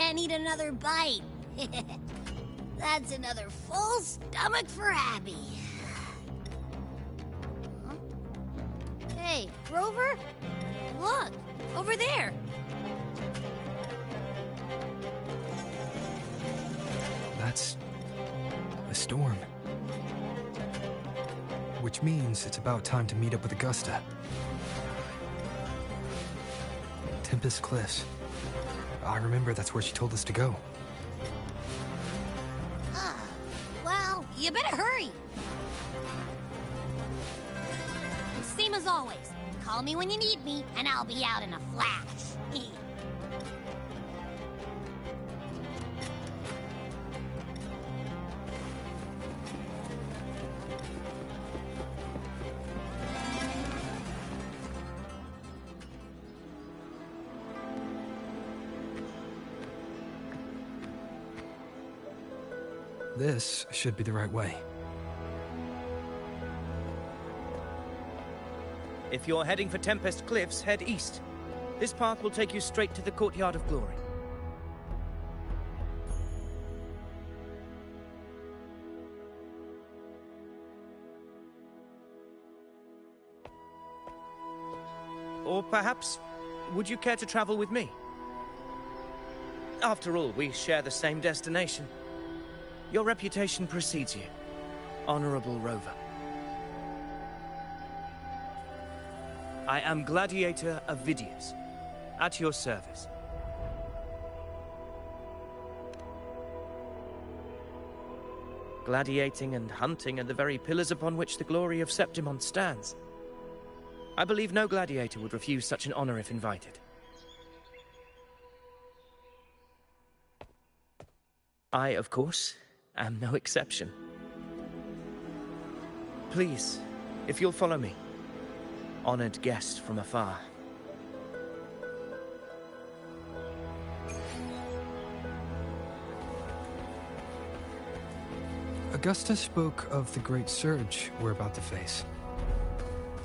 can't eat another bite. That's another full stomach for Abby. Huh? Hey, Grover? Look, over there. That's a storm. Which means it's about time to meet up with Augusta. Tempest Cliffs. I remember that's where she told us to go. Well, you better hurry. Same as always. Call me when you need me, and I'll be out in a flash. This should be the right way. If you're heading for Tempest Cliffs, head east. This path will take you straight to the Courtyard of Glory. Or perhaps, would you care to travel with me? After all, we share the same destination. Your reputation precedes you, Honorable Rover. I am Gladiator Avidius, at your service. Gladiating and hunting are the very pillars upon which the glory of Septimon stands. I believe no gladiator would refuse such an honor if invited. I, of course, am no exception. Please, if you'll follow me. Honored guest from afar. Augusta spoke of the great surge we're about to face.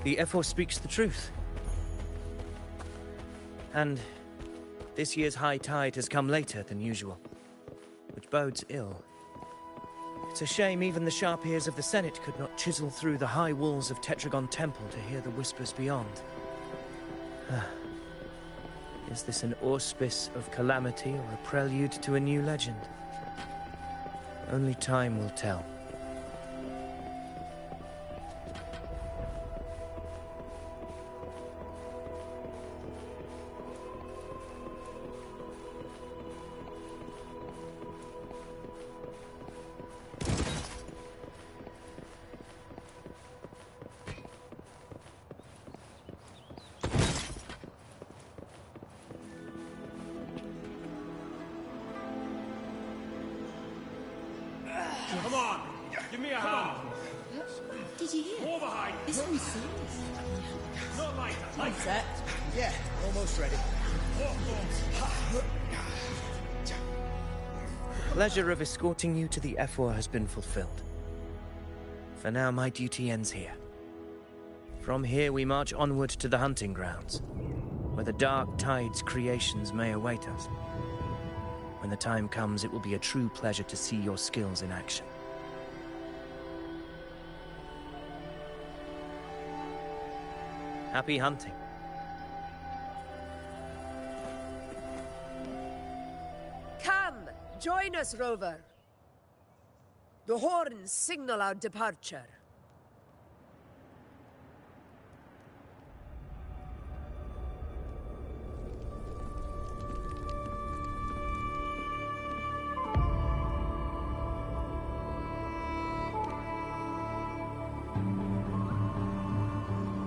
The F4 speaks the truth. And this year's high tide has come later than usual, which bodes ill. It's a shame even the sharp ears of the Senate could not chisel through the high walls of Tetragon Temple to hear the whispers beyond. Is this an auspice of calamity or a prelude to a new legend? Only time will tell. Come on! Give me a hand! Did you hear? More behind! This one's serious. Not lighter! Light set. Yeah, almost ready. Pleasure of escorting you to the F4 has been fulfilled. For now, my duty ends here. From here, we march onward to the hunting grounds, where the Dark Tide's creations may await us. When the time comes, it will be a true pleasure to see your skills in action. Happy hunting. Come, join us, Rover. The horns signal our departure.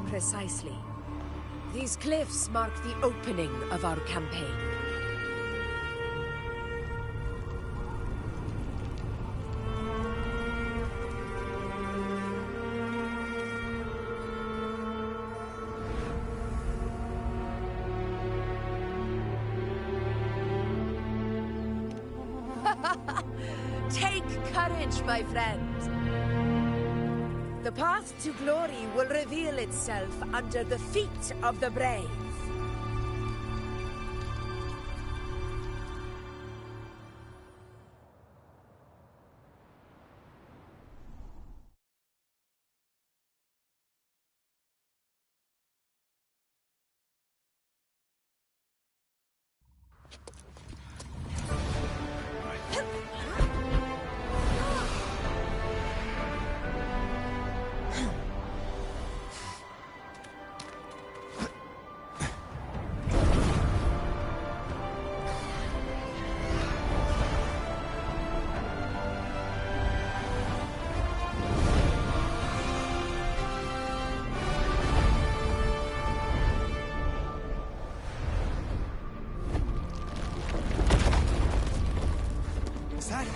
Precisely. These cliffs mark the opening of our campaign. Take courage, my friend. The path to glory will reveal itself under the feet of the brave. Was that?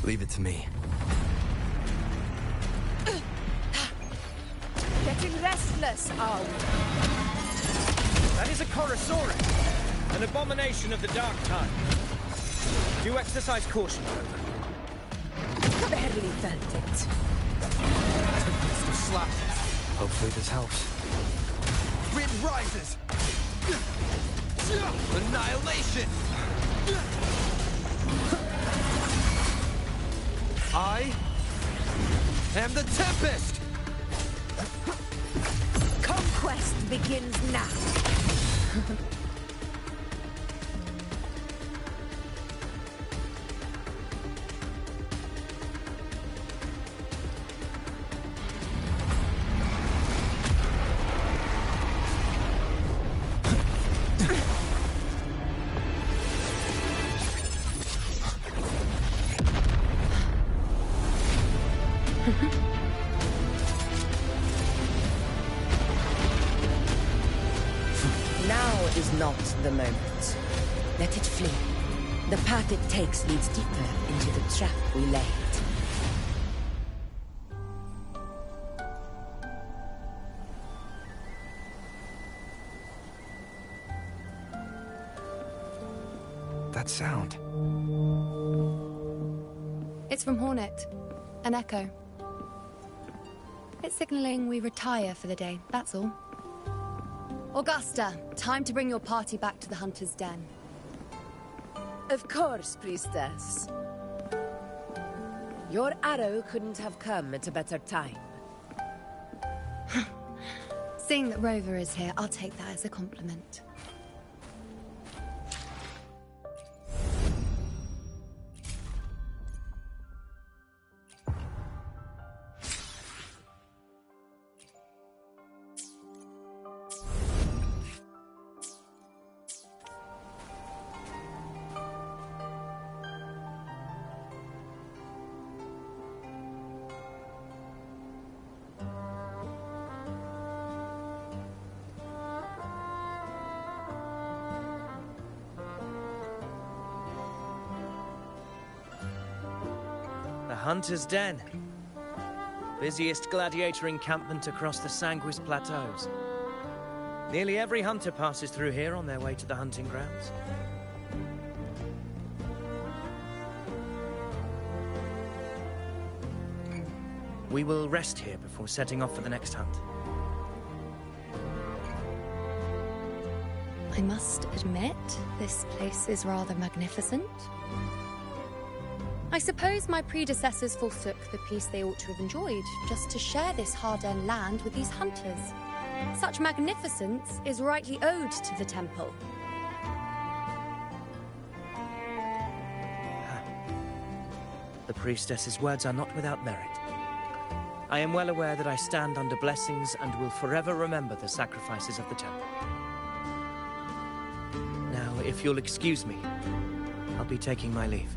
Leave it to me. Getting restless, are we? That is a Chorosaurus, an abomination of the Dark Time. Do exercise caution, Rover. Barely felt it. Some slashes. Hopefully this helps. Wind rises! Annihilation! I am the Tempest! Conquest begins now. Now is not the moment. Let it flee. The path it takes leads deeper into the trap we laid. That sound. It's from Hornet. An echo. It's signaling we retire for the day, that's all. Augusta, time to bring your party back to the Hunter's Den. Of course, priestess. Your arrow couldn't have come at a better time. Seeing that Rover is here, I'll take that as a compliment. Hunter's Den. Busiest gladiator encampment across the Sanguis Plateaus. Nearly every hunter passes through here on their way to the hunting grounds. We will rest here before setting off for the next hunt. I must admit, this place is rather magnificent. I suppose my predecessors forsook the peace they ought to have enjoyed, just to share this hard-earned land with these hunters. Such magnificence is rightly owed to the temple. The priestess's words are not without merit. I am well aware that I stand under blessings and will forever remember the sacrifices of the temple. Now, if you'll excuse me, I'll be taking my leave.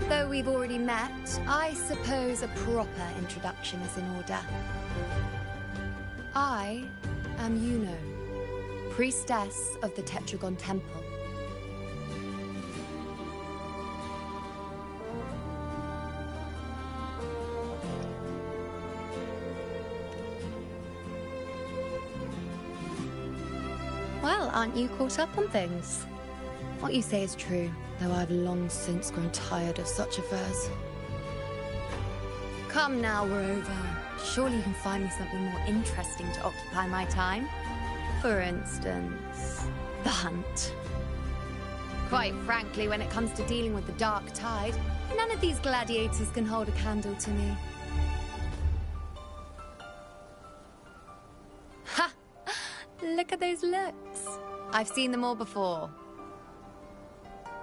Though we've already met, I suppose a proper introduction is in order. I am Yuno, priestess of the Tetragon Temple. Well, aren't you caught up on things? What you say is true, though I've long since grown tired of such affairs. Come now, Rover. Surely you can find me something more interesting to occupy my time. For instance, the hunt. Quite frankly, when it comes to dealing with the Dark Tide, none of these gladiators can hold a candle to me. Ha! look at those looks. I've seen them all before.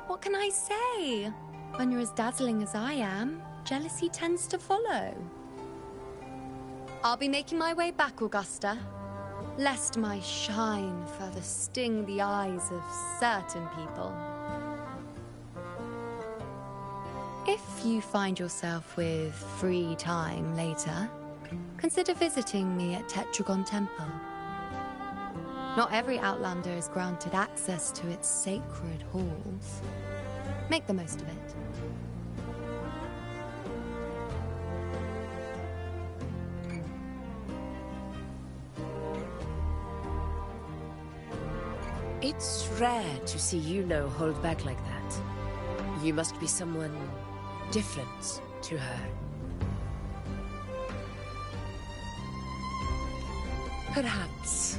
What can I say? When you're as dazzling as I am, jealousy tends to follow. I'll be making my way back, Augusta, lest my shine further sting the eyes of certain people. If you find yourself with free time later, consider visiting me at Tetragon Temple. Not every Outlander is granted access to its sacred halls. Make the most of it. It's rare to see Yuno hold back like that. You must be someone different to her. Perhaps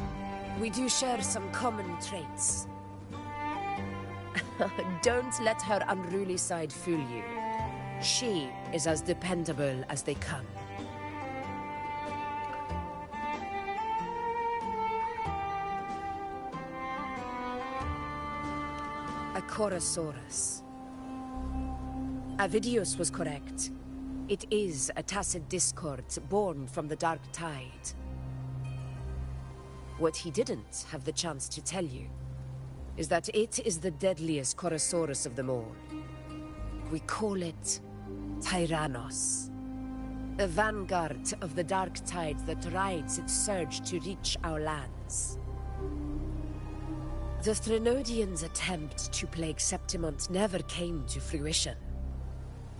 we do share some common traits. Don't let her unruly side fool you. She is as dependable as they come. A Chorosaurus. Avidius was correct. It is a tacit discord born from the Dark Tide. What he didn't have the chance to tell you is that it is the deadliest Chorosaurus of them all. We call it Tyrannos. A vanguard of the Dark Tide that rides its surge to reach our lands. The Threnodians' attempt to plague Septimont never came to fruition.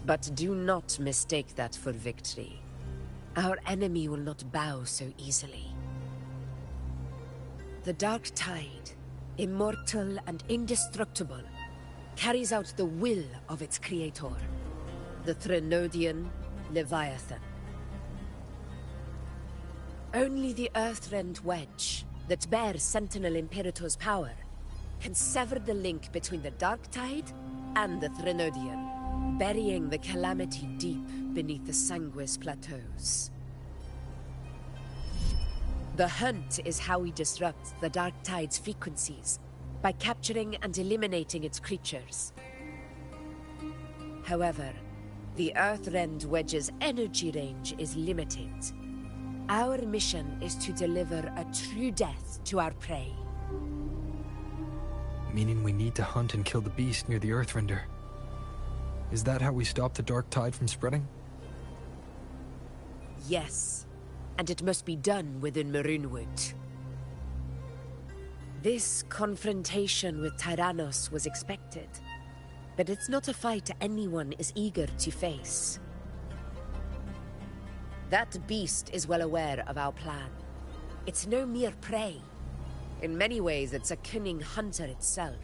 But do not mistake that for victory. Our enemy will not bow so easily. The Dark Tide, immortal and indestructible, carries out the will of its creator, the Threnodian Leviathan. Only the Earthrend Wedge, that bears Sentinel Imperator's power, can sever the link between the Dark Tide and the Threnodian, burying the calamity deep beneath the Sanguis plateaus. The hunt is how we disrupt the Dark Tide's frequencies, by capturing and eliminating its creatures. However, the Earthrend Wedge's energy range is limited. Our mission is to deliver a true death to our prey. Meaning we need to hunt and kill the beast near the Earthrender. Is that how we stop the Dark Tide from spreading? Yes, and it must be done within Maroonwood. This confrontation with Tyrannos was expected, but it's not a fight anyone is eager to face. That beast is well aware of our plan. It's no mere prey. In many ways, it's a cunning hunter itself.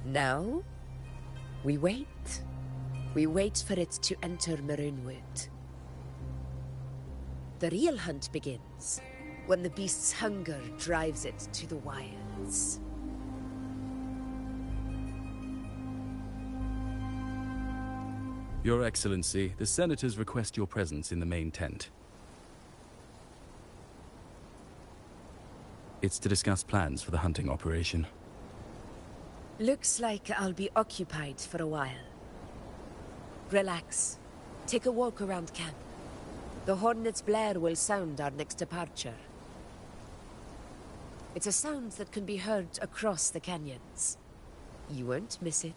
Now, we wait. We wait for it to enter Maroonwood. The real hunt begins when the beast's hunger drives it to the wilds. Your Excellency, the Senators request your presence in the main tent. It's to discuss plans for the hunting operation. Looks like I'll be occupied for a while. Relax. Take a walk around camp. The Hornet's blare will sound our next departure. It's a sound that can be heard across the canyons. You won't miss it.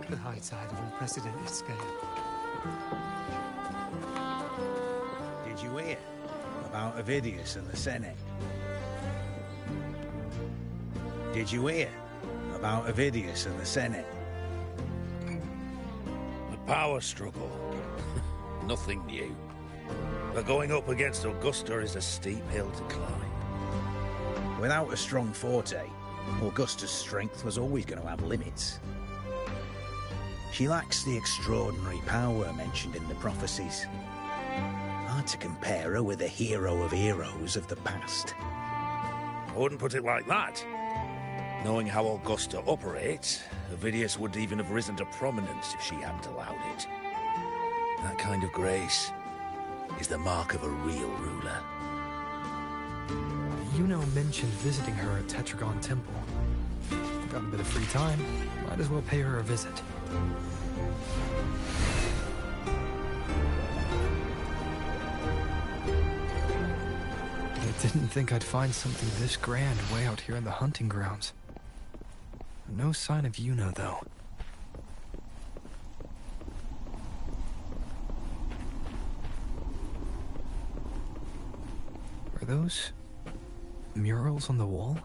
The high tide of unprecedented scale. Did you hear about Avidius and the Senate? Did you hear? About Avidius and the Senate? The power struggle. Nothing new. But going up against Augusta is a steep hill to climb. Without a strong forte, Augusta's strength was always going to have limits. She lacks the extraordinary power mentioned in the prophecies. Hard to compare her with a hero of heroes of the past. I wouldn't put it like that. Knowing how Augusta operates, Avidius would even have risen to prominence if she hadn't allowed it. That kind of grace is the mark of a real ruler. Yuno mentioned visiting her at Tetragon Temple. Got a bit of free time, might as well pay her a visit. I didn't think I'd find something this grand way out here in the hunting grounds. No sign of Yuno, though. Are those murals on the wall?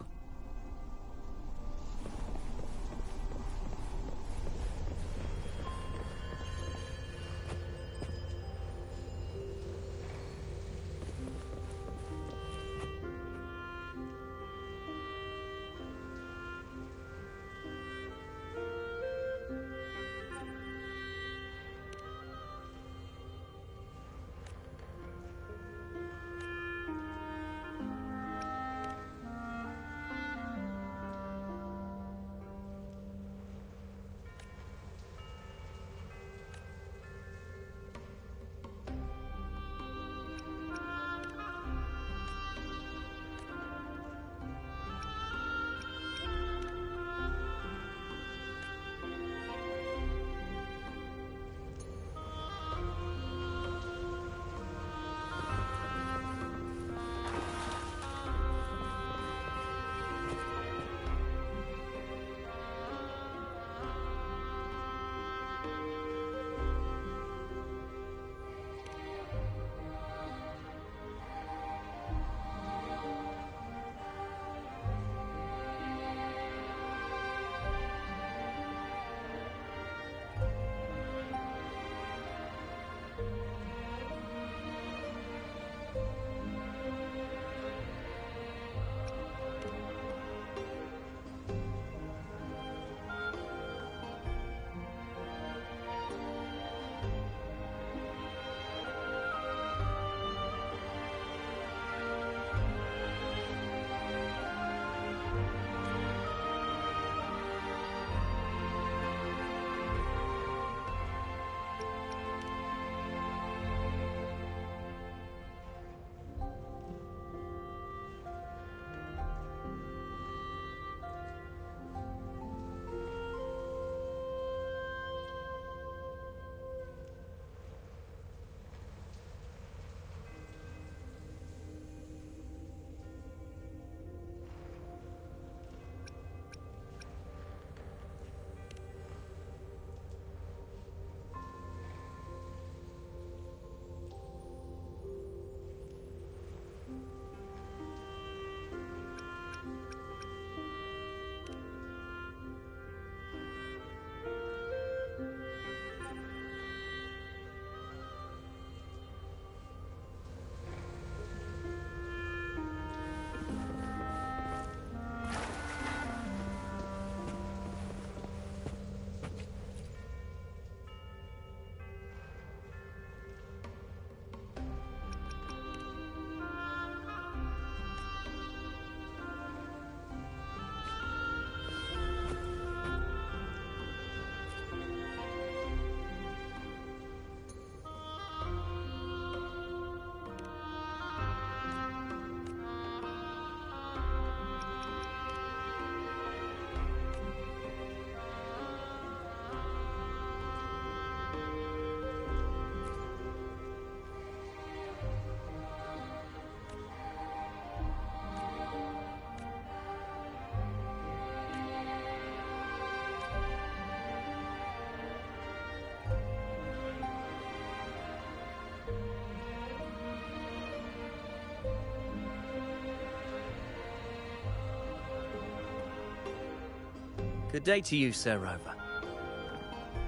Good day to you, Sir Rover.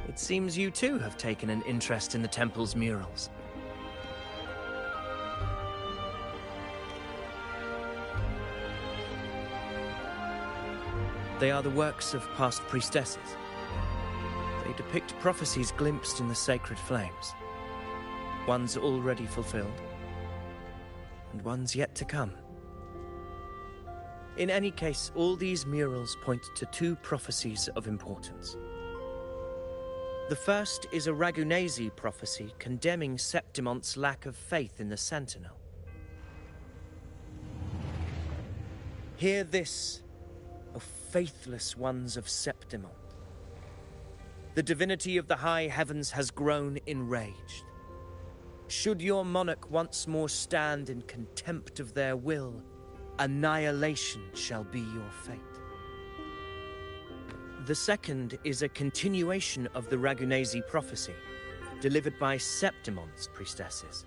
It seems you too have taken an interest in the temple's murals. They are the works of past priestesses. They depict prophecies glimpsed in the sacred flames. Ones already fulfilled, and ones yet to come. In any case, all these murals point to two prophecies of importance. The first is a Ragunesi prophecy condemning Septimonte's lack of faith in the Sentinel. Hear this, O faithless ones of Septimont. The divinity of the high heavens has grown enraged. Should your monarch once more stand in contempt of their will, annihilation shall be your fate. The second is a continuation of the Ragunesi prophecy, delivered by Septimonte's priestesses.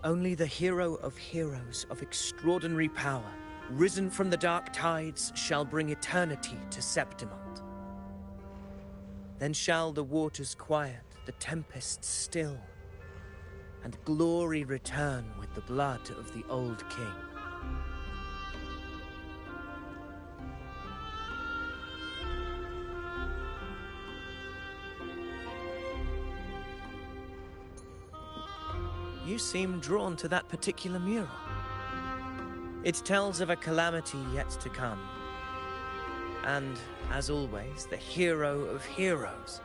Only the hero of heroes of extraordinary power, risen from the dark tides, shall bring eternity to Septimont. Then shall the waters quiet, the tempests still, and glory return with the blood of the old king. You seem drawn to that particular mural. It tells of a calamity yet to come. And, as always, the hero of heroes,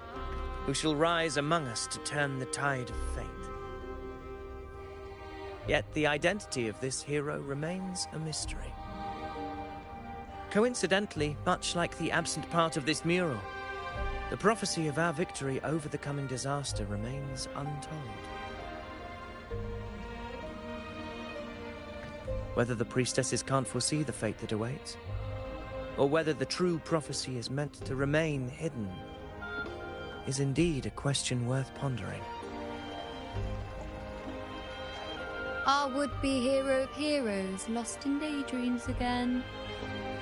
who shall rise among us to turn the tide of fate. Yet the identity of this hero remains a mystery. Coincidentally, much like the absent part of this mural, the prophecy of our victory over the coming disaster remains untold. Whether the priestesses can't foresee the fate that awaits, or whether the true prophecy is meant to remain hidden, is indeed a question worth pondering. Our would-be hero of heroes, lost in daydreams again.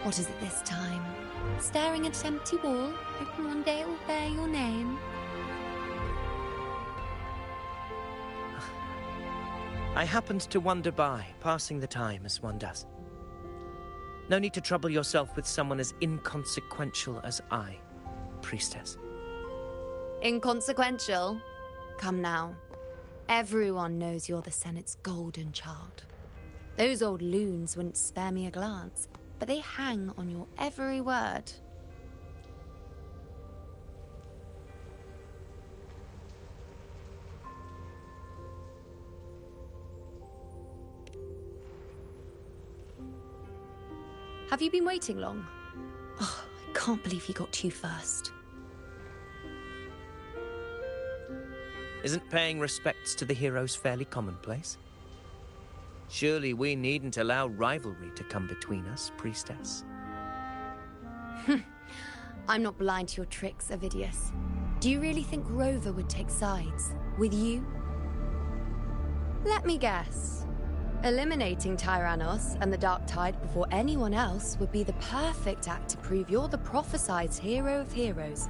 What is it this time? Staring at an empty wall, hoping one day it will bear your name. I happened to wander by, passing the time as one does. No need to trouble yourself with someone as inconsequential as I, priestess. Inconsequential? Come now. Everyone knows you're the Senate's golden child. Those old loons wouldn't spare me a glance, but they hang on your every word. Have you been waiting long? Oh, I can't believe he got to you first. Isn't paying respects to the heroes fairly commonplace? Surely we needn't allow rivalry to come between us, priestess. I'm not blind to your tricks, Avidius. Do you really think Rover would take sides with you? Let me guess. Eliminating Tyrannos and the Dark Tide before anyone else would be the perfect act to prove you're the prophesied hero of heroes.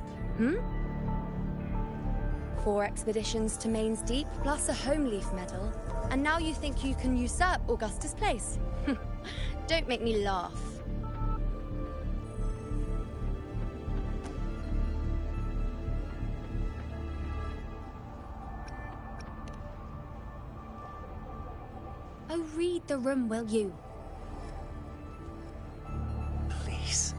4 expeditions to Main's Deep, plus a Home Leaf medal, and now you think you can usurp Augustus' place? Don't make me laugh. Oh, read the room, will you? Please.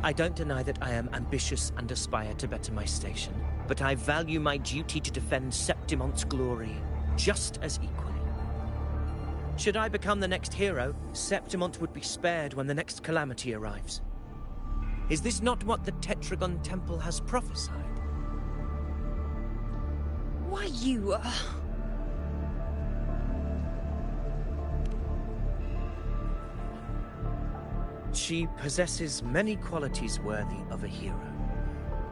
I don't deny that I am ambitious and aspire to better my station, but I value my duty to defend Septimonte's glory just as equally. Should I become the next hero, Septimont would be spared when the next calamity arrives. Is this not what the Tetragon Temple has prophesied? Why, you... She possesses many qualities worthy of a hero,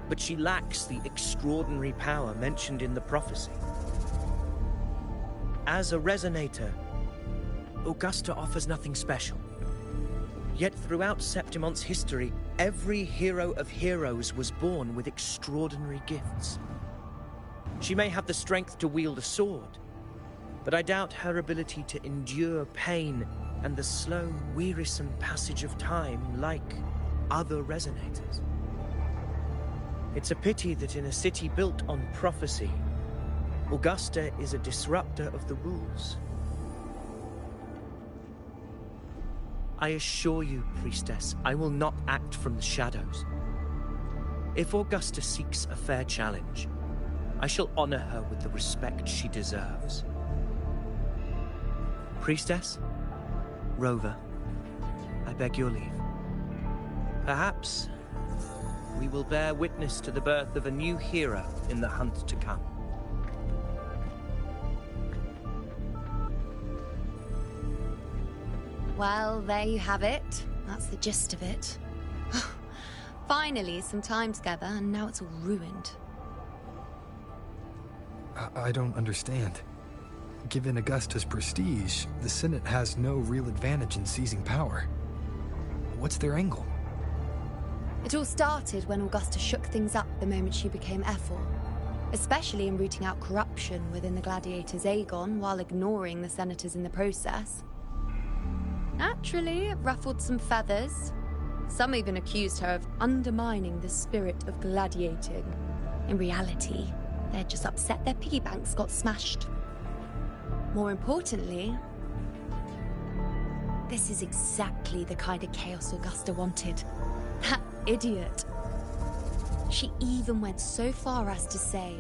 but she lacks the extraordinary power mentioned in the prophecy. As a resonator, Augusta offers nothing special. Yet throughout Septimont's history, every hero of heroes was born with extraordinary gifts. She may have the strength to wield a sword, but I doubt her ability to endure pain and the slow, wearisome passage of time like other resonators. It's a pity that in a city built on prophecy, Augusta is a disruptor of the rules. I assure you, Priestess, I will not act from the shadows. If Augusta seeks a fair challenge, I shall honor her with the respect she deserves. Priestess, Rover, I beg your leave. Perhaps we will bear witness to the birth of a new hero in the hunt to come. Well, there you have it. That's the gist of it. Finally, some time together, and now it's all ruined. I don't understand. Given Augusta's prestige, the Senate has no real advantage in seizing power. What's their angle? It all started when Augusta shook things up the moment she became Ephor, especially in rooting out corruption within the gladiators Aegon while ignoring the senators in the process. Naturally, it ruffled some feathers. Some even accused her of undermining the spirit of gladiating. In reality, they're just upset their piggy banks got smashed. More importantly, this is exactly the kind of chaos Augusta wanted. That idiot. She even went so far as to say,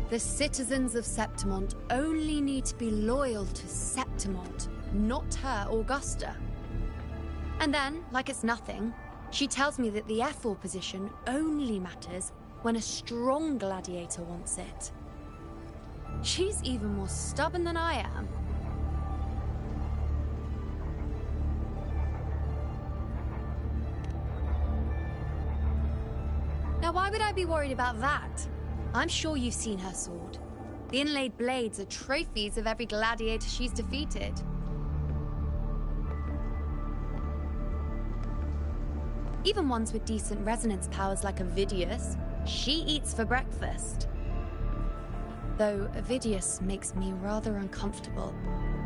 the citizens of Septimont only need to be loyal to Septimont, not her, Augusta. And then, like it's nothing, she tells me that the Ephor position only matters when a strong gladiator wants it. She's even more stubborn than I am. Now, why would I be worried about that? I'm sure you've seen her sword. The inlaid blades are trophies of every gladiator she's defeated. Even ones with decent resonance powers like Avidius, she eats for breakfast. Though Avidius makes me rather uncomfortable.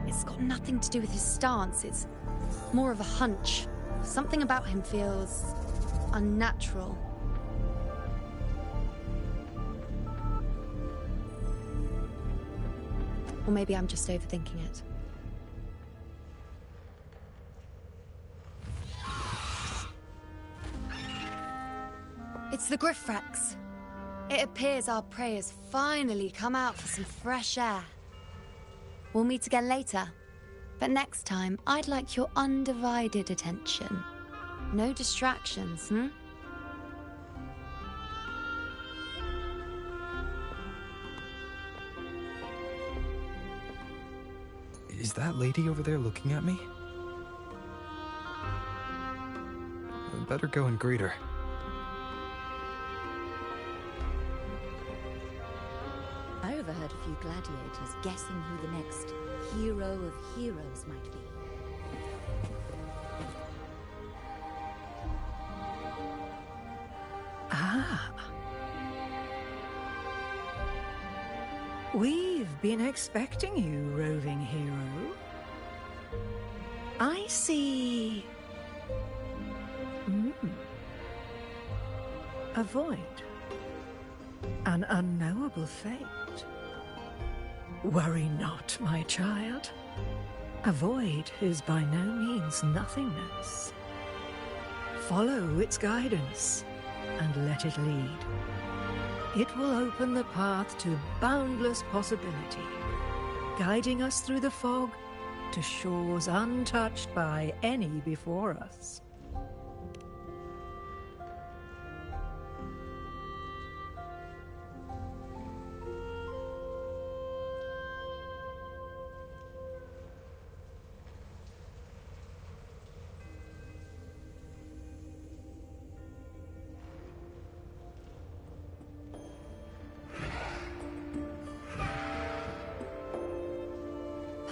It's got nothing to do with his stance, it's more of a hunch. Something about him feels unnatural. Or maybe I'm just overthinking it. It's the Griffrex. It appears our prey has finally come out for some fresh air. We'll meet again later, but next time I'd like your undivided attention. No distractions, Is that lady over there looking at me? I'd better go and greet her. I overheard a few gladiators guessing who the next hero of heroes might be. Ah. We've been expecting you, roving hero. I see... A void. An unknowable fate. Worry not, my child. A void is by no means nothingness. Follow its guidance, and let it lead. It will open the path to boundless possibility, guiding us through the fog to shores untouched by any before us.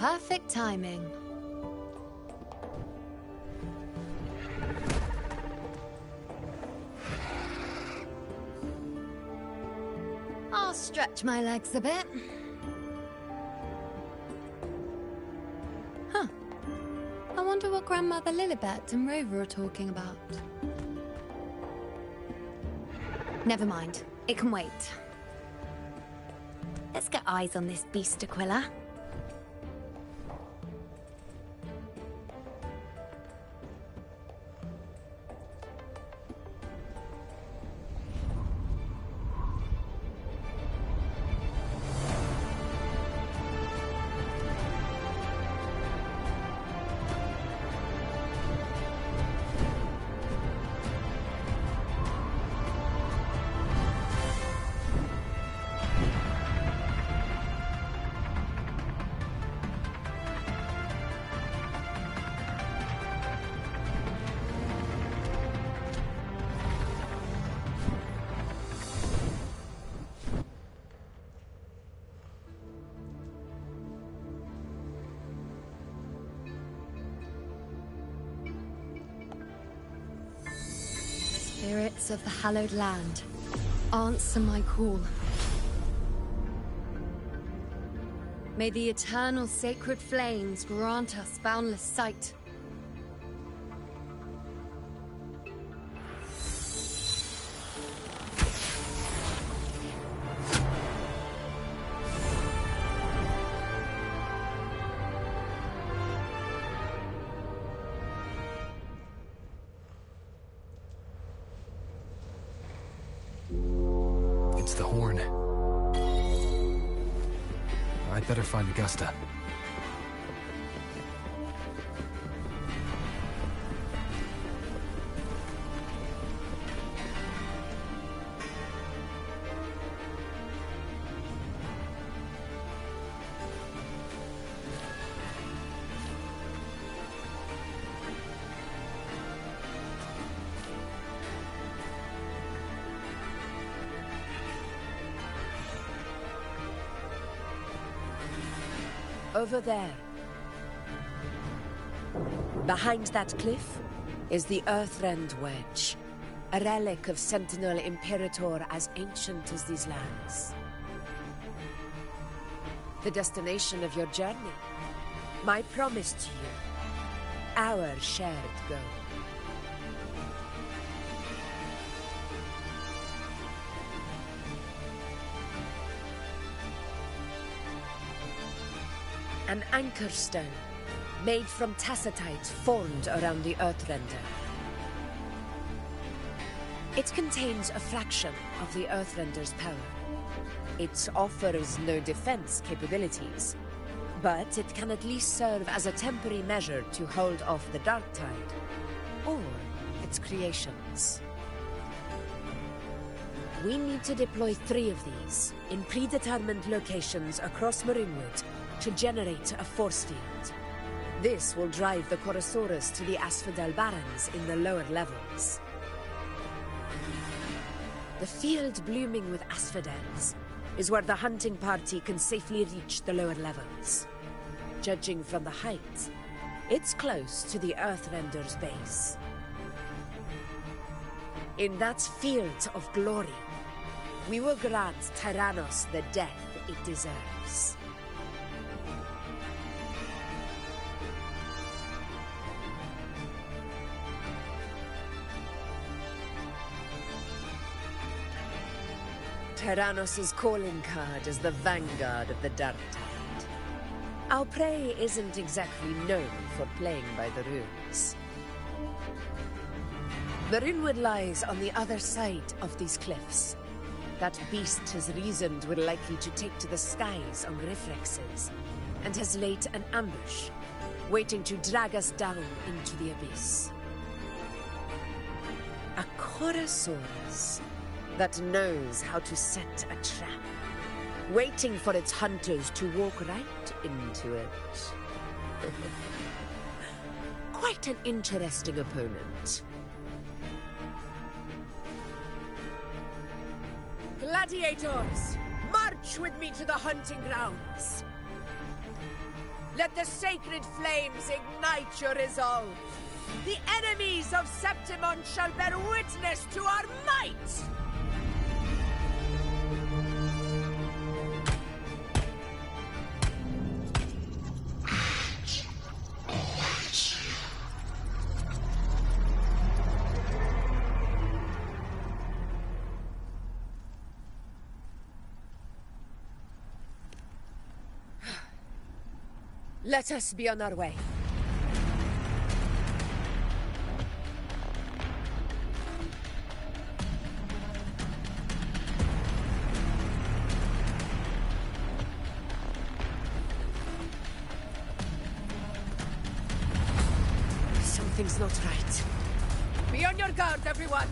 Perfect timing. I'll stretch my legs a bit. Huh. I wonder what Grandmother Lilibet and Rover are talking about. Never mind. It can wait. Let's get eyes on this beast, Aquila. Spirits of the hallowed land, answer my call. May the eternal sacred flames grant us boundless sight. It's the horn. I'd better find Augusta. Over there. Behind that cliff is the Earthrend Wedge, a relic of Sentinel Imperator as ancient as these lands. The destination of your journey, my promise to you, our shared goal. An anchor stone, made from tacitite formed around the Earthrender. It contains a fraction of the Earthrender's power. It offers no defense capabilities, but it can at least serve as a temporary measure to hold off the dark tide, or its creations. We need to deploy 3 of these in predetermined locations across Marinwood to generate a force field. This will drive the Chorosaurus to the Asphodel Barrens in the lower levels. The field blooming with asphodels is where the hunting party can safely reach the lower levels. Judging from the height, it's close to the Earthrender's base. In that field of glory, we will grant Tyrannos the death it deserves. Tyrannos' calling card is the vanguard of the Dark Tide. Our prey isn't exactly known for playing by the rules. Marinwood lies on the other side of these cliffs. That beast has reasoned we're likely to take to the skies on reflexes, and has laid an ambush, waiting to drag us down into the abyss. A Chorosaurus that knows how to set a trap, waiting for its hunters to walk right into it. Quite an interesting opponent. Gladiators, march with me to the hunting grounds. Let the sacred flames ignite your resolve. The enemies of Septimon shall bear witness to our might! Let us be on our way. Something's not right. Be on your guard, everyone!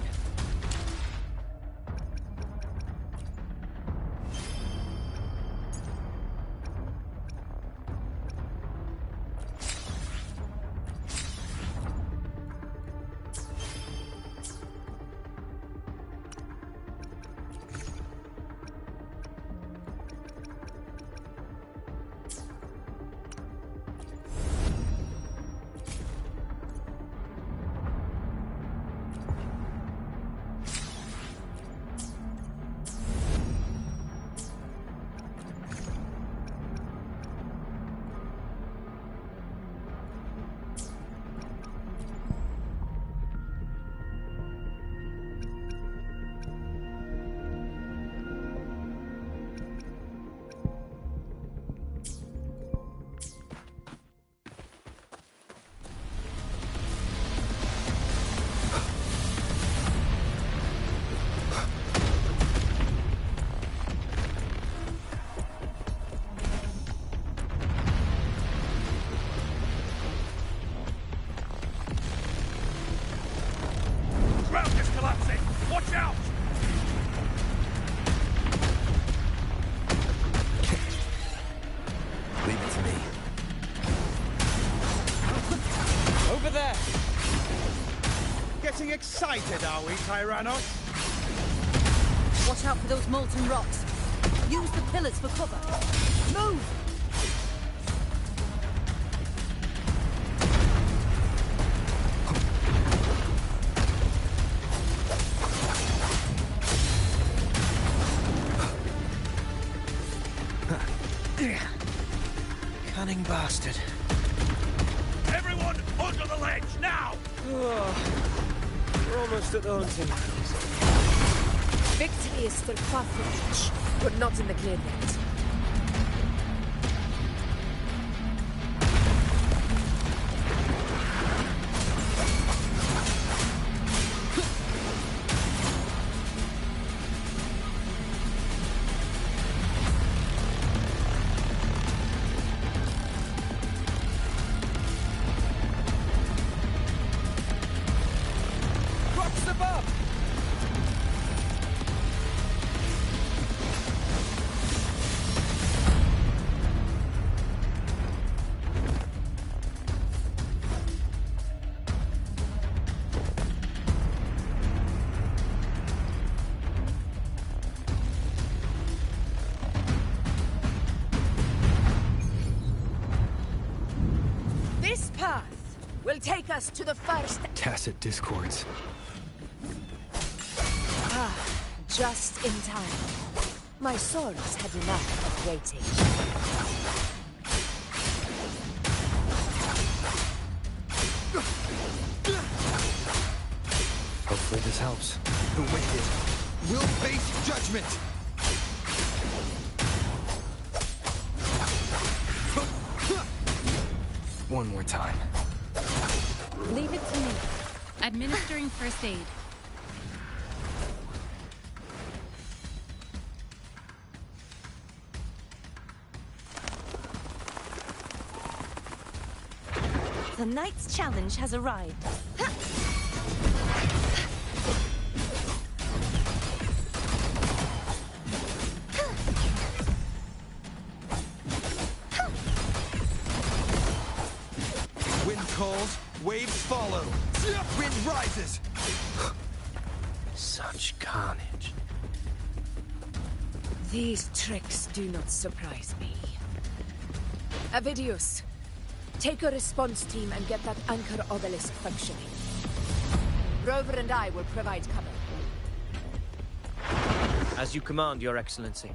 Excited, are we, Tyrannos? Watch out for those molten rocks. Use the pillars for cover. Move! Cunning bastard. Everyone under the ledge, now! We're almost at the hunting grounds. Victory is still far from reach, but not in the clear yet. Take us to the first tacit discords. Just in time. My swords had enough of waiting. Hopefully this helps. The wicked will face judgment! One more time. Leave it to me. Administering first aid. The knight's challenge has arrived. Wind calls, waves follow. Wind rises. Such carnage. These tricks do not surprise me. Avidius, take a response team and get that anchor obelisk functioning. Rover and I will provide cover. As you command, Your Excellency.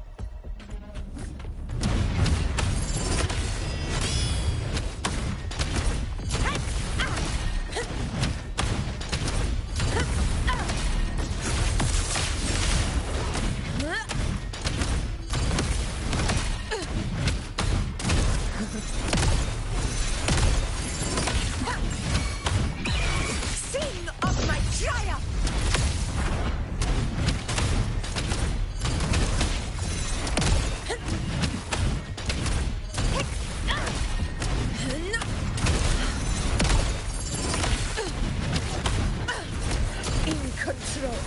Roars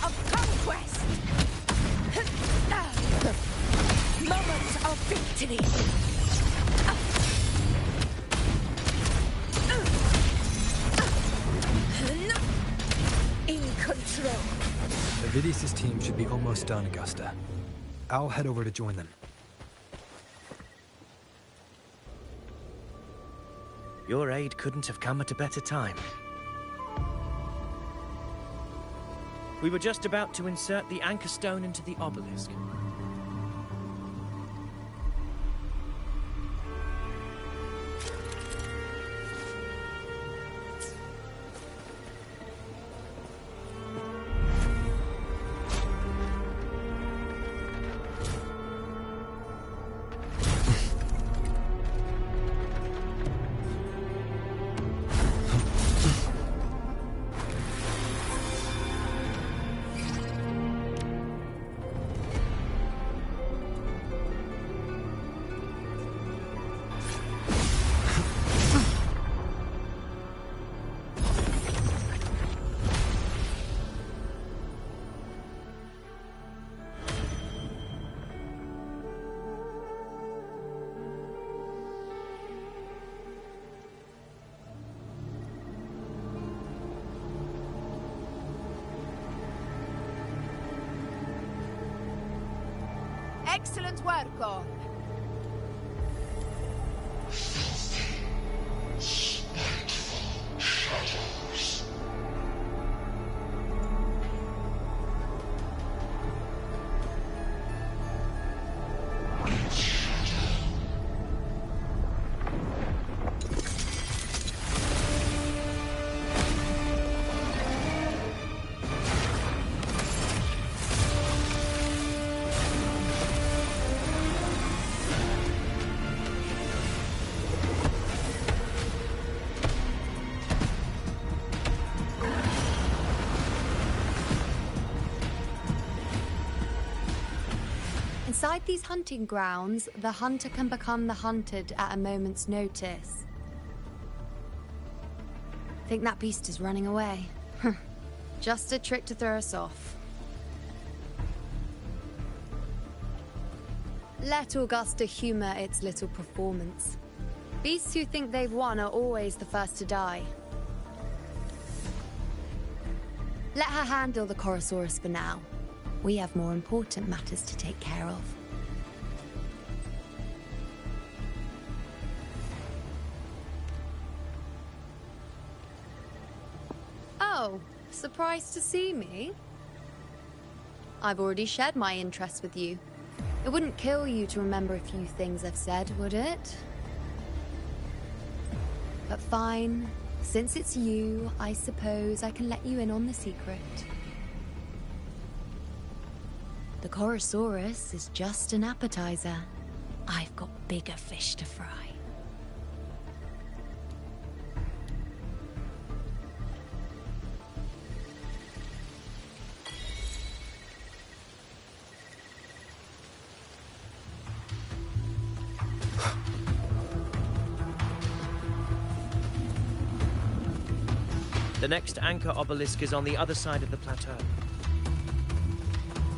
of conquest! Moments of victory! In control. Avidius' team should be almost done, Augusta. I'll head over to join them. Your aid couldn't have come at a better time. We were just about to insert the anchor stone into the obelisk. Excellent work, Gorn. Inside these hunting grounds, the hunter can become the hunted at a moment's notice. Think that beast is running away. Just a trick to throw us off. Let Augusta humor its little performance. Beasts who think they've won are always the first to die. Let her handle the Chorosaurus for now. We have more important matters to take care of. Oh, surprised to see me? I've already shared my interest with you. It wouldn't kill you to remember a few things I've said, would it? But fine. Since it's you, I suppose I can let you in on the secret. The Chorosaurus is just an appetizer. I've got bigger fish to fry. The next anchor obelisk is on the other side of the plateau.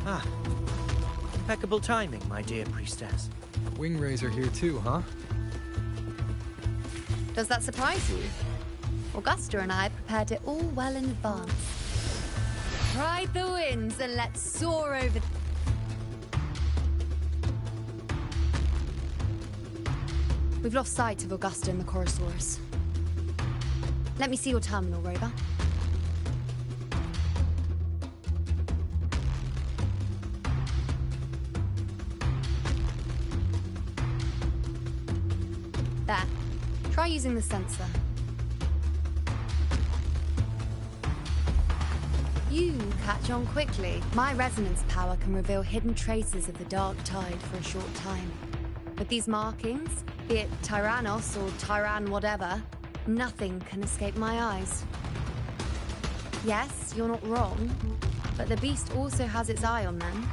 Ah, impeccable timing, my dear priestess. Wingrays are here too, huh? Does that surprise you? Augusta and I prepared it all well in advance. Ride the winds and let's soar over... We've lost sight of Augusta and the Chorosaurus. Let me see your terminal, Rover. There. Try using the sensor. You catch on quickly. My resonance power can reveal hidden traces of the Dark Tide for a short time. With these markings, be it Tyrannos or Tyran whatever, nothing can escape my eyes. Yes, you're not wrong, but the beast also has its eye on them.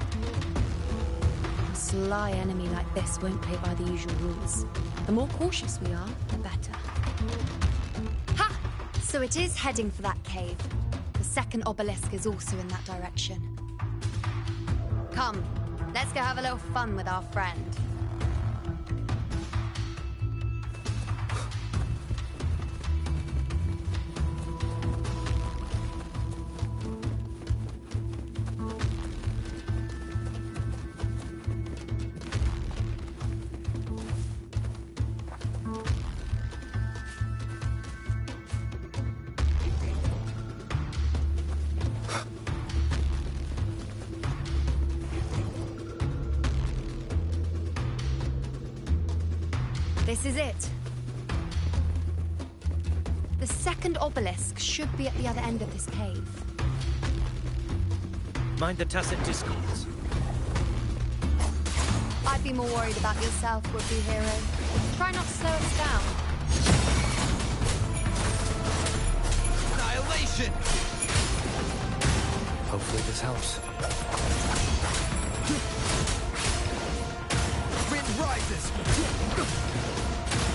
A sly enemy like this won't play by the usual rules. The more cautious we are, the better. Ha! So it is heading for that cave. The second obelisk is also in that direction. Come, let's go have a little fun with our friend. This is it. The second obelisk should be at the other end of this cave. Mind the tacit discords. I'd be more worried about yourself, would-be hero. Try not to slow us down. Annihilation! Hopefully this helps. Wind rises!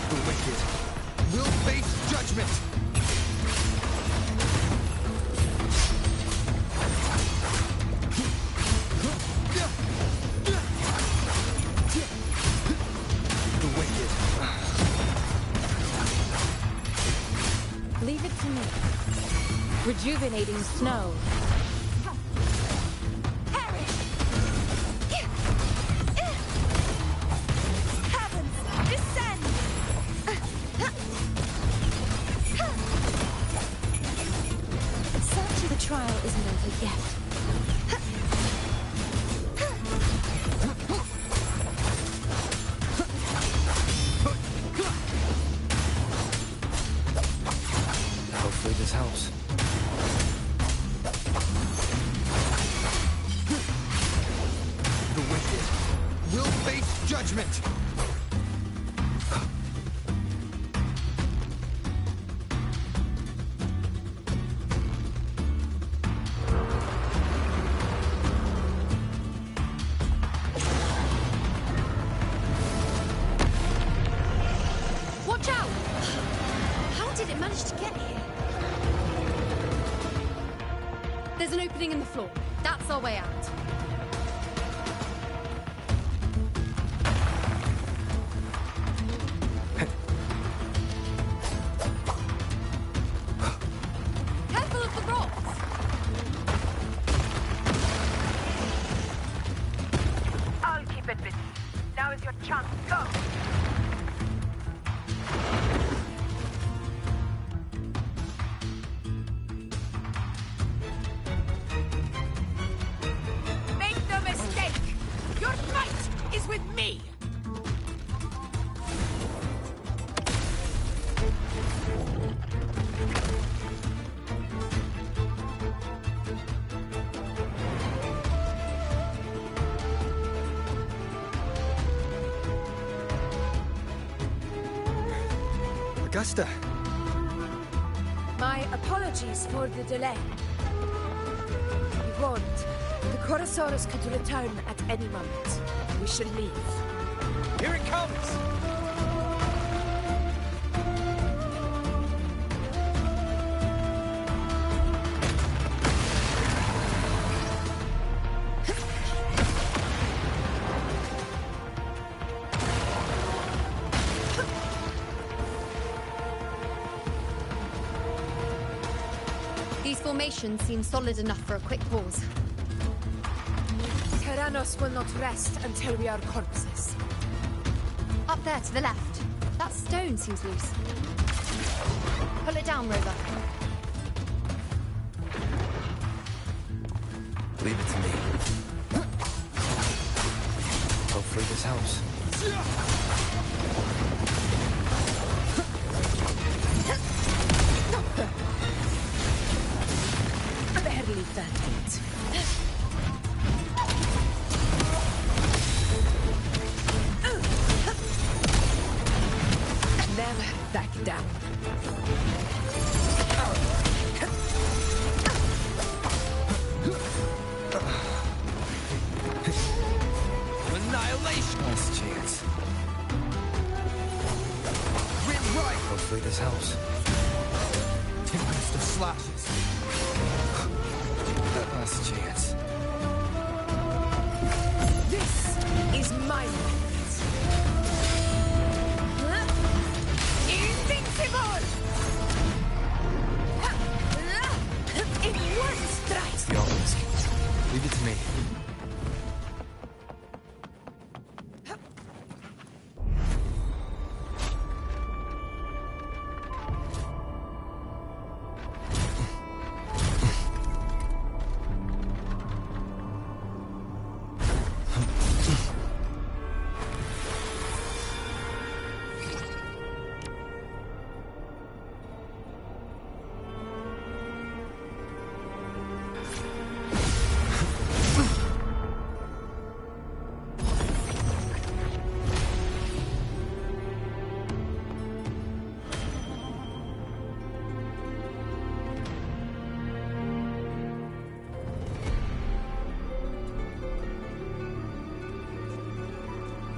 The wicked will face judgment! The wicked. Leave it to me. Rejuvenating snow. Trial isn't over yet. Hopefully this helps. The wicked will face judgment! Watch out! How did it manage to get here? There's an opening in the floor. That's our way out. Careful of the rocks! I'll keep it busy. Now is your chance. Go! Make no mistake! Your fight is with me! Augusta! My apologies for the delay. We warned. The Chorosaurus could return at any moment. We should leave. Here it comes! These formations seem solid enough for a quick pause. Tyrannos will not rest until we are corpses. Up there to the left. That stone seems loose. Pull it down, Rover. Leave it to me. Hopefully this helps. Barely felt it. Never back down. Annihilation! Last chance. destroy this house. Tempest of slashes. That last chance. This is my moment. Invincible! In one strike! The obelisk. Leave it to me.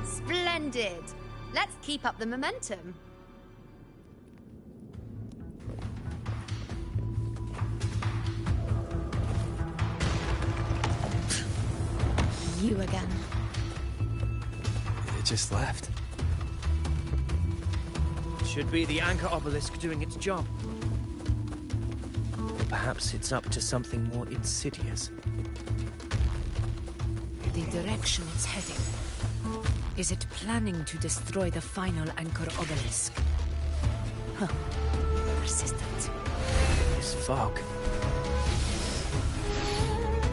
Splendid! Let's keep up the momentum. You again. It just left. Should be the anchor obelisk doing its job. Or perhaps it's up to something more insidious. The direction it's heading. Is it planning to destroy the final anchor obelisk? Huh. Persistent. This fog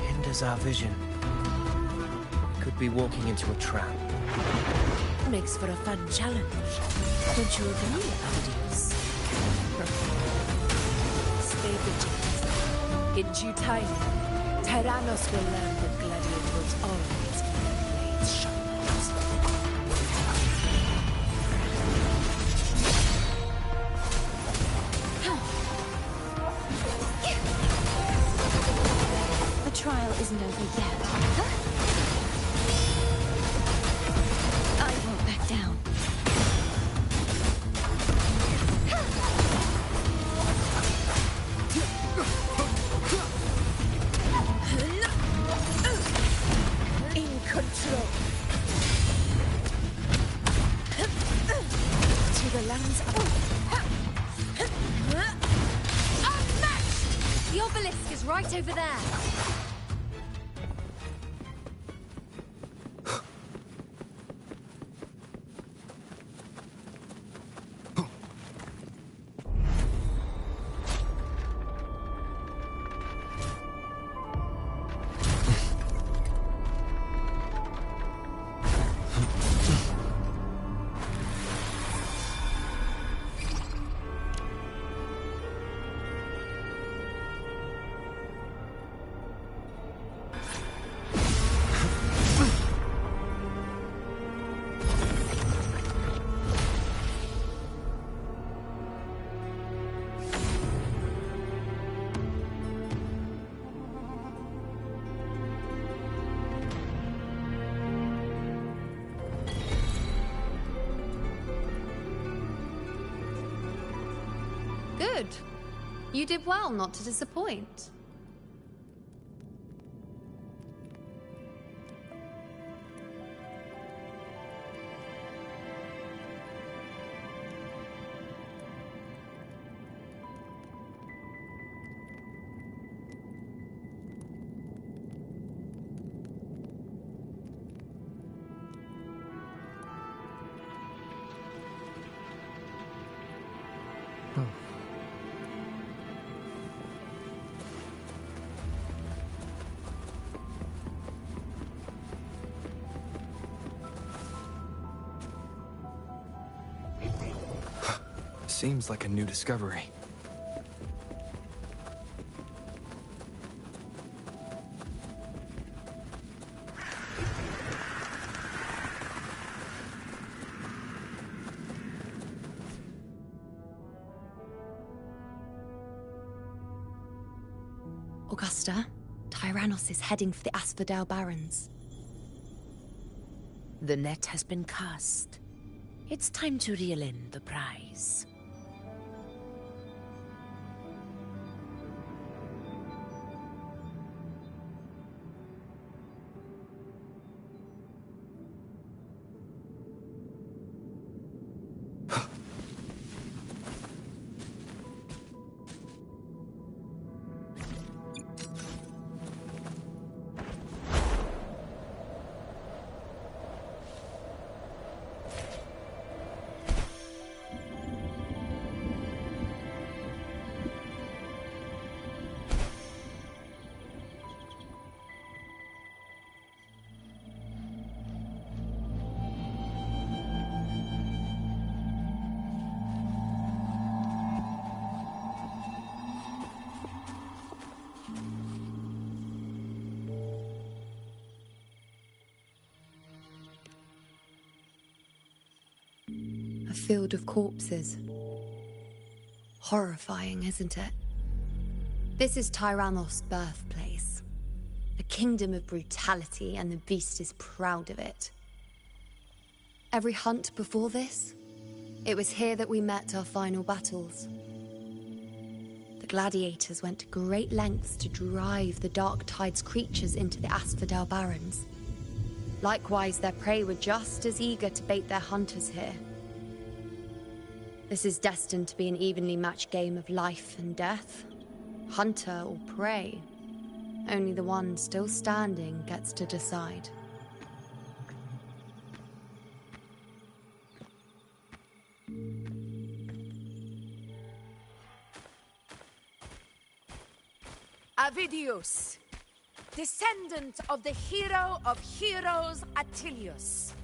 hinders our vision. Could be walking into a trap. Makes for a fun challenge. Don't you agree, Audience? Stay vigilant. In due time, Tyrannos will learn that gladiators always keep their blades sharp. The trial isn't over yet. I won't back down. In control. To the lands Unmatched! The obelisk is right over there. Good. You did well not to disappoint. Seems like a new discovery. Augusta, Tyrannos is heading for the Asphodel Barrens. The net has been cast. It's time to reel in the prize. field of corpses. Horrifying, isn't it? This is Tyrannos' birthplace. A kingdom of brutality, and the beast is proud of it. Every hunt before this, it was here that we met our final battles. The gladiators went to great lengths to drive the Dark Tide's creatures into the Asphodel Barrens. Likewise, their prey were just as eager to bait their hunters here. This is destined to be an evenly matched game of life and death. Hunter or prey. Only the one still standing gets to decide. Avidius, descendant of the hero of heroes Attilius,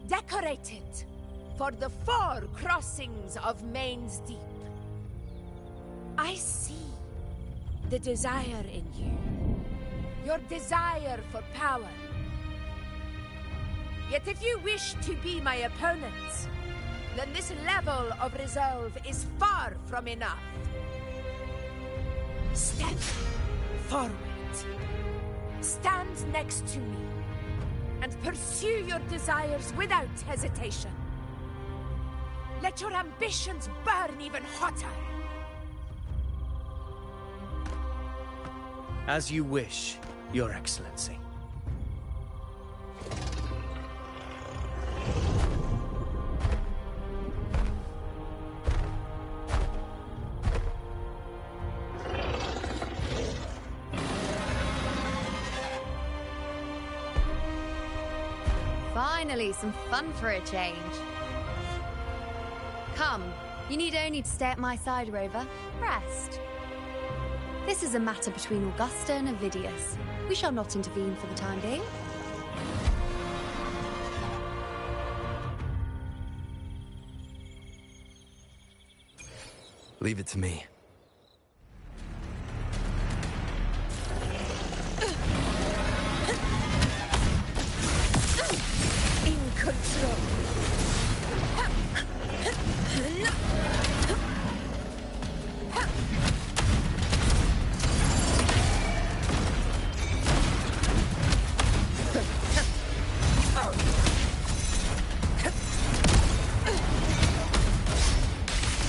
decorated for the 4 crossings of Main's Deep. I see the desire in you, your desire for power. Yet if you wish to be my opponent, then this level of resolve is far from enough. Step forward. Stand next to me and pursue your desires without hesitation. Let your ambitions burn even hotter. As you wish, Your Excellency. Finally, some fun for a change. Come, you need only to stay at my side, Rover. Rest. This is a matter between Augusta and Avidius. We shall not intervene for the time being. Leave it to me. In control.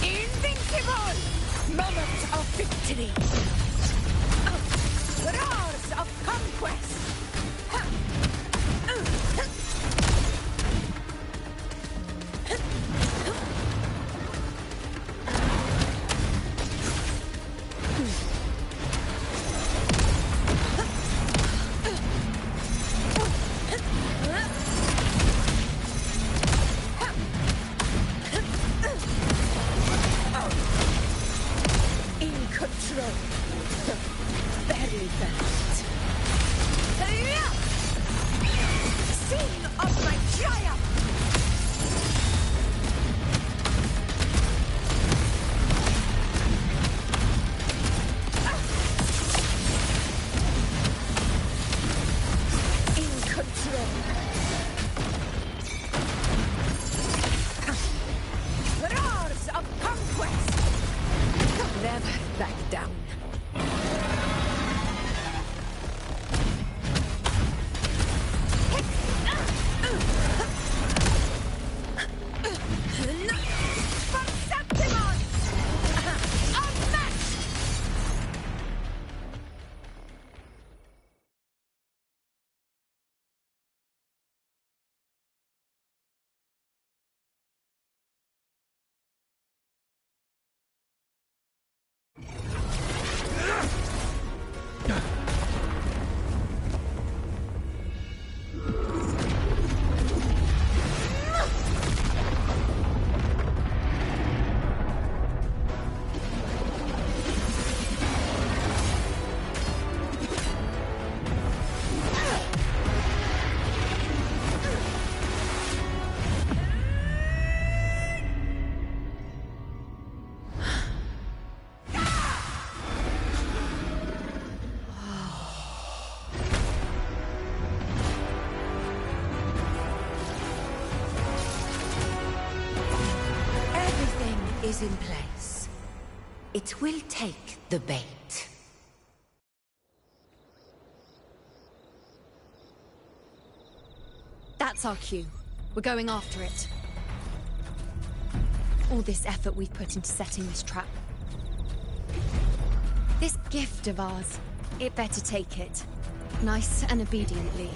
Invincible! Moment of victory! Roars of conquest! In control. is in place. It will take the bait. That's our cue. We're going after it. All this effort we've put into setting this trap. This gift of ours, it better take it. Nice and obediently.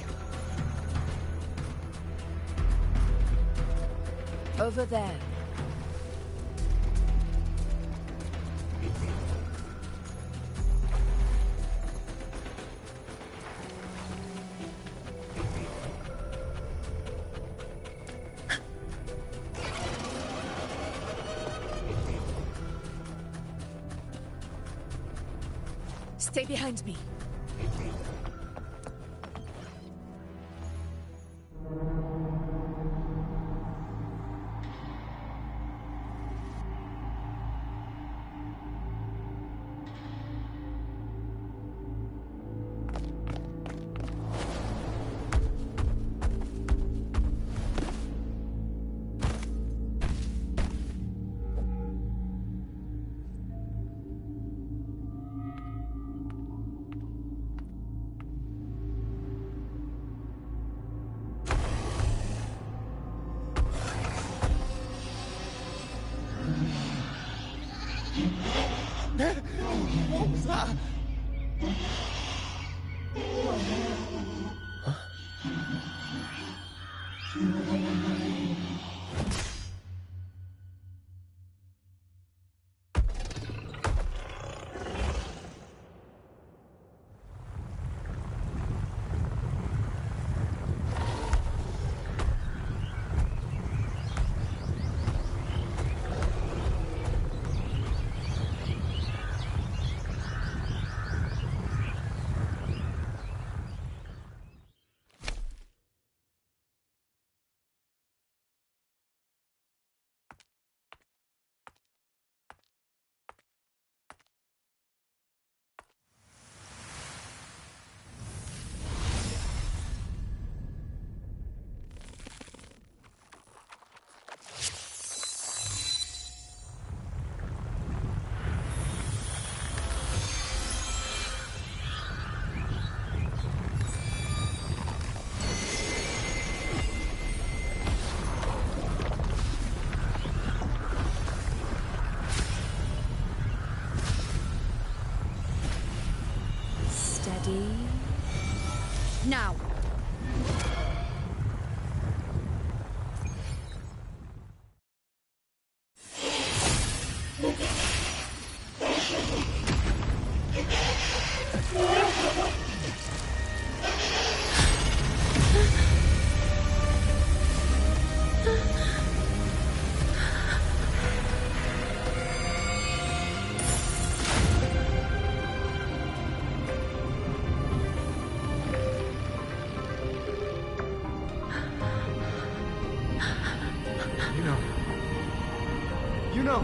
Over there. Stay behind me. What was that? Now. You know.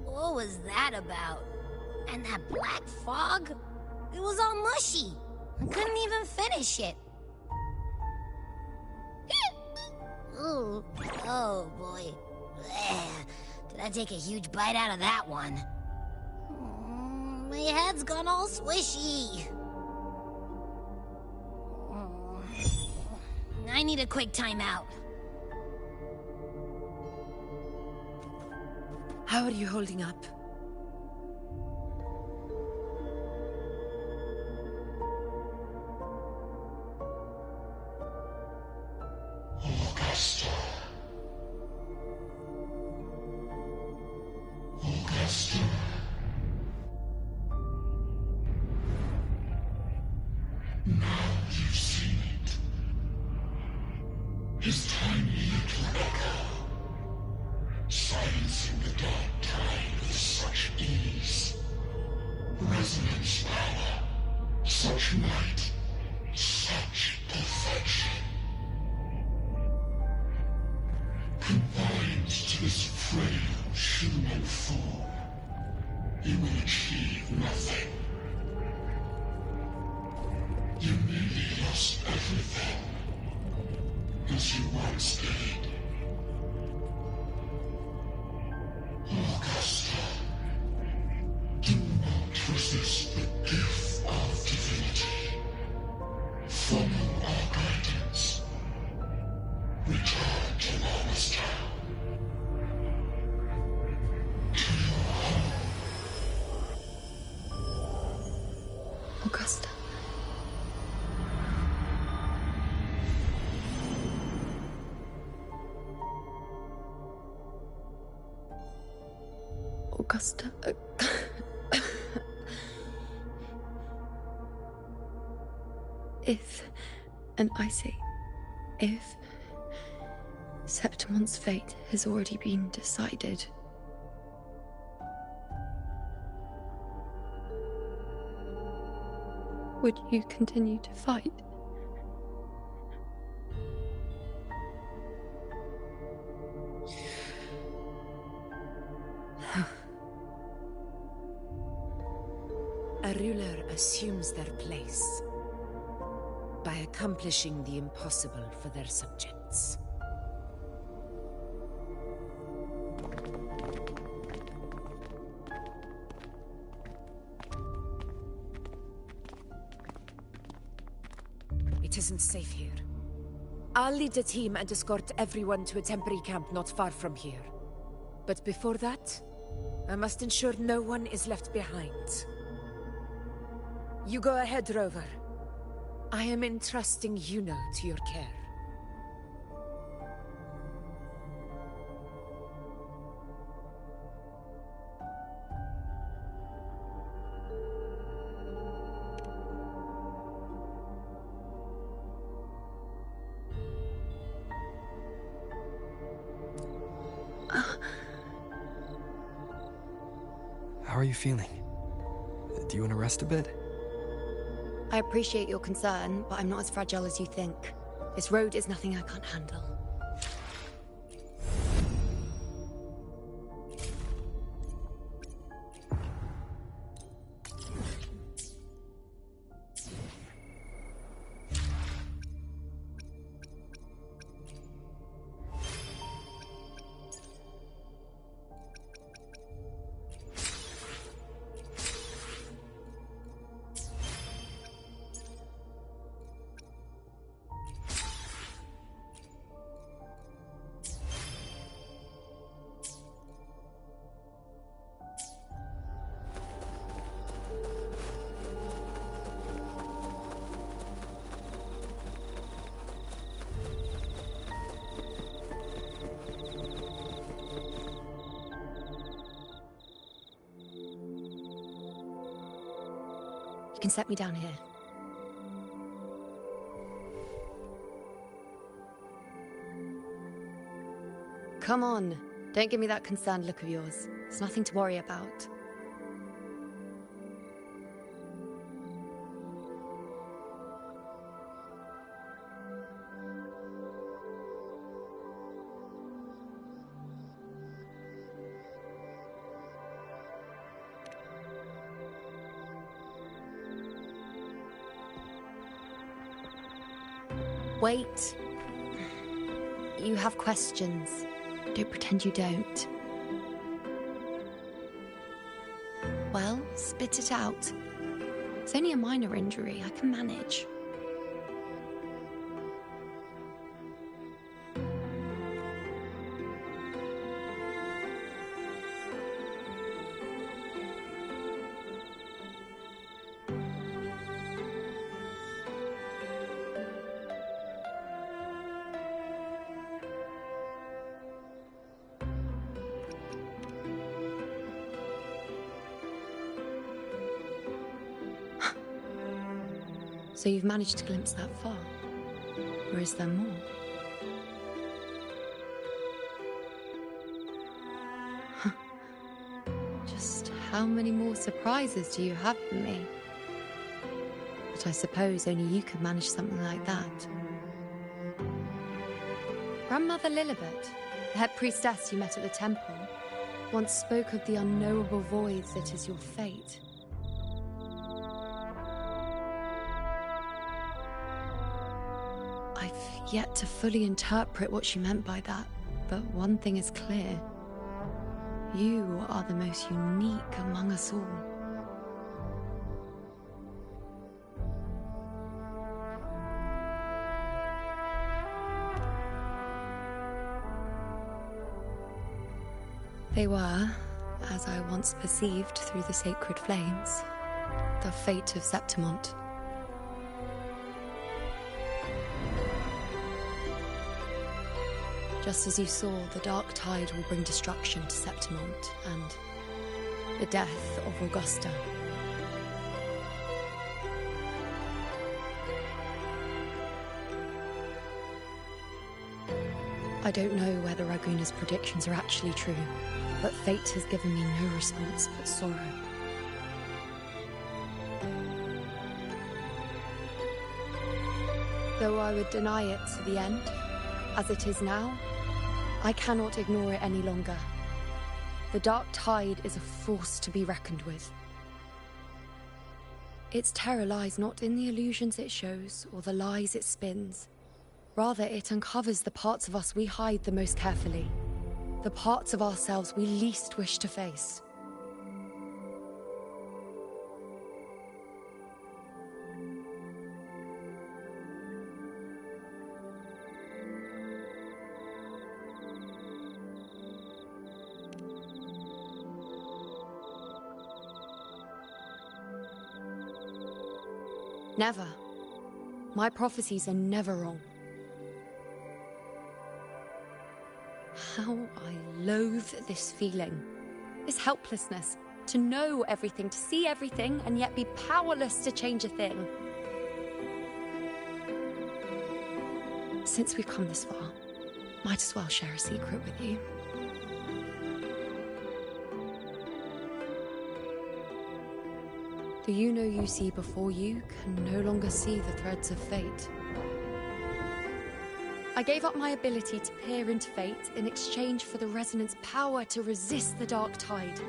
What was that about? And that black fog? It was all mushy. I couldn't even finish it. Ooh, oh boy. Did I take a huge bite out of that one? My head's gone all swishy. I need a quick timeout. How are you holding up? Augusta. Augusta. Now you've seen it. His tiny little echo. dark tide with such ease. Resonance power, such might, such perfection. Confined to this frail human form, you will achieve nothing. You nearly lost everything, as you once did. Augusta, do not resist the gift of divinity. Follow our guidance. Return to Lawless Town. To your home. Augusta. Augusta. If, and I say, if Septimon's fate has already been decided, would you continue to fight? A ruler assumes their place by accomplishing the impossible for their subjects. It isn't safe here. I'll lead a team and escort everyone to a temporary camp not far from here. But before that, I must ensure no one is left behind. You go ahead, Rover. I am entrusting Yuno to your care. How are you feeling? Do you want to rest a bit? I appreciate your concern, but I'm not as fragile as you think. This road is nothing I can't handle. You can set me down here. Come on. Don't give me that concerned look of yours. It's nothing to worry about. Wait. You have questions. Don't pretend you don't. Well, spit it out. It's only a minor injury. I can manage. So you've managed to glimpse that far? Or is there more? Huh. How many more surprises do you have for me? But I suppose only you could manage something like that. Grandmother Lilibet, the head priestess you met at the temple, once spoke of the unknowable voids that is your fate. I've yet to fully interpret what she meant by that, but one thing is clear. You are the most unique among us all. They were, as I once perceived through the sacred flames, the fate of Septimont. Just as you saw, the dark tide will bring destruction to Septimont and the death of Augusta. I don't know whether Raguna's predictions are actually true, but fate has given me no response but sorrow. Though I would deny it to the end, as it is now, I cannot ignore it any longer. The dark tide is a force to be reckoned with. Its terror lies not in the illusions it shows or the lies it spins. Rather, it uncovers the parts of us we hide the most carefully, the parts of ourselves we least wish to face. Never. My prophecies are never wrong. How I loathe this feeling. This helplessness. To know everything, to see everything, and yet be powerless to change a thing. Since we've come this far, might as well share a secret with you. The you know you see before you can no longer see the threads of fate. I gave up my ability to peer into fate in exchange for the resonance power to resist the dark tide.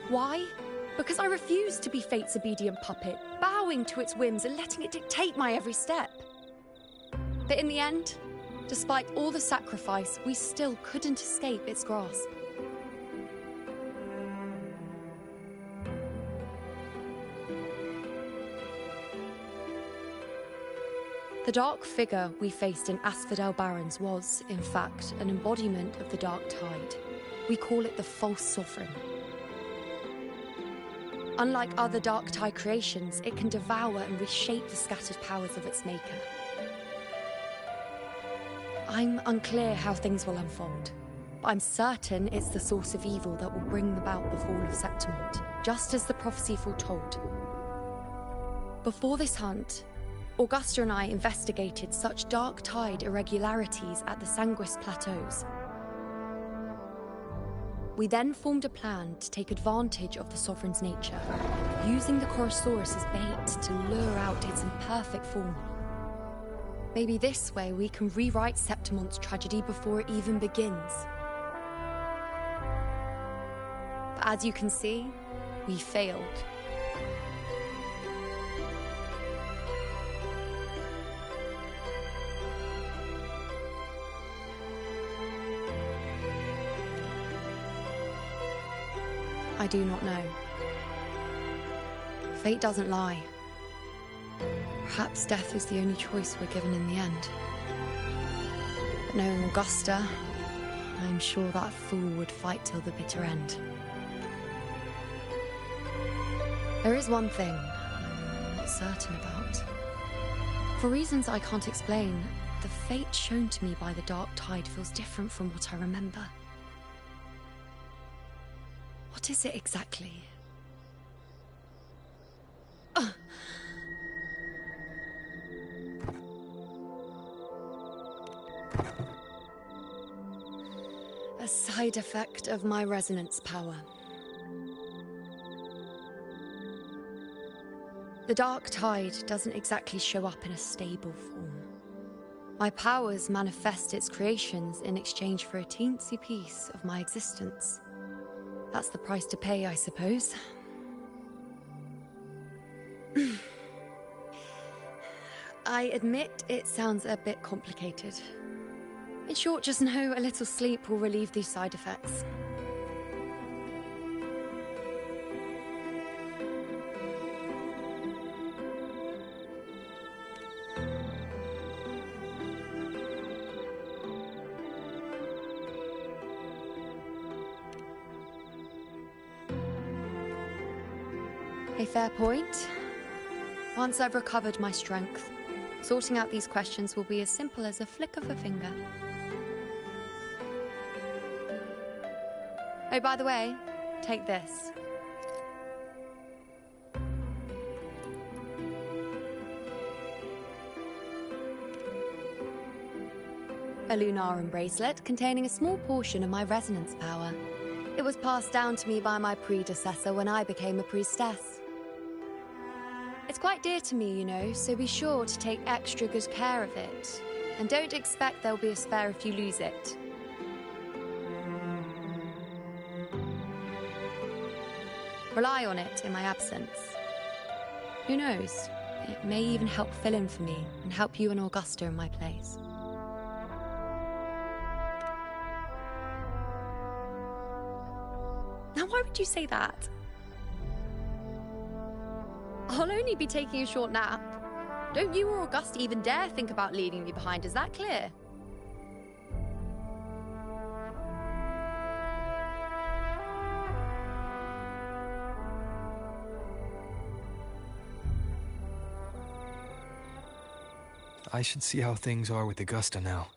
Why? Because I refused to be fate's obedient puppet, bowing to its whims and letting it dictate my every step. But in the end, despite all the sacrifice, we still couldn't escape its grasp. The dark figure we faced in Asphodel Barrens was, in fact, an embodiment of the dark tide. We call it the false sovereign. Unlike other dark tide creations, it can devour and reshape the scattered powers of its maker. I'm unclear how things will unfold, but I'm certain it's the source of evil that will bring about the fall of Septimont, just as the prophecy foretold. Before this hunt, Augusta and I investigated such dark tide irregularities at the Sanguis Plateaus. We then formed a plan to take advantage of the Sovereign's nature, using the Chorosaurus as bait to lure out its imperfect form. Maybe this way we can rewrite Septimont's tragedy before it even begins. But as you can see, we failed. I do not know. Fate doesn't lie. Perhaps death is the only choice we're given in the end. But knowing Augusta, I'm sure that fool would fight till the bitter end. There is one thing I'm not certain about. For reasons I can't explain, the fate shown to me by the dark tide feels different from what I remember. What is it exactly? A side effect of my resonance power. The dark tide doesn't exactly show up in a stable form. My powers manifest its creations in exchange for a teensy piece of my existence. That's the price to pay, I suppose. I admit it sounds a bit complicated. In short, just know a little sleep will relieve these side effects. A fair point. Once I've recovered my strength, sorting out these questions will be as simple as a flick of a finger. Oh, by the way, take this. A Lunarum bracelet containing a small portion of my resonance power. It was passed down to me by my predecessor when I became a priestess. It's quite dear to me, you know, so be sure to take extra good care of it. And don't expect there'll be a spare if you lose it. Rely on it in my absence. Who knows? It may even help fill in for me and help you and Augusta in my place. Now, why would you say that? I'll only be taking a short nap. Don't you or Augusta even dare think about leaving me behind, is that clear? I should see how things are with Augusta now.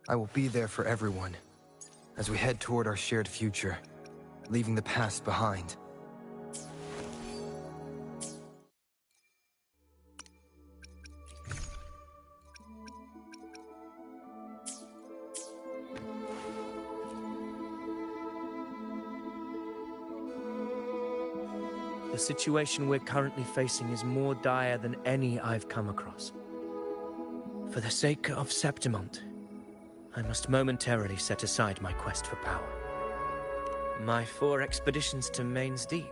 I will be there for everyone as we head toward our shared future, leaving the past behind. The situation we're currently facing is more dire than any I've come across. For the sake of Septimont, I must momentarily set aside my quest for power. My 4 expeditions to Main's Deep.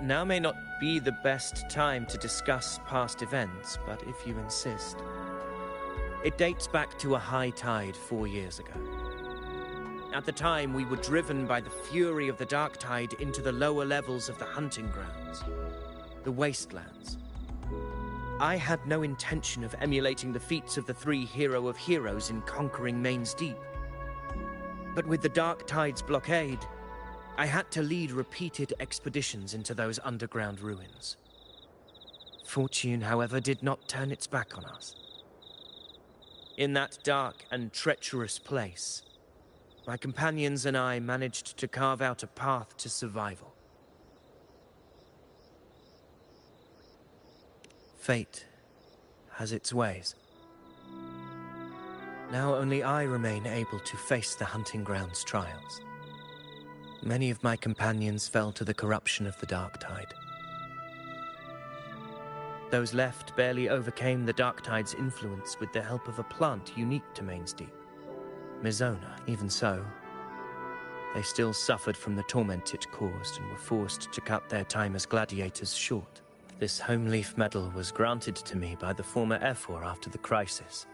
Now may not be the best time to discuss past events, but if you insist. It dates back to a high tide 4 years ago. At the time, we were driven by the fury of the dark tide into the lower levels of the hunting grounds, the wastelands. I had no intention of emulating the feats of the 3 Hero of Heroes in conquering Main's Deep. But with the dark tide's blockade, I had to lead repeated expeditions into those underground ruins. Fortune, however, did not turn its back on us. In that dark and treacherous place, my companions and I managed to carve out a path to survival. Fate has its ways. Now only I remain able to face the hunting grounds trials. Many of my companions fell to the corruption of the dark tide. Those left barely overcame the dark tide's influence with the help of a plant unique to Main's Deep. Mizona. Even so, they still suffered from the torment it caused and were forced to cut their time as gladiators short. This home leaf medal was granted to me by the former Ephor after the crisis.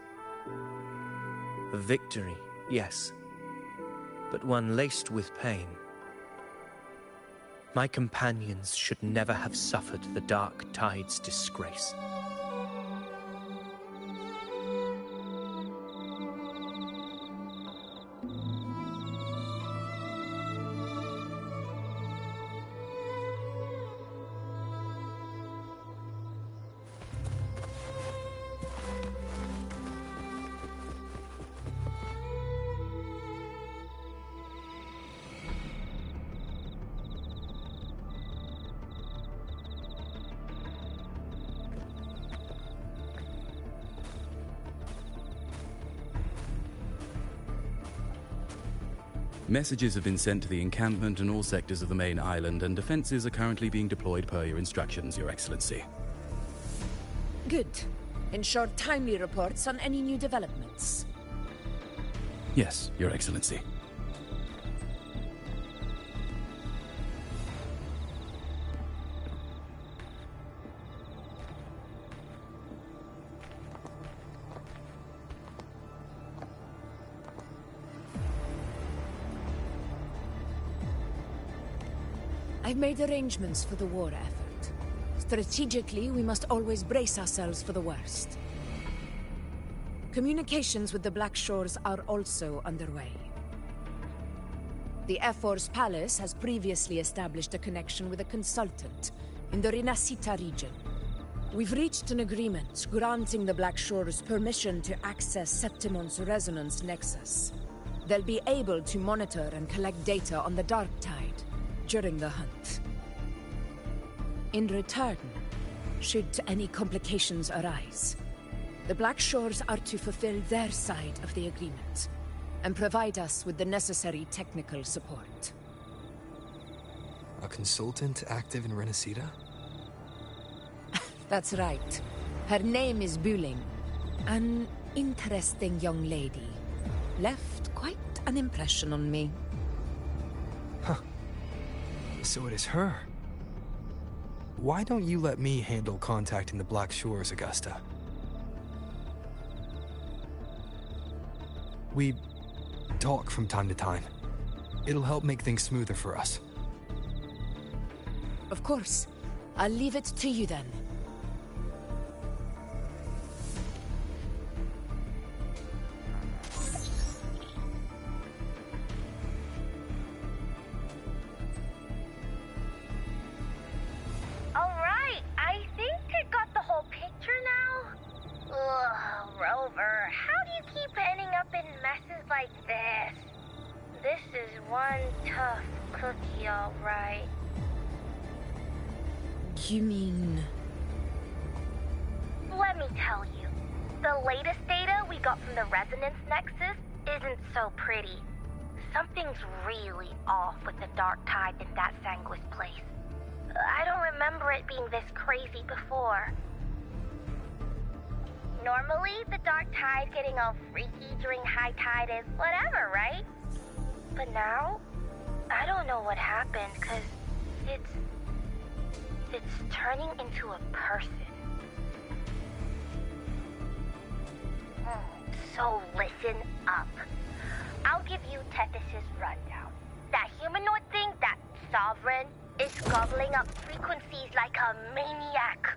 A victory, yes, but one laced with pain. My companions should never have suffered the dark tide's disgrace. Messages have been sent to the encampment and all sectors of the main island, and defenses are currently being deployed per your instructions, Your Excellency. Good. Ensure timely reports on any new developments. Yes, Your Excellency. I've made arrangements for the war effort. Strategically, we must always brace ourselves for the worst. Communications with the Black Shores are also underway. The Air Force Palace has previously established a connection with a consultant in the Rinascita region. We've reached an agreement granting the Black Shores permission to access Septimon's resonance nexus. They'll be able to monitor and collect data on the Dark Tide during the hunt. In return, should any complications arise, the Black Shores are to fulfill their side of the agreement and provide us with the necessary technical support. A consultant active in Rinascita? That's right. Her name is Buling. An interesting young lady. Left quite an impression on me. Huh. So it is her. Why don't you let me handle contacting the Black Shores, Augusta? We talk from time to time. It'll help make things smoother for us. Of course. I'll leave it to you then. You mean... Let me tell you. The latest data we got from the Resonance Nexus isn't so pretty. Something's really off with the Dark Tide in that Sanguis place. I don't remember it being this crazy before. Normally, the Dark Tide getting all freaky during high tide is whatever, right? But now, I don't know what happened, because it's turning into a person. So listen up. I'll give you Tethys' rundown. That humanoid thing, that Sovereign, is gobbling up frequencies like a maniac.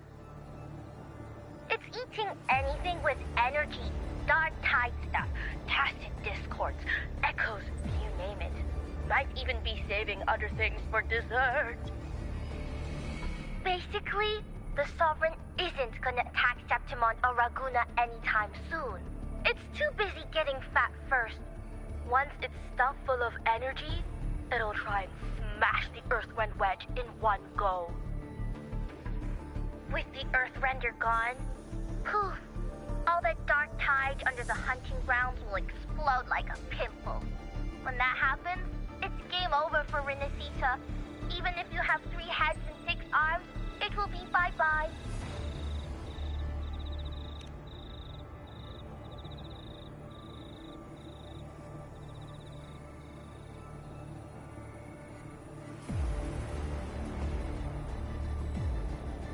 It's eating anything with energy, Dark Tide stuff, tacit discords, echoes, you name it. Might even be saving other things for dessert. Basically, the Sovereign isn't gonna attack Septimon or Raguna anytime soon. It's too busy getting fat first. Once it's stuffed full of energy, it'll try and smash the Earthwind Wedge in one go. With the Earthrender gone, poof, all that Dark Tide under the hunting grounds will explode like a pimple. When that happens, it's game over for Rinascita. Even if you have 3 heads and 6 arms, it will be bye-bye.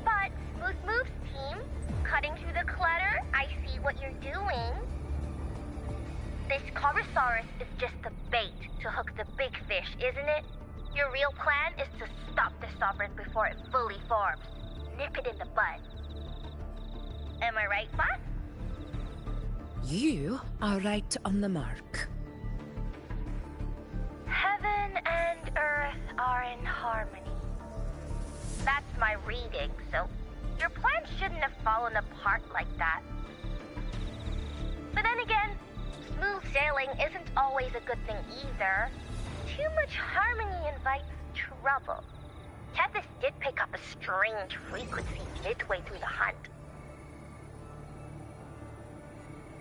But, Smooth Moves team, cutting through the clutter, I see what you're doing. This Corosaurus is just the bait to hook the big fish, isn't it? Your real plan is to stop the Sovereign before it fully forms. Nip it in the bud. Am I right, boss? You are right on the mark. Heaven and Earth are in harmony. That's my reading, so your plan shouldn't have fallen apart like that. But then again, smooth sailing isn't always a good thing either. Too much harmony invites trouble. Tethys did pick up a strange frequency midway through the hunt.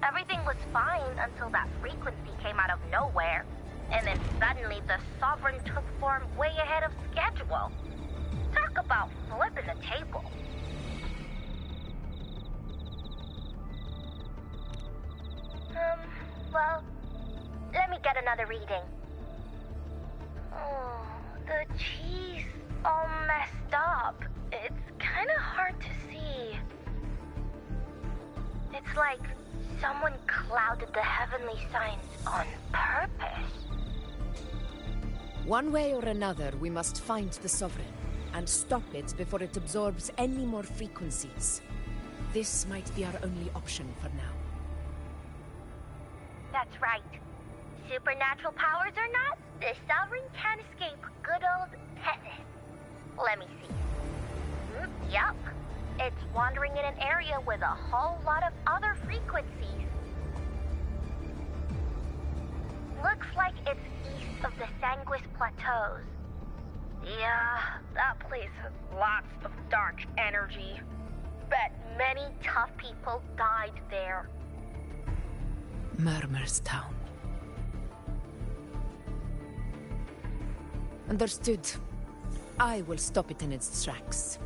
Everything was fine until that frequency came out of nowhere. And then suddenly the Sovereign took form way ahead of schedule. Talk about flipping the table. Well, let me get another reading. Oh, the cheese all messed up. It's kind of hard to see. It's like someone clouded the heavenly signs on purpose. One way or another, we must find the Sovereign and stop it before it absorbs any more frequencies. This might be our only option for now. That's right. Supernatural powers or not, the Sovereign can't escape good old Tethys. Let me see. Yup. It's wandering in an area with a whole lot of other frequencies. Looks like it's east of the Sanguis Plateaus. Yeah, that place has lots of dark energy. Bet many tough people died there. Murmur's Town. Understood. I will stop it in its tracks.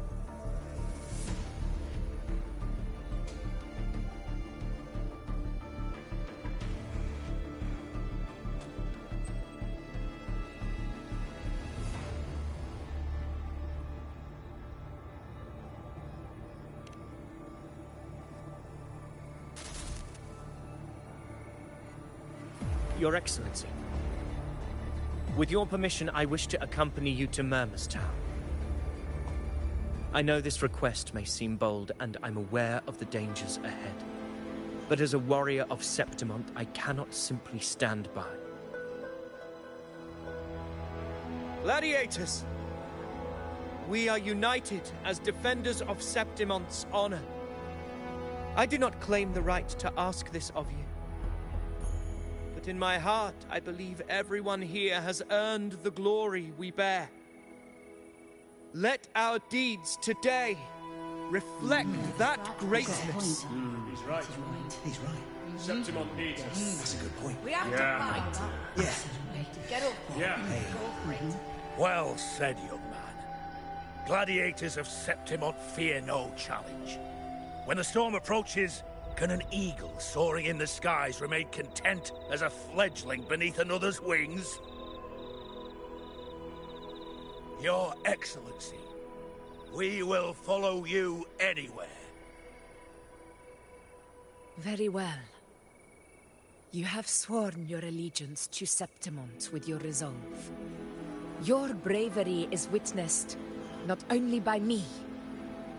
Your Excellency, with your permission, I wish to accompany you to Murmur's Town. I know this request may seem bold, and I'm aware of the dangers ahead. But as a warrior of Septimont, I cannot simply stand by. Gladiators! We are united as defenders of Septimont's honor. I do not claim the right to ask this of you. But in my heart, I believe everyone here has earned the glory we bear. Let our deeds today reflect that greatness. He's right. He's right. Septimont needs us. That's a good point. We have to fight. Yeah. Get up. Yeah. Well said, young man. Gladiators of Septimont fear no challenge. When the storm approaches, can an eagle soaring in the skies remain content as a fledgling beneath another's wings? Your Excellency, we will follow you anywhere. Very well. You have sworn your allegiance to Septimont with your resolve. Your bravery is witnessed not only by me,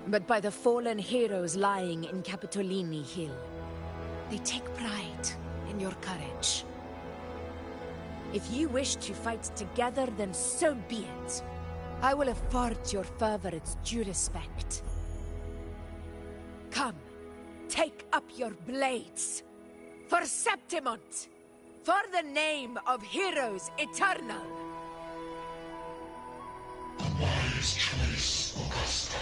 but by the fallen heroes lying in Capitolini Hill. They take pride in your courage. If you wish to fight together, then so be it. I will afford your fervor its due respect. Come, take up your blades. For Septimont! For the name of heroes eternal! A wise choice, Augusta.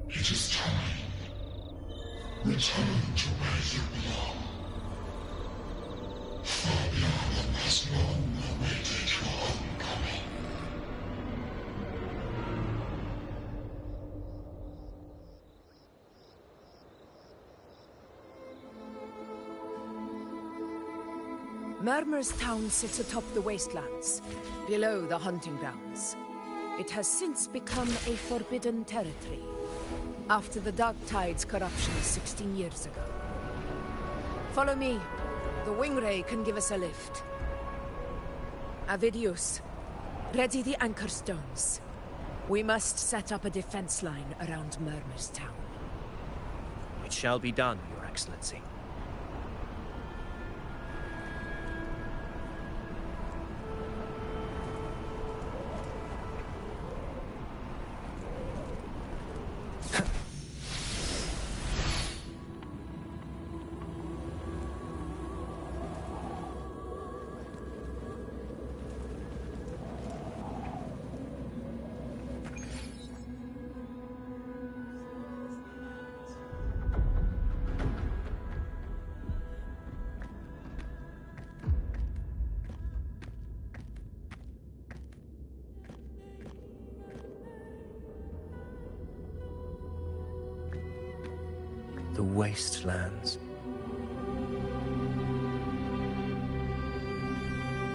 It is time. Return to where you belong. Fabianum has long awaited your homecoming. Murmur's Town sits atop the wastelands, below the hunting grounds. It has since become a forbidden territory, after the Dark Tide's corruption 16 years ago. Follow me. The Wingray can give us a lift. Avidius, ready the anchor stones. We must set up a defense line around Murmur's Town. It shall be done, Your Excellency. The wastelands.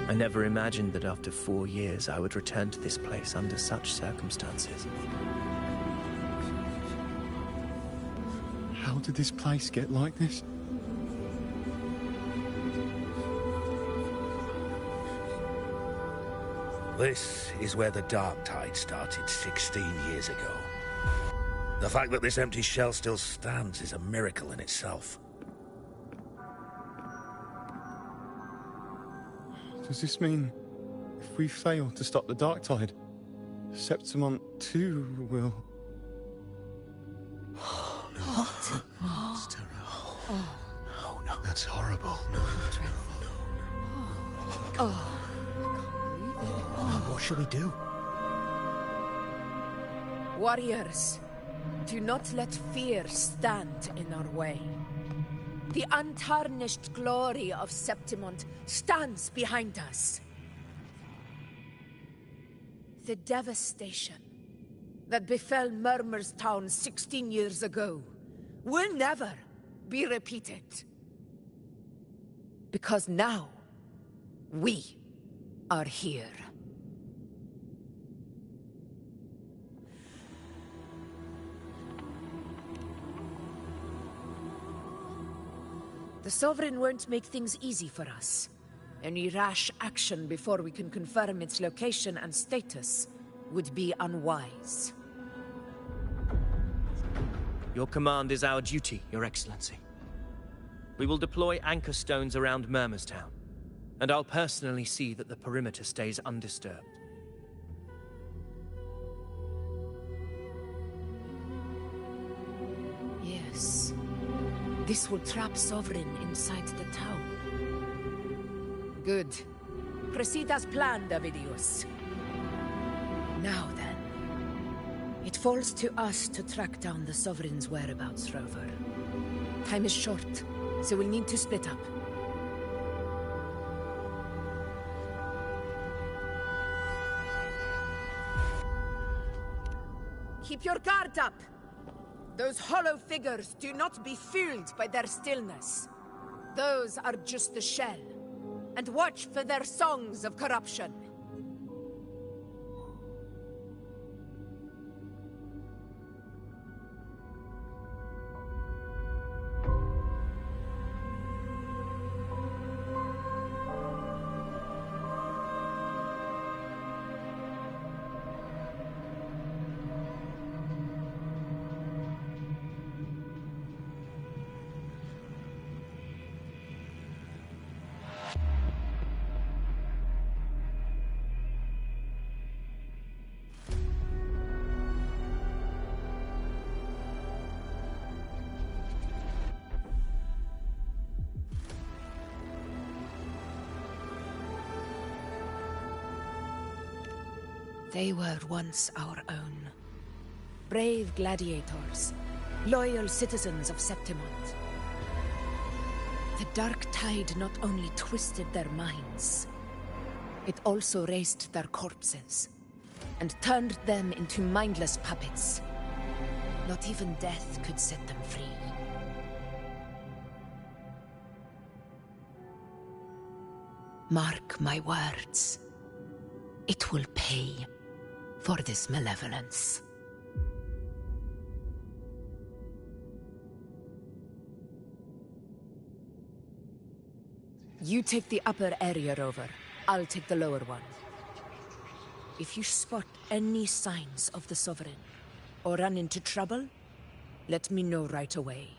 I never imagined that after 4 years I would return to this place under such circumstances. How did this place get like this? This is where the Dark Tide started 16 years ago. The fact that this empty shell still stands is a miracle in itself. Does this mean if we fail to stop the Dark Tide, Septimont too will... What? That's terrible. Oh, no. That's horrible. No. What should we do? Warriors, do not let fear stand in our way. The untarnished glory of Septimont stands behind us. The devastation that befell Murmur's town 16 years ago will never be repeated. Because now, we are here. The Sovereign won't make things easy for us. Any rash action before we can confirm its location and status would be unwise. Your command is our duty, Your Excellency. We will deploy anchor stones around Murmurstown, and I'll personally see that the perimeter stays undisturbed. Yes. This will trap Sovereign inside the town. Good. Proceed as planned, Avidius. Now then. It falls to us to track down the Sovereign's whereabouts, Rover. Time is short, so we'll need to split up. Keep your guard up! Those hollow figures do not be fooled by their stillness. Those are just the shell. And watch for their songs of corruption. They were once our own. Brave gladiators, loyal citizens of Septimont. The Dark Tide not only twisted their minds, it also raised their corpses, and turned them into mindless puppets. Not even death could set them free. Mark my words. It will pay for this malevolence. You take the upper area, Rover. I'll take the lower one. If you spot any signs of the Sovereign, or run into trouble, let me know right away.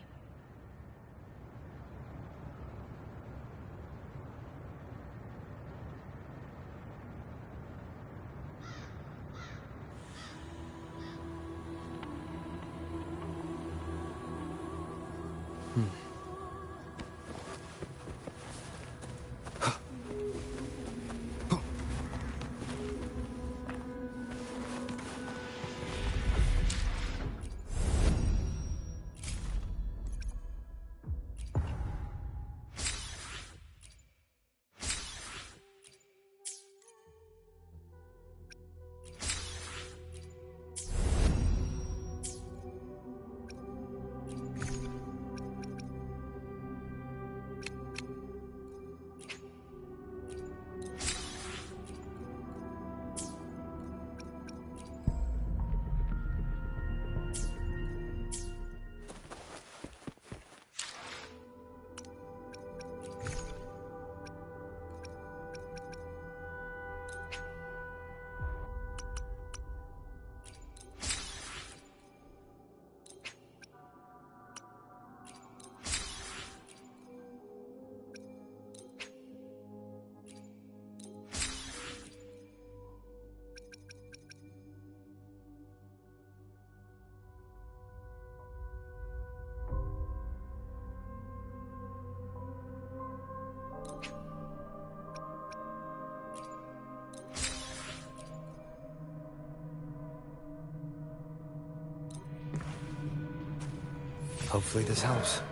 Hopefully this helps.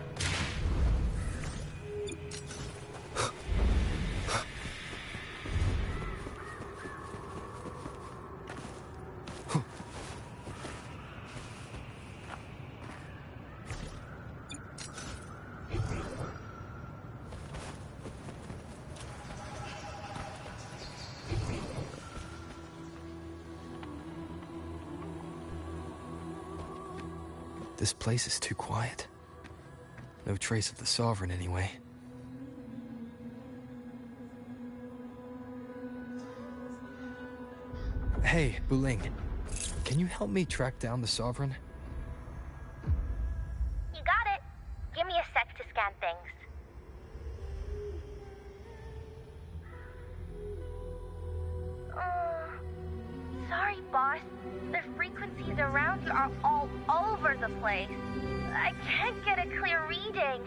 This place is too quiet. No trace of the Sovereign, anyway. Hey, Buling. Can you help me track down the Sovereign? You got it. Give me a sec to scan things. Sorry, boss. The frequencies around you are all over the place. I can't get a clear reading.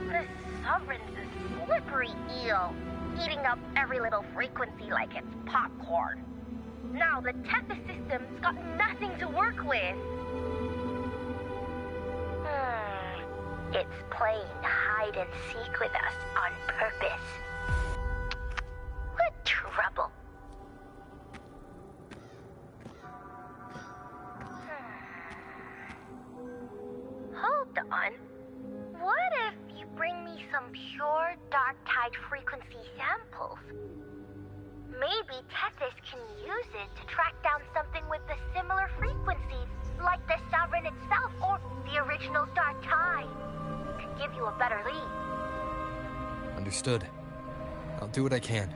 The Sovereign's a slippery eel, eating up every little frequency like it's popcorn. Now the Tethys system's got nothing to work with. It's playing hide and seek with us on purpose. What trouble. Hold on. What if you bring me some pure dark tide frequency samples? Maybe Tethys can use it to track down something with the similar frequencies, like the Sovereign itself or the original dark tide. Could give you a better lead. Understood. I'll do what I can.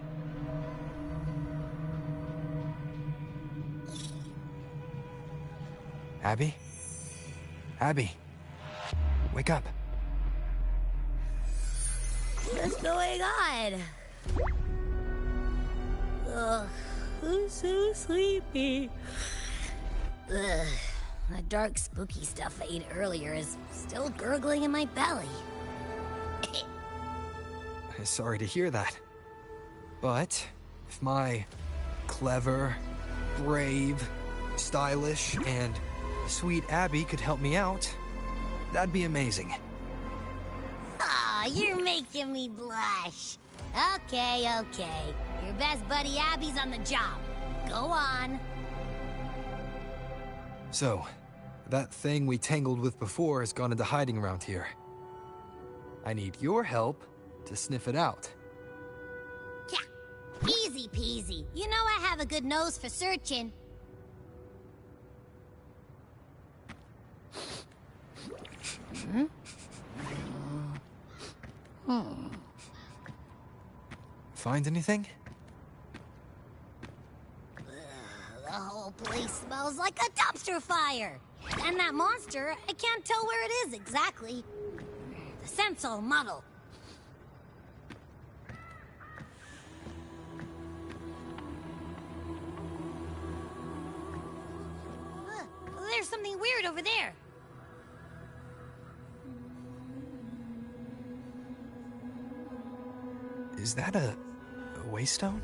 Abby? Abby? Wake up. What's going on? Ugh, I'm so sleepy. Ugh, that dark, spooky stuff I ate earlier is still gurgling in my belly. Sorry to hear that. But if my clever, brave, stylish, and sweet Abby could help me out, that'd be amazing. Aw, you're making me blush. Okay. Your best buddy Abby's on the job. Go on. So, that thing we tangled with before has gone into hiding around here. I need your help to sniff it out. Yeah, easy peasy. You know I have a good nose for searching. Find anything? The whole place smells like a dumpster fire. And that monster, I can't tell where it is exactly. The scent's all muddled. There's something weird over there. Is that a waystone?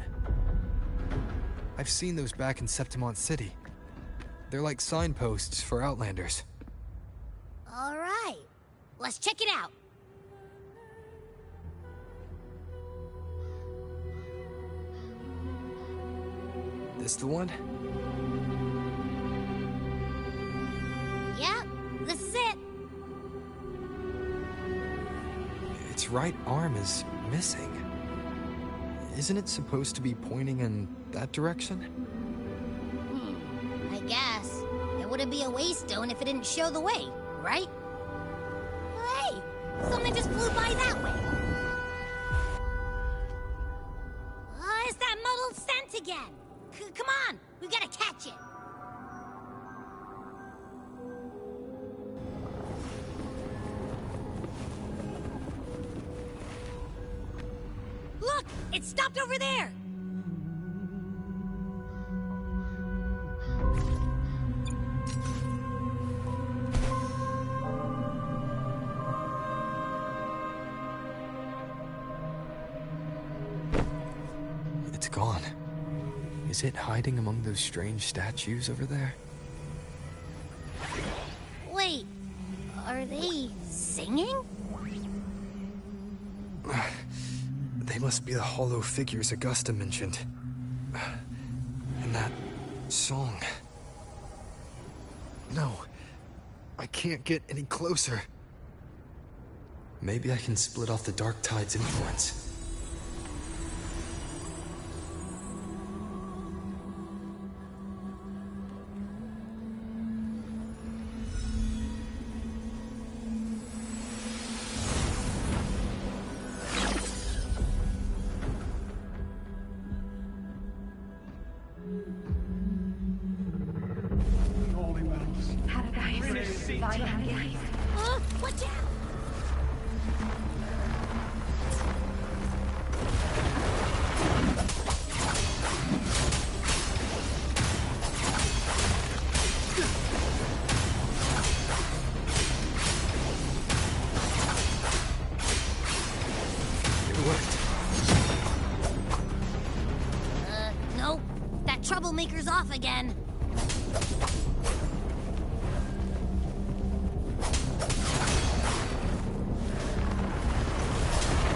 I've seen those back in Septimont City. They're like signposts for Outlanders. All right, let's check it out. This the one? Yep, this is it. Its right arm is missing. Isn't it supposed to be pointing in that direction? I guess. It wouldn't be a waystone if it didn't show the way, right? Hey, something just flew by that way. It's that muddled scent again. Come on, we gotta catch it. Look, it stopped over there. It's gone. Is it hiding among those strange statues over there? Wait, Are they singing? They must be the hollow figures Augusta mentioned. And that song. No, I can't get any closer. Maybe I can split off the Dark Tide's influence. Watch out! It worked. Nope. That troublemaker's off again.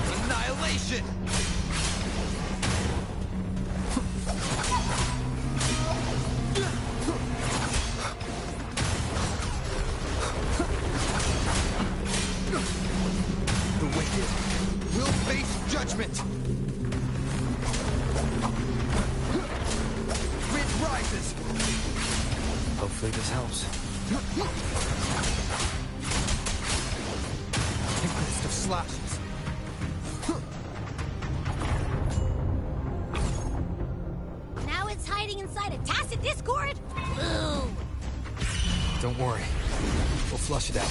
Annihilation! The wicked will face judgment! Wind rises! Hopefully this helps. Tempest of slashes. Now it's hiding inside a tacit discord? Ooh. Don't worry. We'll flush it out.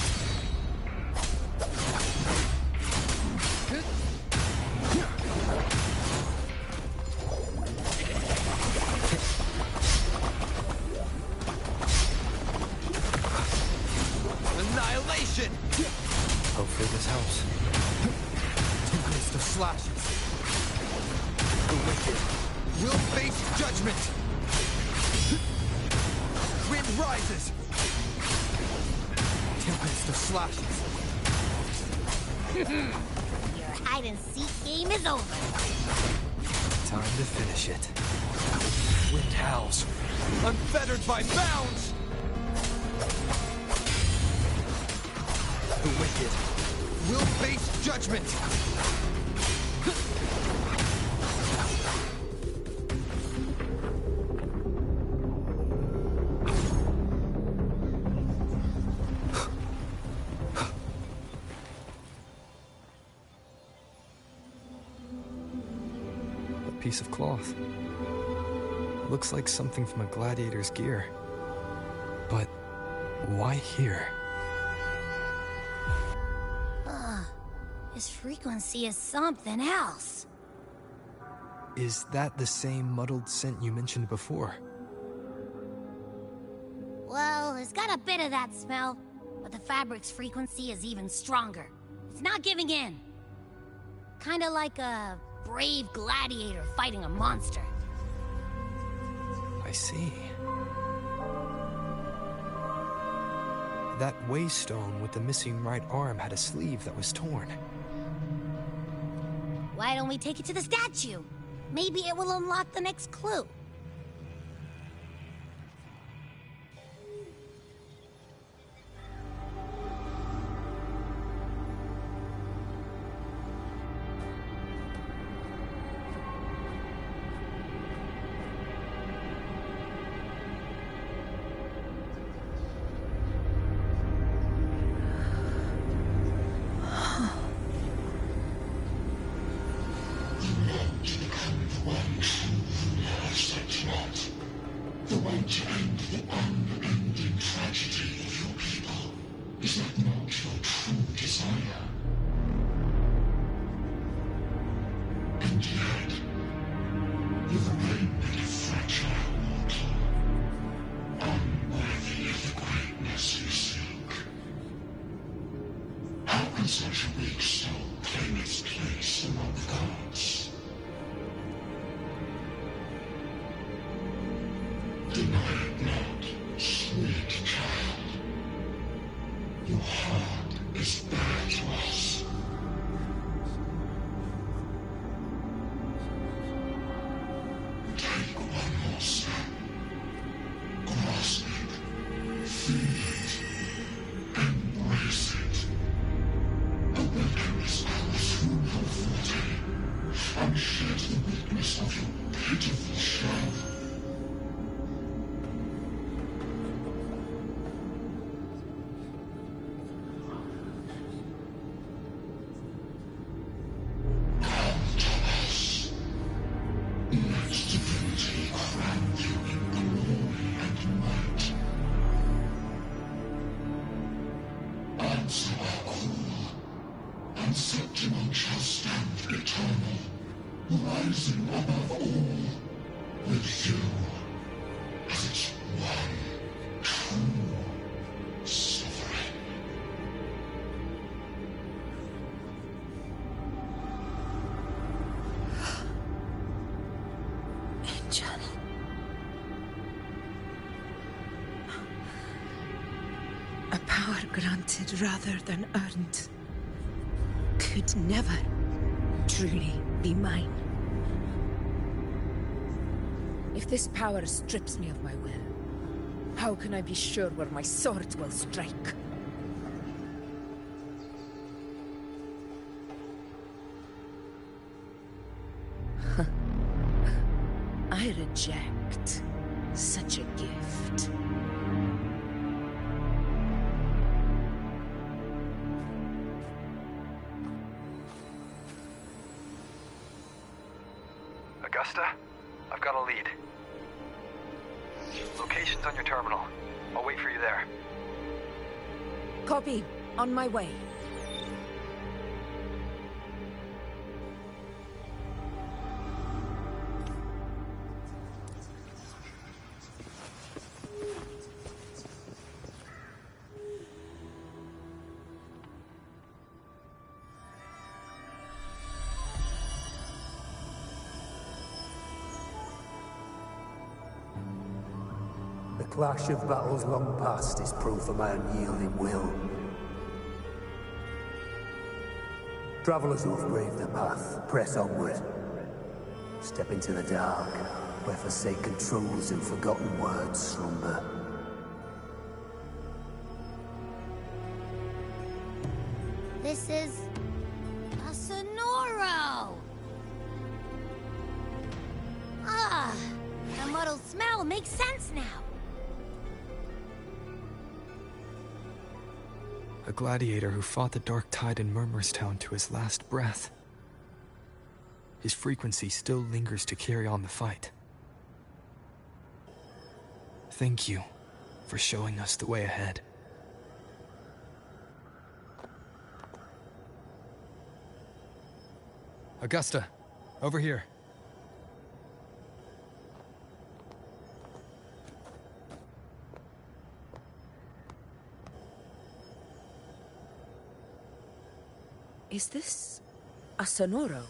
Annihilation! Hopefully this helps. Tempest of slashes. The wicked will face judgment! Wind rises! Tempest of slashes. Your hide-and-seek game is over. Time to finish it. Wind howls, unfettered by bounds! The wicked will face judgment! A piece of cloth. Looks like something from a gladiator's gear. But why here? His frequency is something else. Is that the same muddled scent you mentioned before? Well, it's got a bit of that smell, but the fabric's frequency is even stronger. It's not giving in. Kinda like a brave gladiator fighting a monster. I see. That waystone with the missing right arm had a sleeve that was torn. Why don't we take it to the statue? Maybe it will unlock the next clue. The way to end the unending tragedy of your people. Is that not your true desire? And yet, you remain but a fragile mortal, unworthy of the greatness you seek. How can such a weak soul claim its place among the gods? Deny it not, sweet child. Your heart Septimon shall stand eternal, rising above all, with you as its one true sovereign. Angel. A power granted rather than earned could never truly be mine. If this power strips me of my will, how can I be sure where my sword will strike? I reject such a gift. Augusta, I've got a lead. Location's on your terminal. I'll wait for you there. Copy. On my way. The clash of battles long past is proof of my unyielding will. Travelers who have braved the path, press onward. Step into the dark, where forsaken truths and forgotten words slumber. This is a Sonoro! Ah, the muddled smell makes sense now. A gladiator who fought the Dark Tide in Murmurstown to his last breath. His frequency still lingers to carry on the fight. Thank you for showing us the way ahead. Augusta, over here. Is this a Sonoro?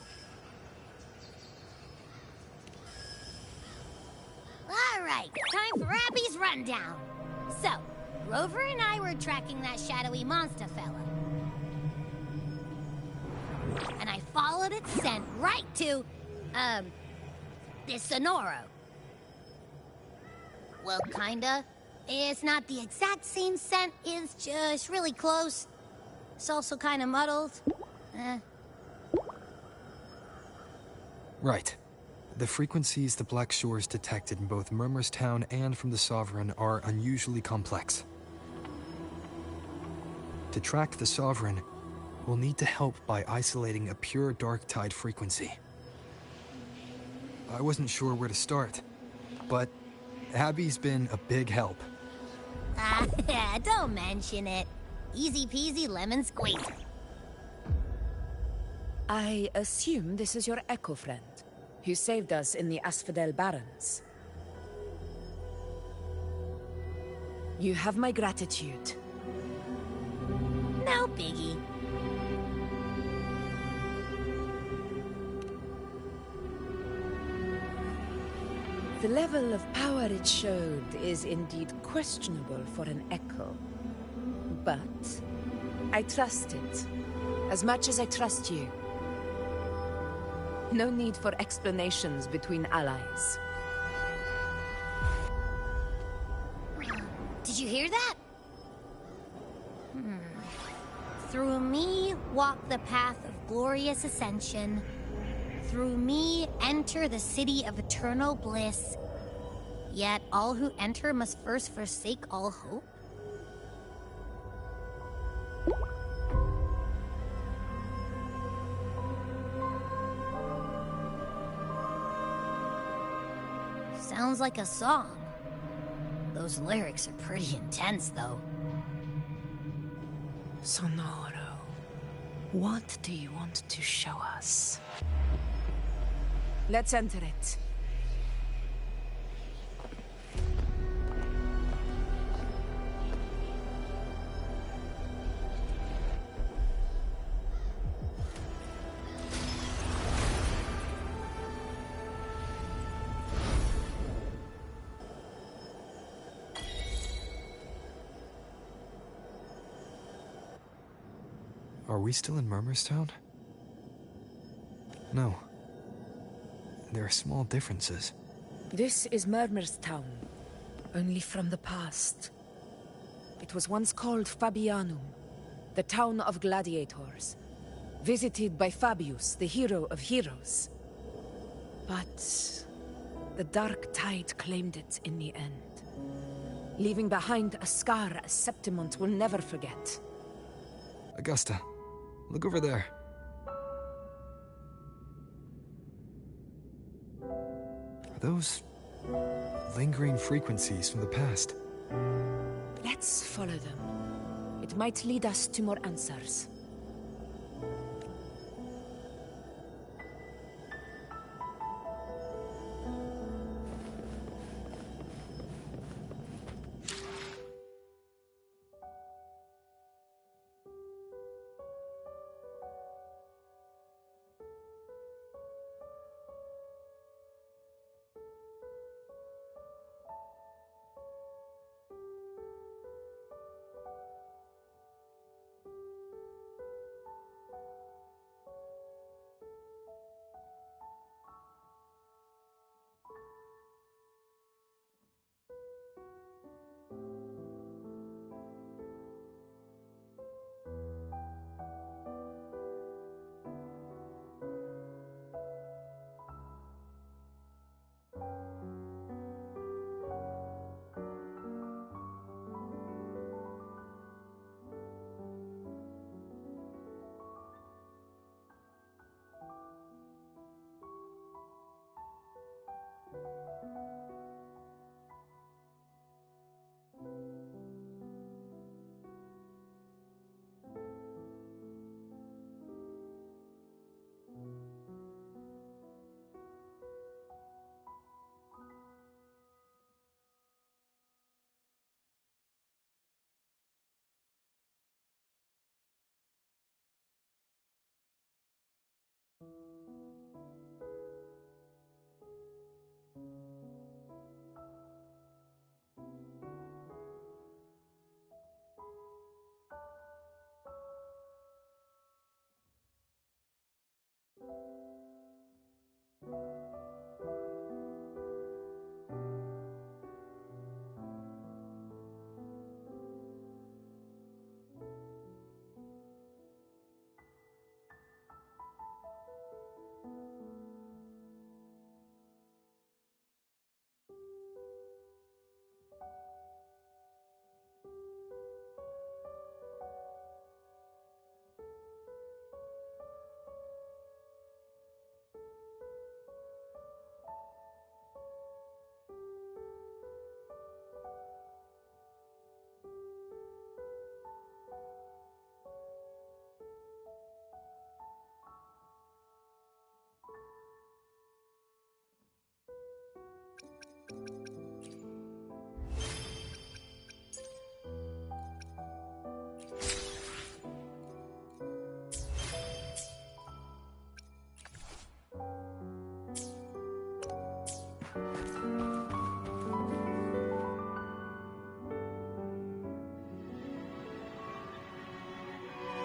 All right, time for Abby's rundown. So, Rover and I were tracking that shadowy monster fella. And I followed its scent right to, this Sonoro. Well, kinda. It's not the exact same scent, it's just really close. It's also kinda muddled. Right. The frequencies the Black Shores detected in both Murmurstown and from the Sovereign are unusually complex. To track the Sovereign, we'll need to help by isolating a pure Dark Tide frequency. I wasn't sure where to start, but Abby's been a big help. Don't mention it. Easy peasy lemon squeezy. I assume this is your Echo friend, who saved us in the Asphodel Barrens. You have my gratitude. No biggie. The level of power it showed is indeed questionable for an Echo. But I trust it, as much as I trust you. No need for explanations between allies. Did you hear that? Through me walk the path of glorious ascension. Through me enter the city of eternal bliss. Yet all who enter must first forsake all hope. Sounds like a song. Those lyrics are pretty intense, though. Sonoro. What do you want to show us? Let's enter it. Are we still in Murmurstown? No. There are small differences. This is Murmurstown, only from the past. It was once called Fabianum, the town of gladiators, visited by Fabius, the hero of heroes. But the dark tide claimed it in the end, leaving behind a scar Septimont will never forget. Augusta, look over there. Are those lingering frequencies from the past? Let's follow them. It might lead us to more answers.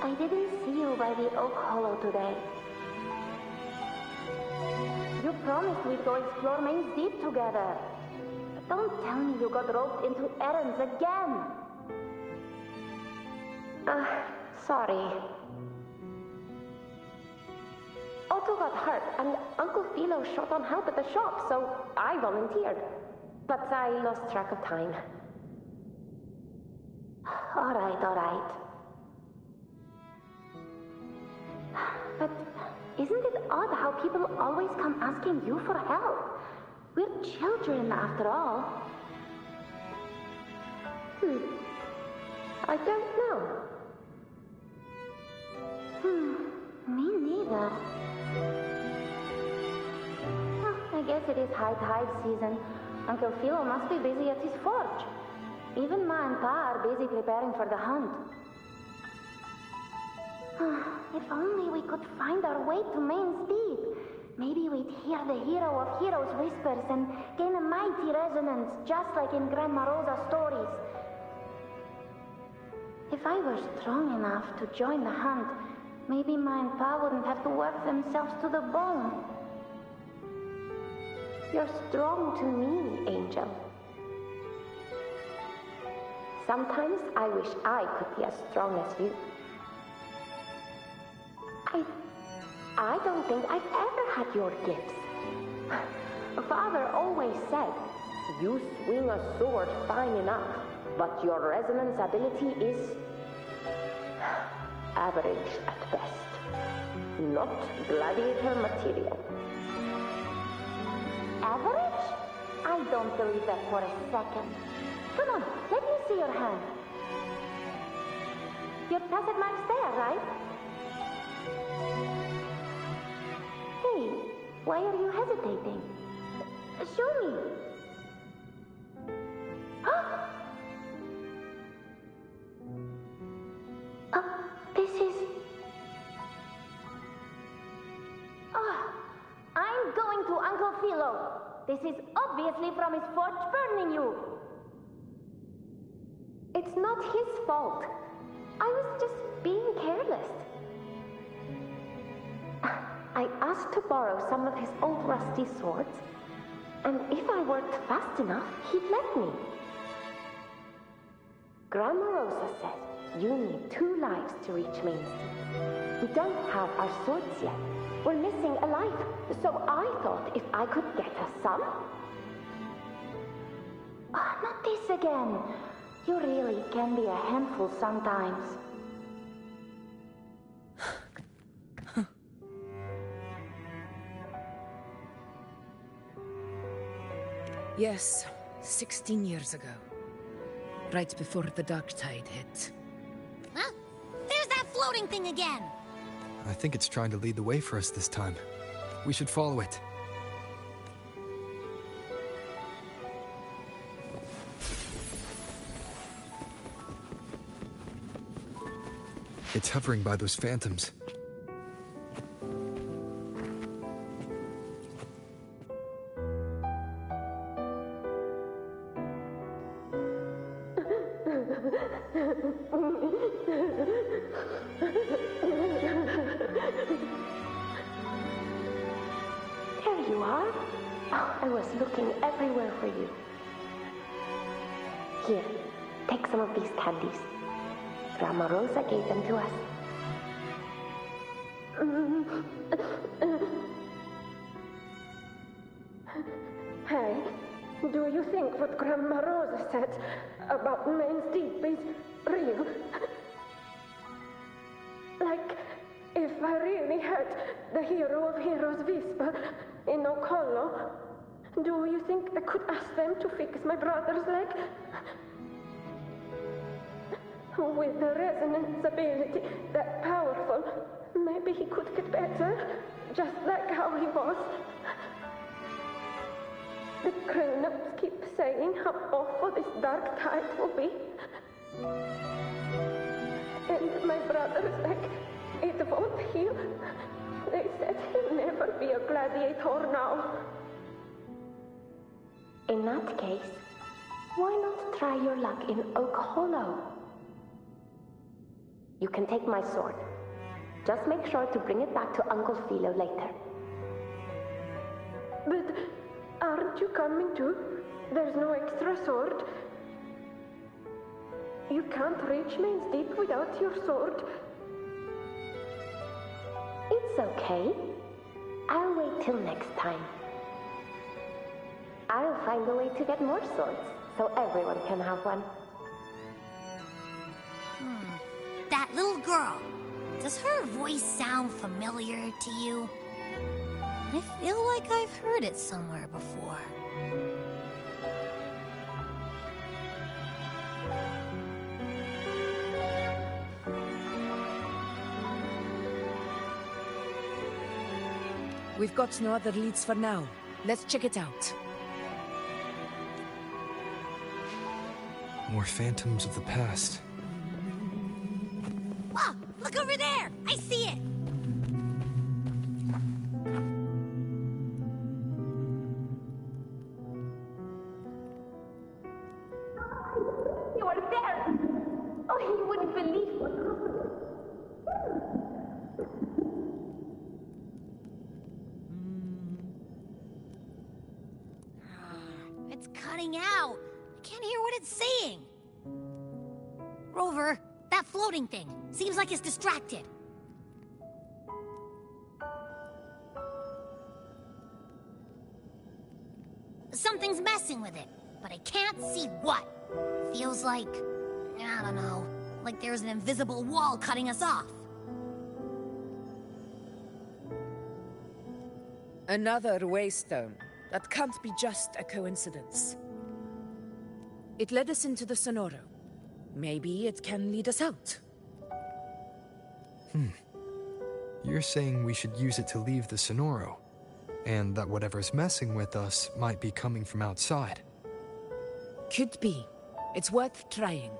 I didn't see you by the Oak Hollow today. You promised we'd go explore Main's Deep together. But don't tell me you got roped into errands again. Sorry. Otto got hurt, and Uncle Philo shot on help at the shop, so I volunteered. But I lost track of time. All right. But isn't it odd how people always come asking you for help? We're children, after all. I don't know. Me neither. I guess it is high tide season. Uncle Philo must be busy at his forge. Even Ma and Pa are busy preparing for the hunt. If only we could find our way to Main's Deep. Maybe we'd hear the hero of heroes whispers and gain a mighty resonance, just like in Grandma Rosa's stories. If I were strong enough to join the hunt, maybe Ma and Pa wouldn't have to work themselves to the bone. You're strong to me, Angel. Sometimes I wish I could be as strong as you. I don't think I've ever had your gifts. Father always said, you swing a sword fine enough, but your resonance ability is average at best. Not gladiator material. Average? I don't believe that for a second. Come on, let me see your hand. Your tacit mark's there, right? Hey, why are you hesitating? Show me. This is... I'm going to Uncle Philo. This is obviously from his forge burning you. It's not his fault. I was just being careless. I asked to borrow some of his old rusty swords, and if I worked fast enough, he'd let me. Grandma Rosa said you need 2 lives to reach Main Street. We don't have our swords yet. We're missing a life, so I thought if I could get us some... Not this again. You really can be a handful sometimes. Yes, 16 years ago. Right before the dark tide hit. Huh? There's that floating thing again! I think it's trying to lead the way for us this time. We should follow it. It's hovering by those phantoms. There you are. Oh, I was looking everywhere for you. Here, take some of these candies. Grandma Rosa gave them to us. Hey, do you think what Grandma Rosa said about Main's Deep is real? Like, if I really had the hero of heroes whisper in Okollo, do you think I could ask them to fix my brother's leg? With the resonance ability that powerful, maybe he could get better, just like how he was. The grown-ups keep saying how awful this dark tide will be. And my brother's leg, it won't heal. They said he'll never be a gladiator now. In that case, why not try your luck in Oak Hollow? You can take my sword. Just make sure to bring it back to Uncle Philo later. But aren't you coming too? There's no extra sword. You can't reach Main's Deep without your sword. It's okay. I'll wait till next time. I'll find a way to get more swords, so everyone can have one. That little girl. Does her voice sound familiar to you? I feel like I've heard it somewhere before. We've got no other leads for now. Let's check it out. More phantoms of the past. Oh, look over there! I see it! You are there! Oh, you wouldn't believe what happened. It's cutting out. I can't hear what it's saying. Rover, that floating thing. Seems like it's distracted. Something's messing with it, but I can't see what. Feels like, I don't know, like there's an invisible wall cutting us off. Another waystone. That can't be just a coincidence. It led us into the Sonoro. Maybe it can lead us out. You're saying we should use it to leave the Sonoro, and that whatever's messing with us might be coming from outside. Could be. It's worth trying.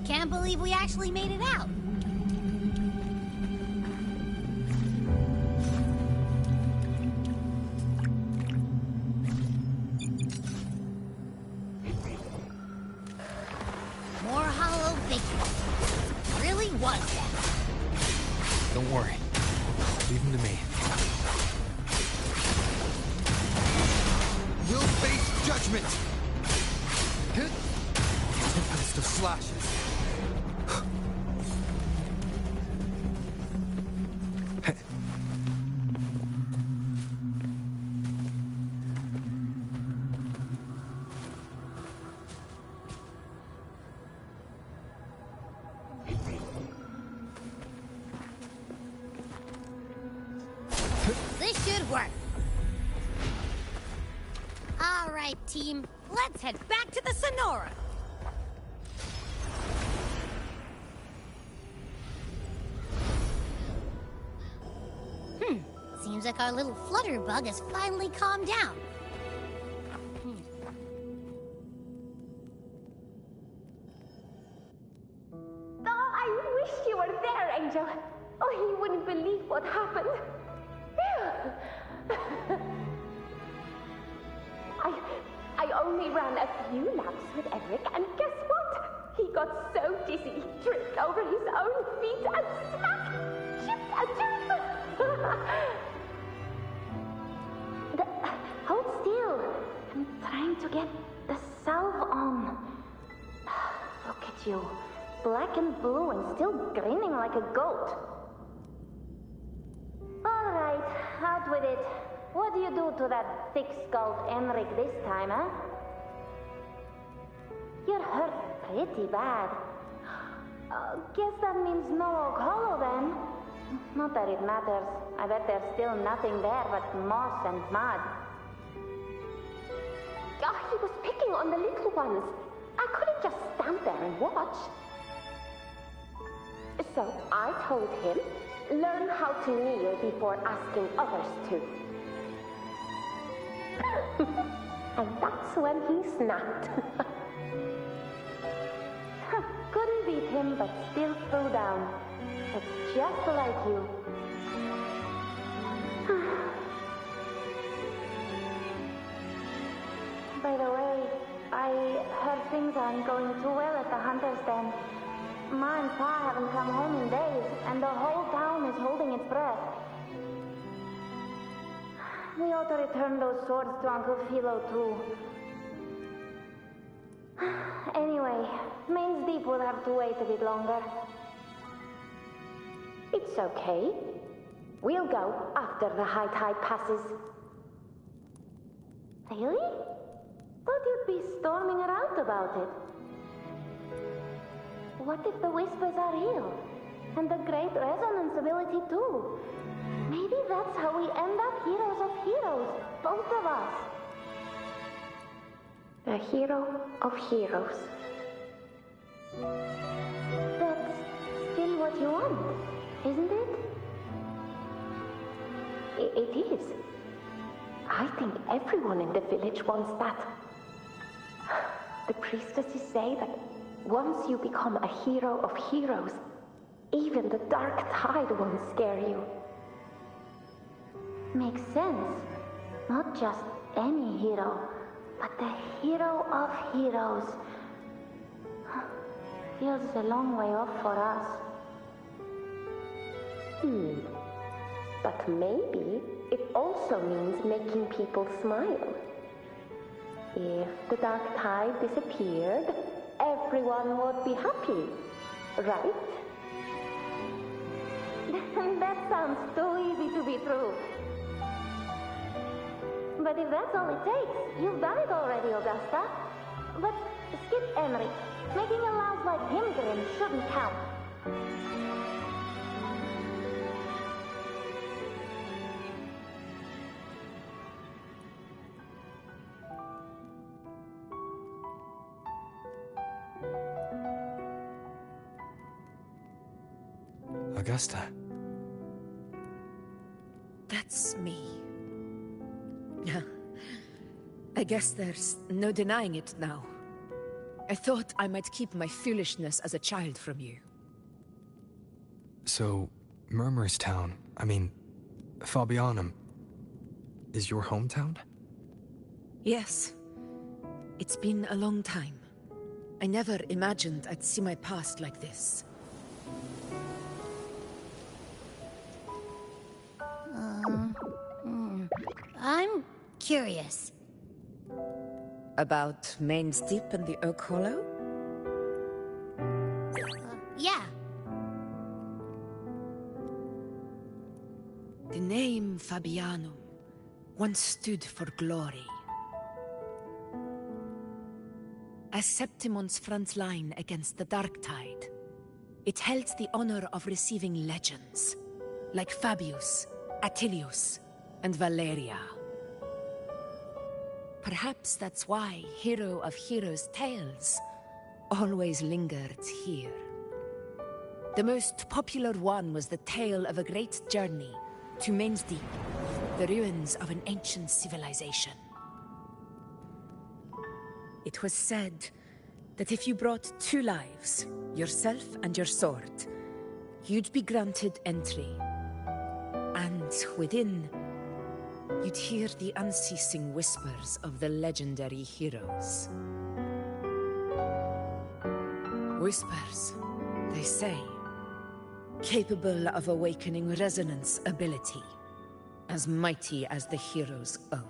Can't believe we actually made it out. More hollow biggies. Really was that. Don't worry. Leave him to me. You'll face judgment! Tempest of slashes. This should work. All right, team. Let's head back to the Sonora. Seems like our little flutterbug has finally calmed down. Oh, I wish you were there, Angel. Oh, you wouldn't believe what happened. I only ran a few laps with Eric, and guess what? He got so dizzy, he tripped over his own feet and smack! Chipped a tooth! Hold still. I'm trying to get the salve on. Look at you. Black and blue and still grinning like a goat. All right, out with it. What do you do to that thick-skulled Enric this time, huh? You're hurt pretty bad. Guess that means no Oak Hollow then. Not that it matters. I bet there's still nothing there but moss and mud. Oh, he was picking on the little ones. I couldn't just stand there and watch. So I told him, learn how to kneel before asking others to. And that's when he snapped. Couldn't beat him, but still threw down. It's just like you. By the way, I heard things aren't going too well at the Hunter's Den. Ma and Pa haven't come home in days, and the whole town is holding its breath. We ought to return those swords to Uncle Philo, too. Anyway, Main's Deep will have to wait a bit longer. It's okay. We'll go after the high tide passes. Really? Thought you'd be storming around about it. What if the whispers are real? And the great resonance ability too? Maybe that's how we end up heroes of heroes, both of us. A hero of heroes. That's still what you want, isn't it? It is. I think everyone in the village wants that. The priestesses say that once you become a hero of heroes, even the dark tide won't scare you. Makes sense. Not just any hero, but the hero of heroes. Feels a long way off for us. But maybe it also means making people smile. If the dark tide disappeared, everyone would be happy, right? That sounds too easy to be true. But if that's all it takes, you've done it already, Augusta. But skip Emmerich. Making a louse like him grin shouldn't count. Augusta. That's me. I guess there's no denying it now. I thought I might keep my foolishness as a child from you. So, Murmurstown, Fabianum, is your hometown? Yes. It's been a long time. I never imagined I'd see my past like this. I'm curious. About Main's Deep and the Oak Hollow? Yeah. The name Fabianum once stood for glory. As Septimon's front line against the Dark Tide, it held the honor of receiving legends, like Fabius, Attilius, and Valeria. Perhaps that's why Hero of Heroes' tales always lingered here. The most popular one was the tale of a great journey to Main's Deep, the ruins of an ancient civilization. It was said that if you brought 2 lives, yourself and your sword, you'd be granted entry. And within, you'd hear the unceasing whispers of the legendary heroes. Whispers, they say, capable of awakening resonance ability, as mighty as the hero's own.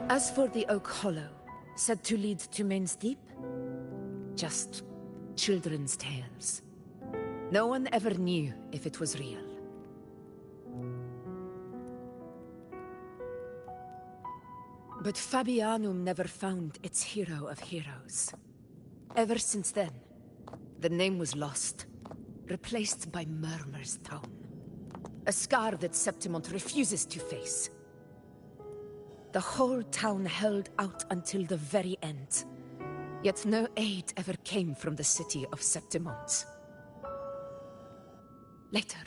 As for the Oak Hollow, said to lead to Main's Deep, just children's tales. No one ever knew if it was real. But Fabianum never found its hero of heroes. Ever since then, the name was lost, replaced by Murmurstown. A scar that Septimont refuses to face. The whole town held out until the very end, yet no aid ever came from the city of Septimont. Later,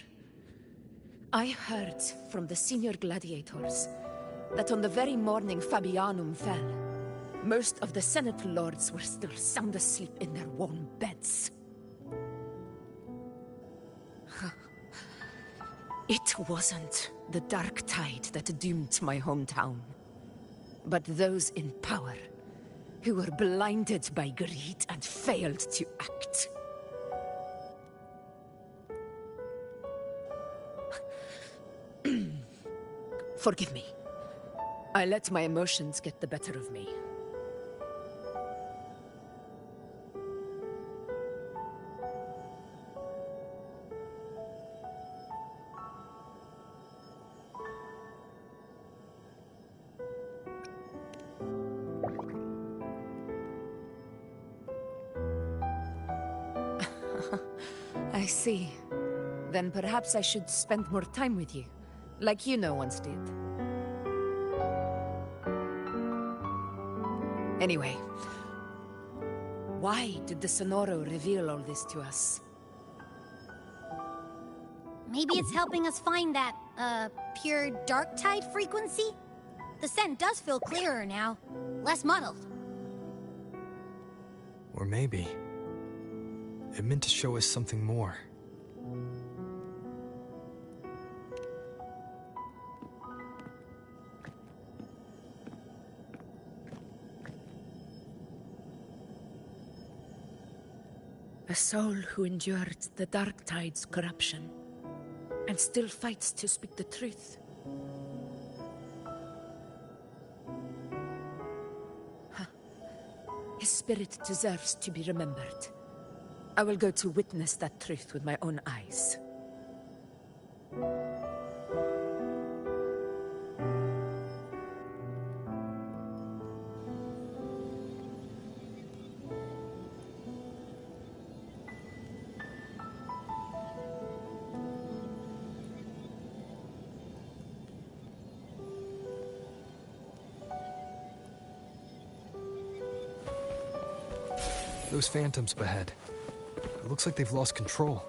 I heard from the senior gladiators that on the very morning Fabianum fell, most of the Senate lords were still sound asleep in their warm beds. It wasn't the Dark Tide that doomed my hometown, but those in power who were blinded by greed and failed to act. Forgive me. I let my emotions get the better of me. I see. Then perhaps I should spend more time with you, like you once did. Anyway, why did the Sonoro reveal all this to us? Maybe it's helping us find that, pure dark tide frequency? The scent does feel clearer now, less muddled. Or maybe it meant to show us something more. A soul who endured the dark tide's corruption and still fights to speak the truth. Huh. His spirit deserves to be remembered. I will go to witness that truth with my own eyes. Those phantoms ahead. It looks like they've lost control.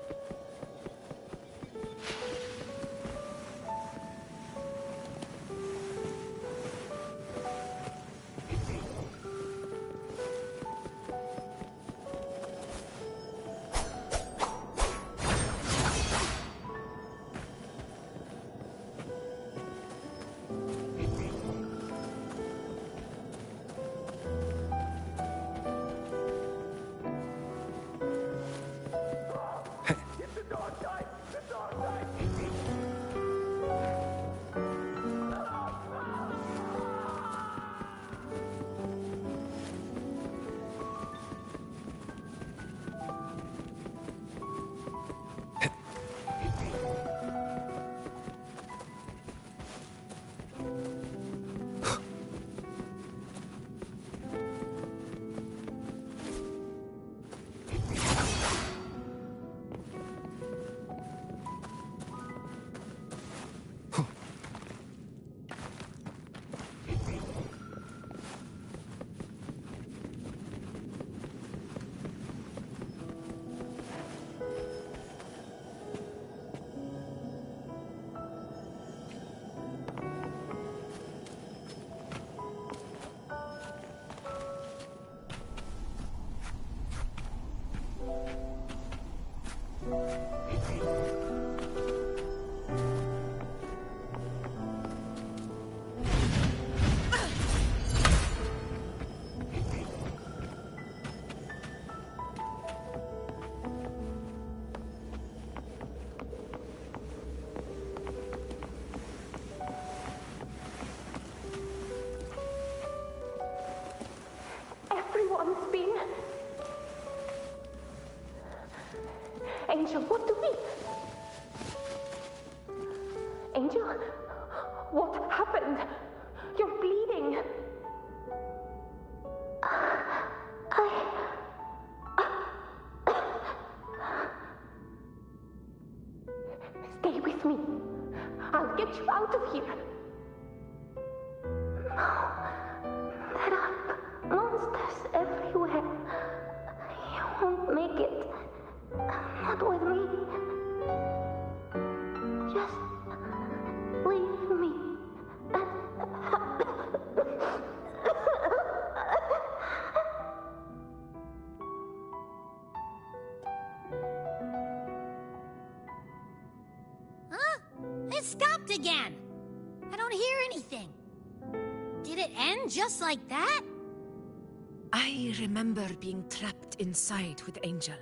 Angel, what do we... Angel? What happened? You're bleeding. Stay with me. I'll get you out of here. No. There are monsters everywhere. You won't make it. Not with me. Just leave me. Huh? It stopped again. I don't hear anything. Did it end just like that? I remember being trapped inside with Angel,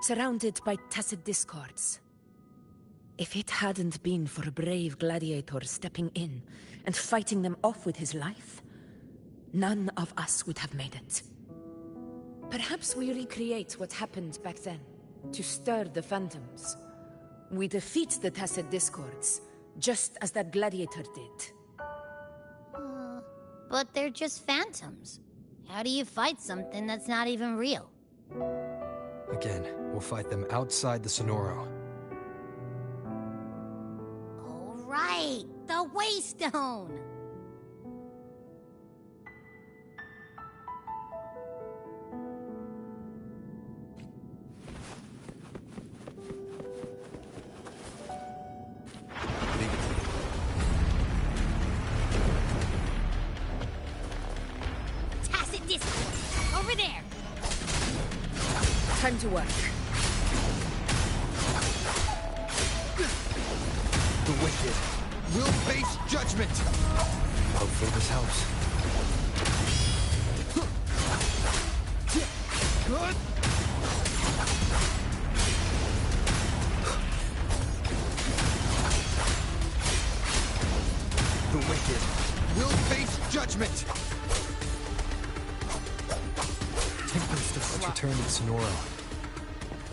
surrounded by tacit discords. If it hadn't been for a brave gladiator stepping in and fighting them off with his life, none of us would have made it. Perhaps we recreate what happened back then, to stir the phantoms. We defeat the tacit discords, just as that gladiator did. But they're just phantoms. How do you fight something that's not even real? I again, we'll fight them outside the Sonoro. All right, the Waystone! Tacit discord, over there! Time to work. The wicked will face judgment! Hopefully this helps. Good! The wicked will face judgment! Tempest, let's return to the Sonoro.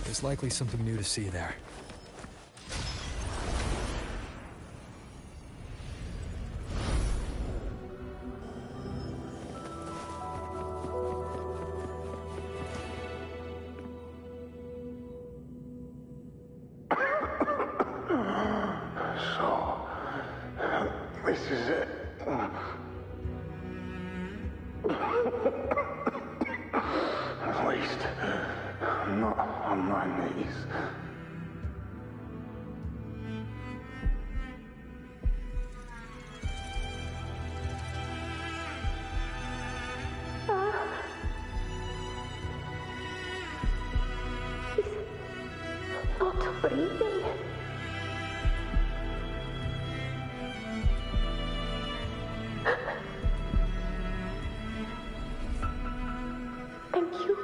There's likely something new to see there. So, this is it. At least, I'm not on my knees. He's not breathing. Thank you.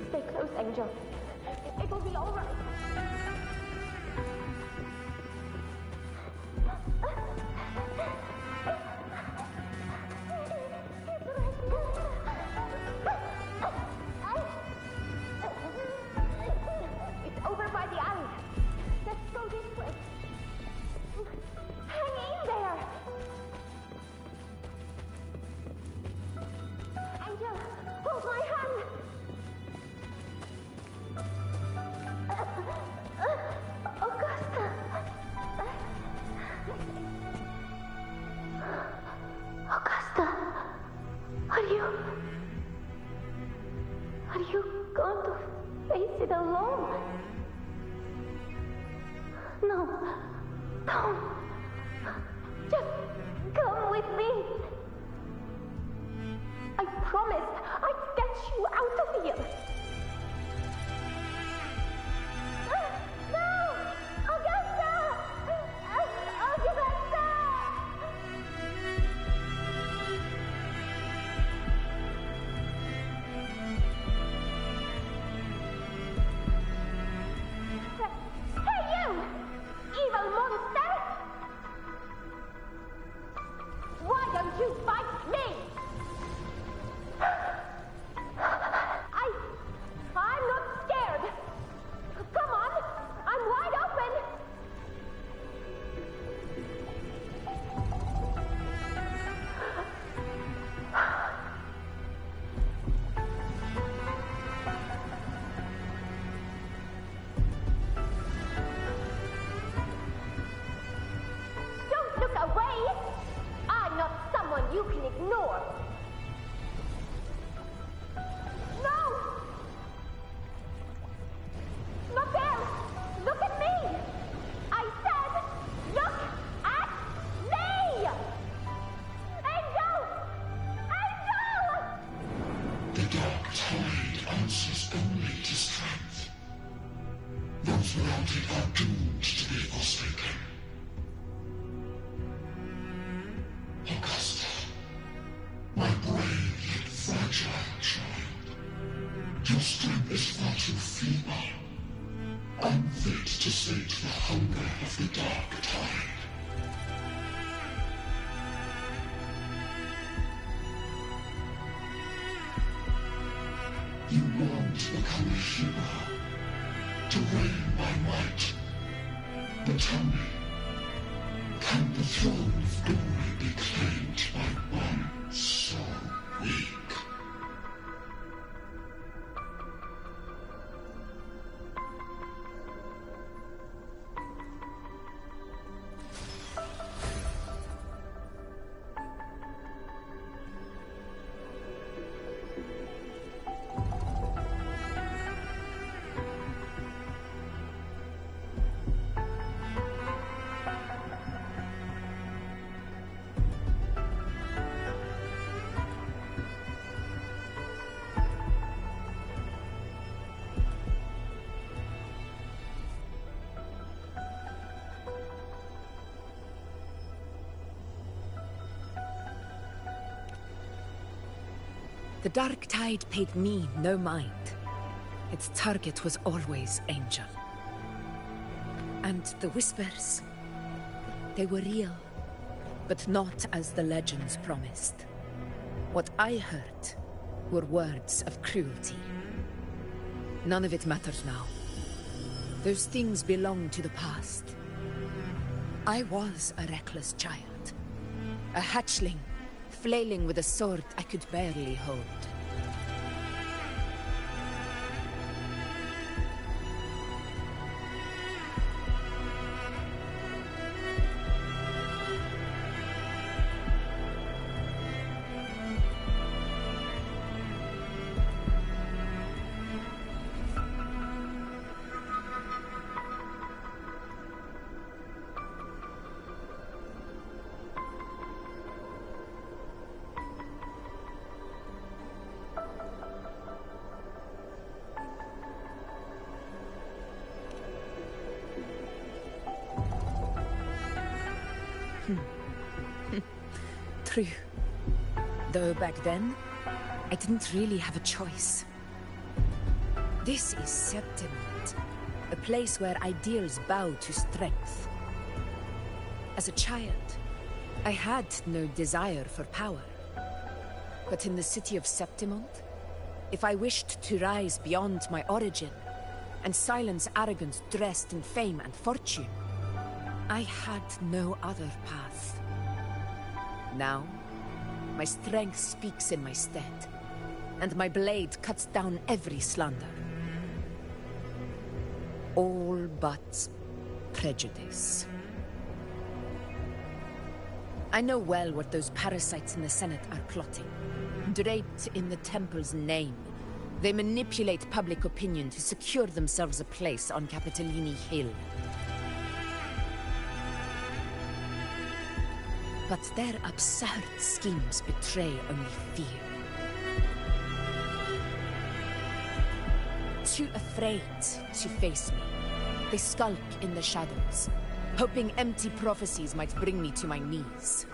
Stay close, Angel. It will be all right. It's over by the alley. Let's go this way. Hang in there. Angel, hold my hand. Augusta. Augusta, are you going to face it alone? No, don't. Just come with me. I promised I'd get you out of here. No! Augusta! Augusta! Hey, you! Evil monster! Why don't you fight me? I'm not scared. Come on, I'm wide open. Don't look away. I'm not someone you can ignore. No! Not there! Look at me! I said, look at me! Angel! Angel! The dark tide answers only to strength. Those without it are doomed to be forsaken. Augusta, my brave yet fragile child, your strength is far too feeble, unfit to sate the hunger of the dark tide. You want to become a hero, to reign by might. But tell me, can the throne of glory be claimed by one so weak? The Dark Tide paid me no mind. Its target was always Angel. And the Whispers, they were real, but not as the legends promised. What I heard were words of cruelty. None of it matters now. Those things belong to the past. I was a reckless child, a hatchling, flailing with a sword I could barely hold. True. Though back then, I didn't really have a choice. This is Septimund, a place where ideals bow to strength. As a child, I had no desire for power. But in the city of Septimund, if I wished to rise beyond my origin and silence arrogance dressed in fame and fortune, I had no other path. Now, my strength speaks in my stead, and my blade cuts down every slander. All but prejudice. I know well what those parasites in the Senate are plotting. Draped in the Temple's name, they manipulate public opinion to secure themselves a place on Capitolini Hill. But their absurd schemes betray only fear. Too afraid to face me, they skulk in the shadows, hoping empty prophecies might bring me to my knees.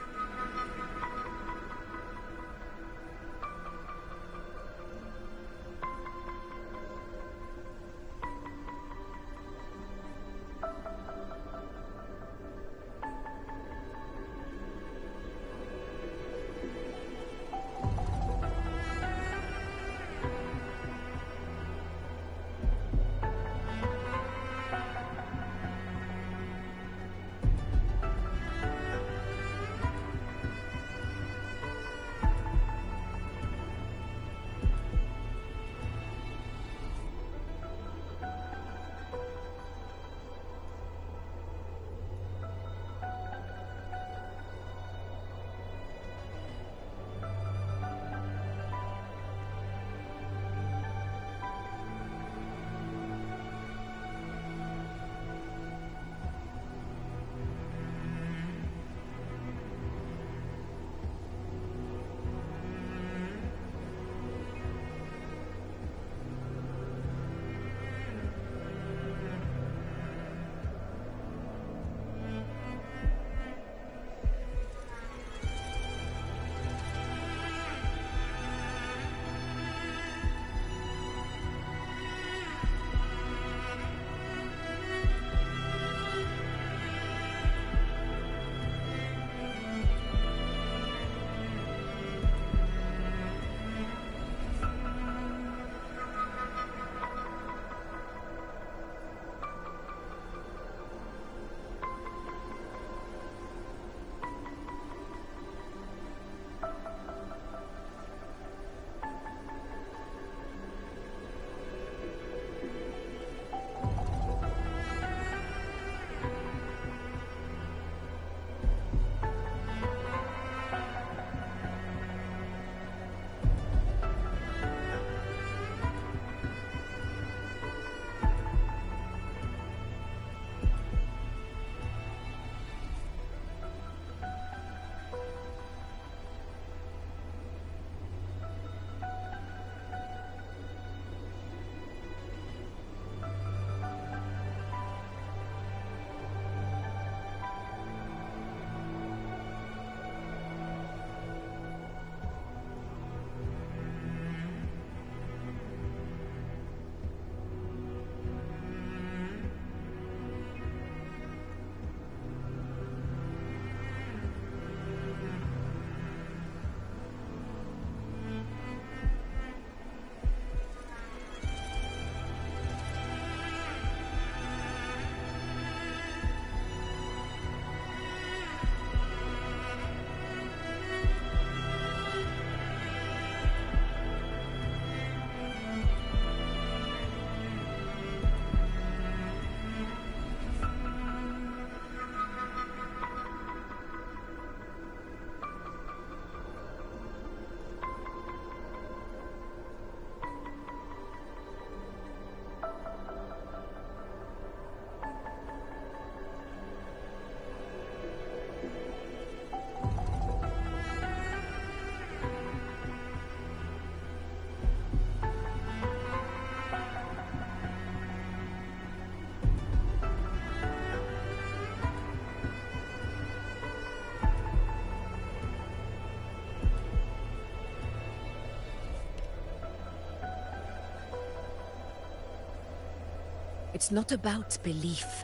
It's not about belief.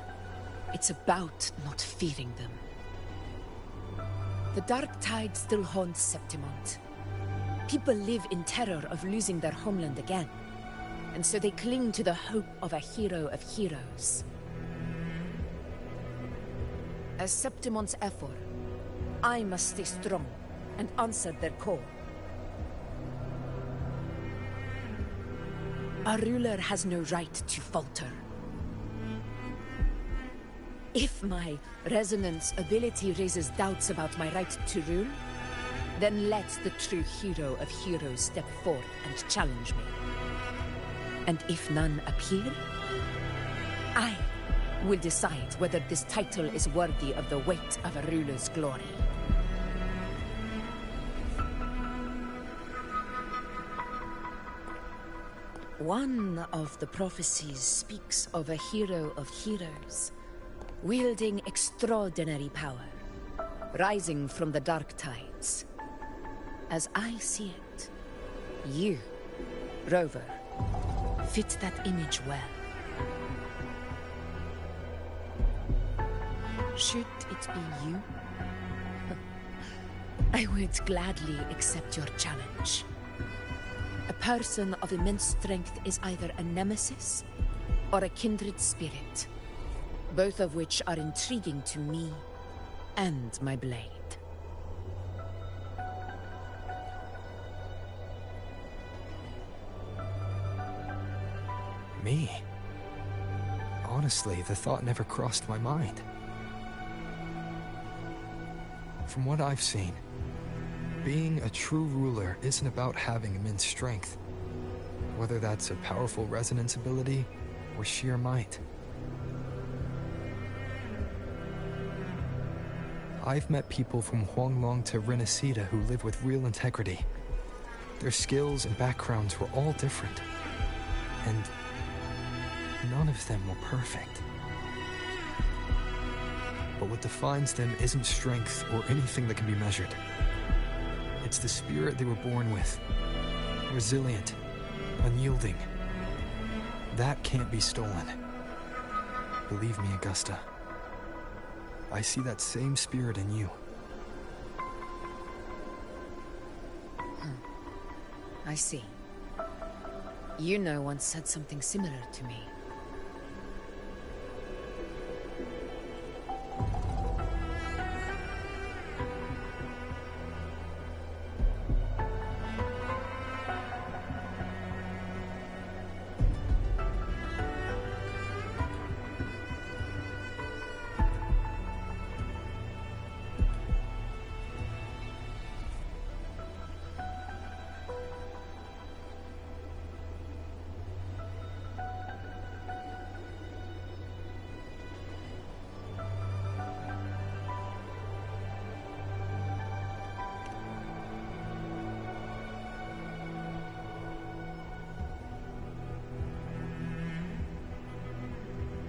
It's about not fearing them. The dark tide still haunts Septimont. People live in terror of losing their homeland again, and so they cling to the hope of a hero of heroes. As Septimont's Ephor, I must stay strong and answer their call. Our ruler has no right to falter. If my resonance ability raises doubts about my right to rule, then let the true hero of heroes step forth and challenge me. And if none appear, I will decide whether this title is worthy of the weight of a ruler's glory. One of the prophecies speaks of a hero of heroes, wielding extraordinary power, rising from the dark tides. As I see it, you, Rover, fit that image well. Should it be you, I would gladly accept your challenge. A person of immense strength is either a nemesis or a kindred spirit, both of which are intriguing to me and my blade. Me? Honestly, the thought never crossed my mind. From what I've seen, being a true ruler isn't about having immense strength, whether that's a powerful resonance ability or sheer might. I've met people from Huanglong to Renacida who live with real integrity. Their skills and backgrounds were all different, and none of them were perfect. But what defines them isn't strength or anything that can be measured. It's the spirit they were born with. Resilient, unyielding. That can't be stolen. Believe me, Augusta. I see that same spirit in you. I see. Yuno once said something similar to me.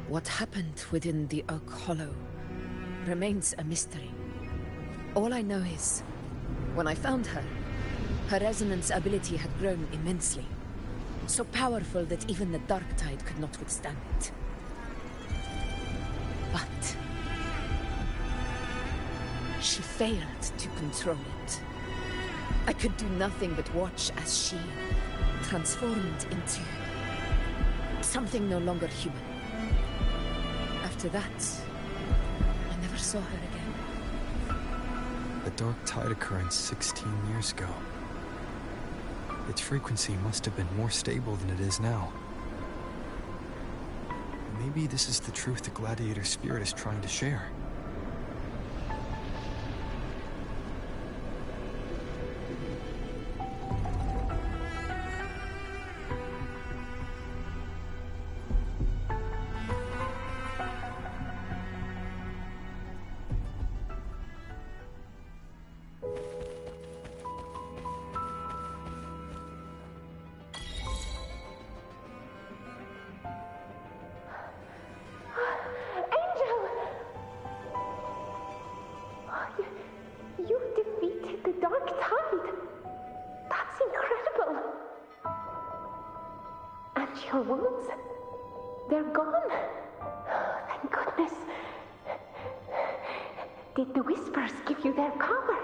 What happened within the Oak Hollow remains a mystery. All I know is, when I found her, her resonance ability had grown immensely. So powerful that even the Dark Tide could not withstand it. But she failed to control it. I could do nothing but watch as she transformed into something no longer human. After that, I never saw her again. The Dark Tide occurrence 16 years ago. Its frequency must have been more stable than it is now. Maybe this is the truth the Gladiator spirit is trying to share. They're gone. Thank goodness. Did the whispers give you their cover?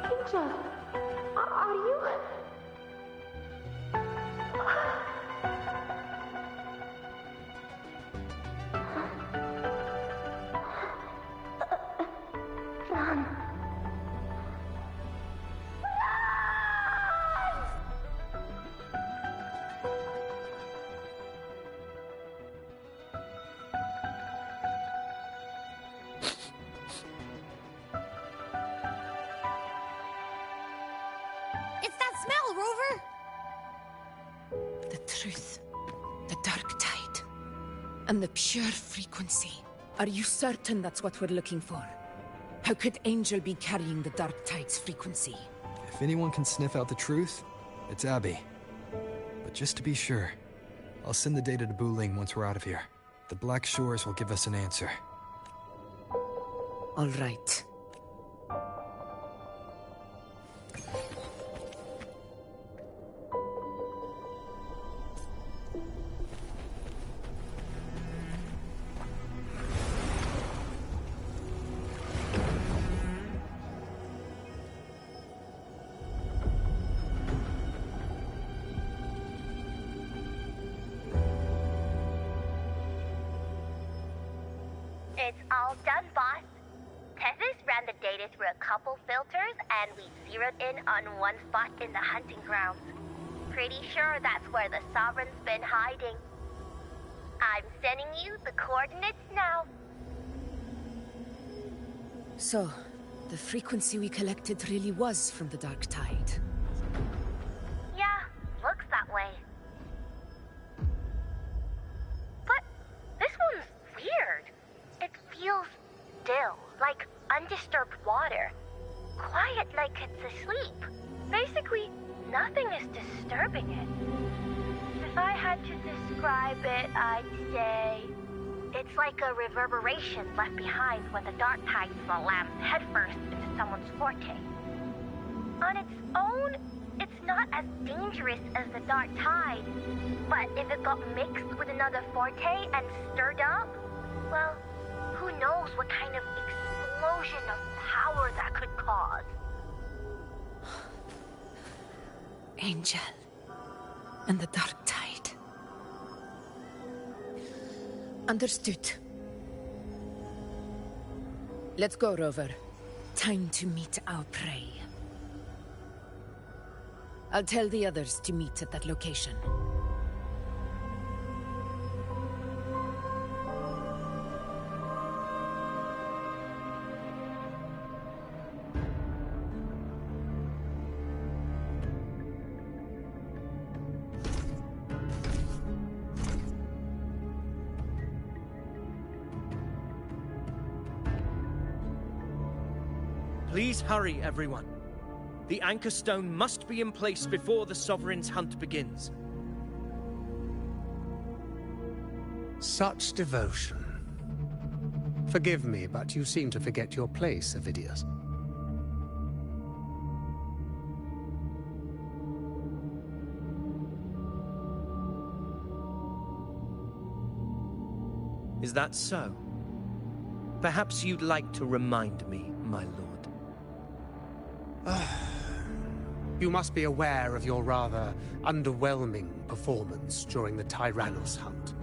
Angel, are you? Run. It's that smell, Rover! The truth. The dark tide. And the pure frequency. Are you certain that's what we're looking for? How could Angel be carrying the dark tide's frequency? If anyone can sniff out the truth, it's Abby. But just to be sure, I'll send the data to Buling once we're out of here. The Black Shores will give us an answer. All right. It's all done, boss. Tethys ran the data through a couple filters, and we zeroed in on one spot in the hunting grounds. Pretty sure that's where the Sovereign's been hiding. I'm sending you the coordinates now. So, the frequency we collected really was from the dark tide. Yeah, looks that way. But this one's weird. It feels still, like undisturbed water. Quiet like it's asleep. Basically, nothing is disturbing it. If I had to describe it, I'd say it's like a reverberation left behind when the dark tide slams headfirst into someone's forte. On its own, it's not as dangerous as the dark tide, but if it got mixed with another forte and stirred up, well, who knows what kind of explosion of power that could cause. Angel. And the dark tide. Understood. Let's go, Rover. Time to meet our prey. I'll tell the others to meet at that location. Please hurry, everyone. The Anchor Stone must be in place before the Sovereign's hunt begins. Such devotion. Forgive me, but you seem to forget your place, Avidius. Is that so? Perhaps you'd like to remind me, my lord. You must be aware of your rather underwhelming performance during the Tyrannos hunt.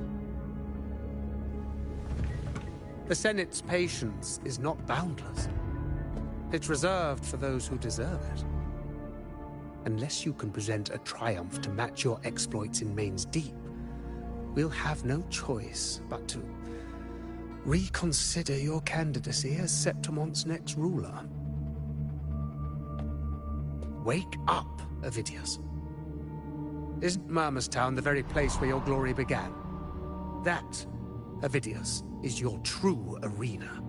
The Senate's patience is not boundless. It's reserved for those who deserve it. Unless you can present a triumph to match your exploits in Main's Deep, we'll have no choice but to reconsider your candidacy as Septimon's next ruler. Wake up, Avidius. Isn't Murmustown the very place where your glory began? That, Avidius, is your true arena.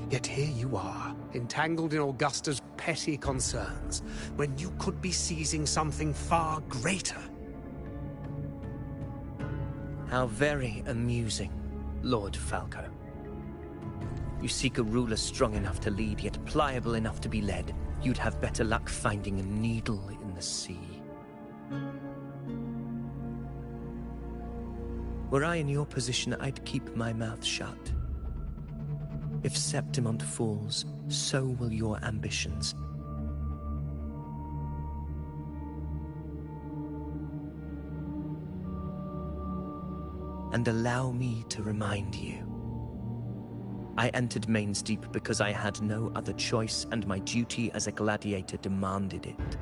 Yet here you are, entangled in Augusta's petty concerns, when you could be seizing something far greater. How very amusing, Lord Falco. You seek a ruler strong enough to lead, yet pliable enough to be led. You'd have better luck finding a needle in the sea. Were I in your position, I'd keep my mouth shut. If Septimont falls, so will your ambitions. And allow me to remind you. I entered Main's Deep because I had no other choice, and my duty as a gladiator demanded it.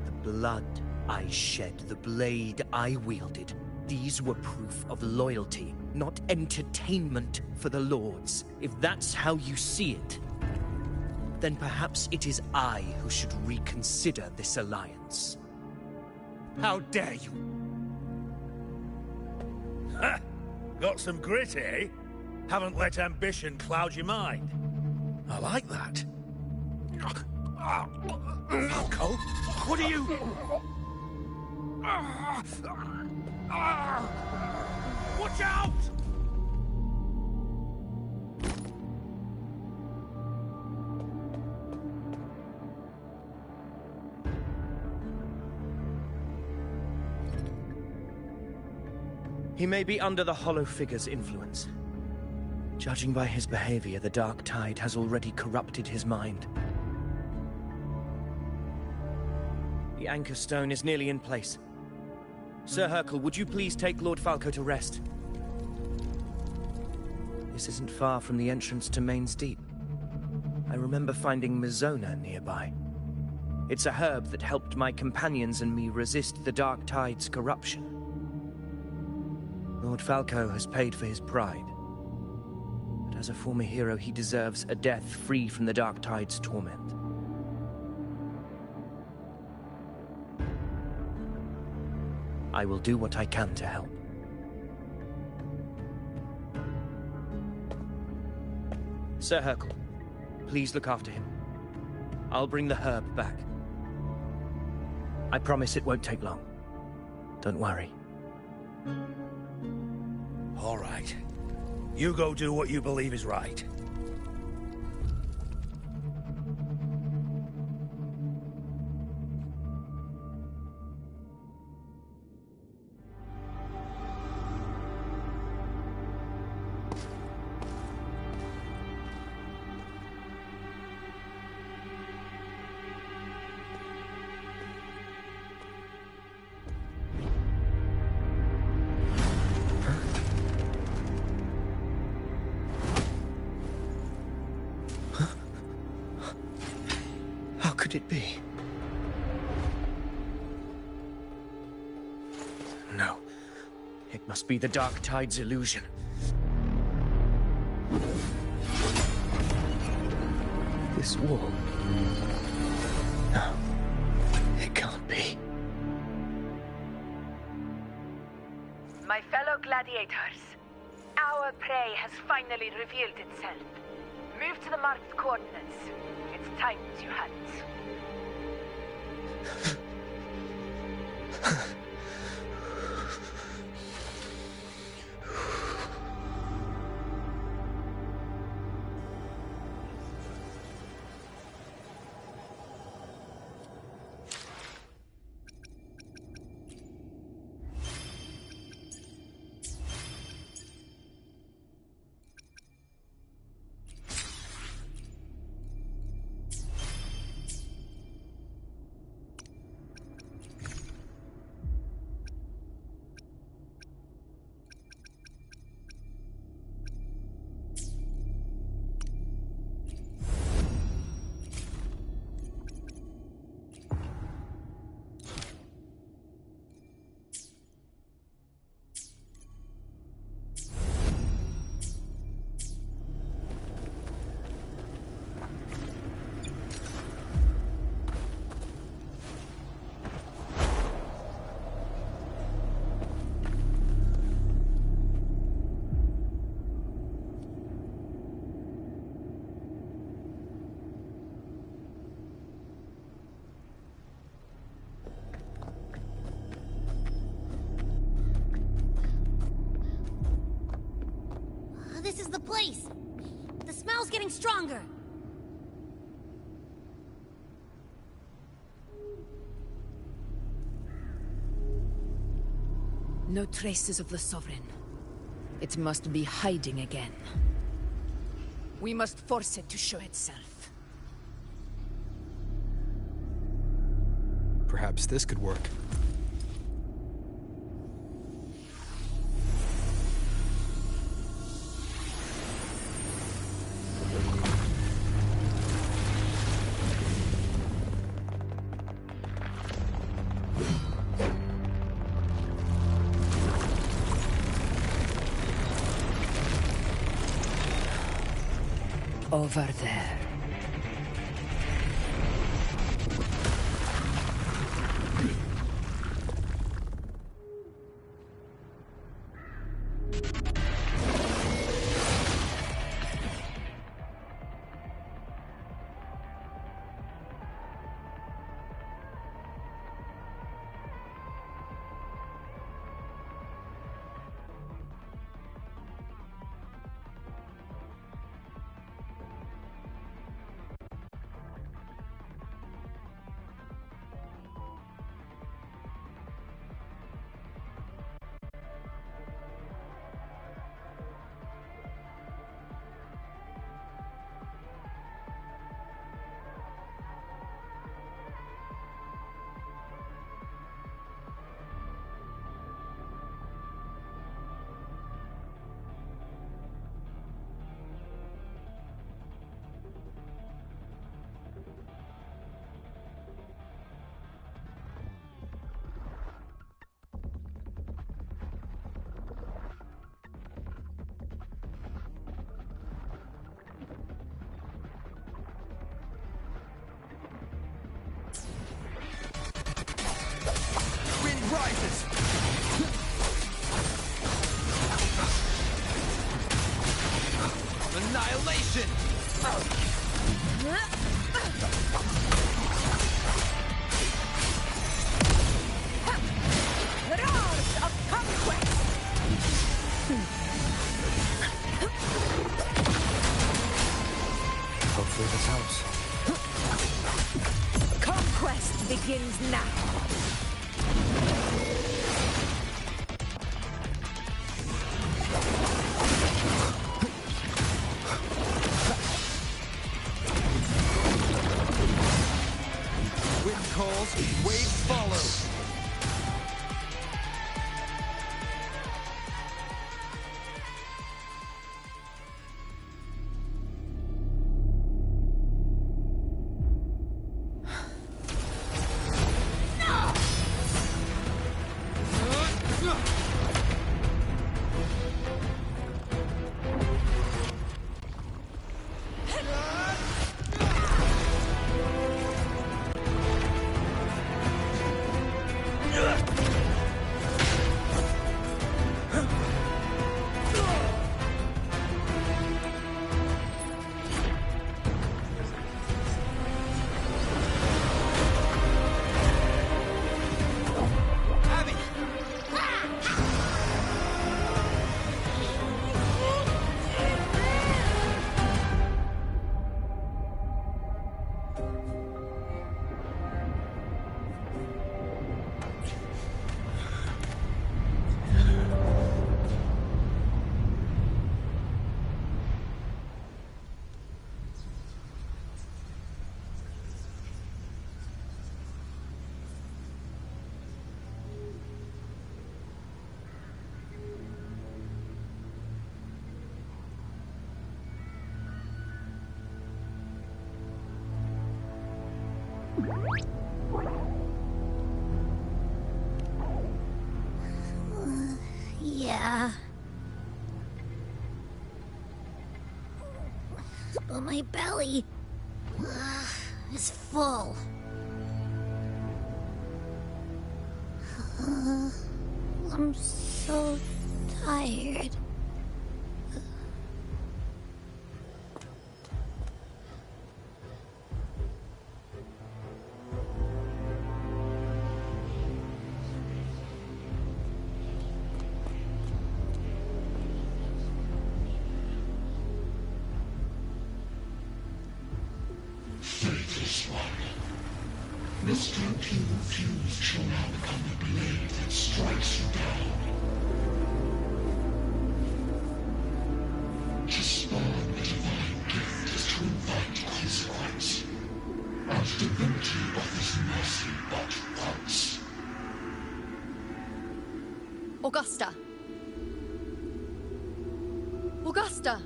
The blood I shed, the blade I wielded, these were proof of loyalty, not entertainment for the Lords. If that's how you see it, then perhaps it is I who should reconsider this alliance. How dare you! Ha! Got some grit, eh? Haven't let ambition cloud your mind. I like that. Falco, what are you... Watch out! He may be under the Hollow Figure's influence. Judging by his behavior, the Dark Tide has already corrupted his mind. The Anchor Stone is nearly in place. Sir Hercule, would you please take Lord Falco to rest? This isn't far from the entrance to Main's Deep. I remember finding Mizona nearby. It's a herb that helped my companions and me resist the Dark Tide's corruption. Lord Falco has paid for his pride. But as a former hero, he deserves a death free from the Dark Tide's torment. I will do what I can to help. Sir Hercule, please look after him. I'll bring the herb back. I promise it won't take long. Don't worry. All right. You go do what you believe is right. How could it be? No. It must be the Dark Tide's illusion. This wall... No. It can't be. My fellow gladiators, our prey has finally revealed itself. Move to the marked coordinates. It's time to hunt. This is the place! smell's getting stronger! No traces of the Sovereign. It must be hiding again. We must force it to show itself. Perhaps this could work. Over there. Rises! Annihilation! Roars of conquest! Hopefully this helps. Conquest begins now. Wind calls, waves follow. Yeah. But my belly is full. I'm so tired. This strength you refused shall now become the blade that strikes you down. To spawn a divine gift is to invite consequence. And divinity offers mercy but once. Augusta. Augusta!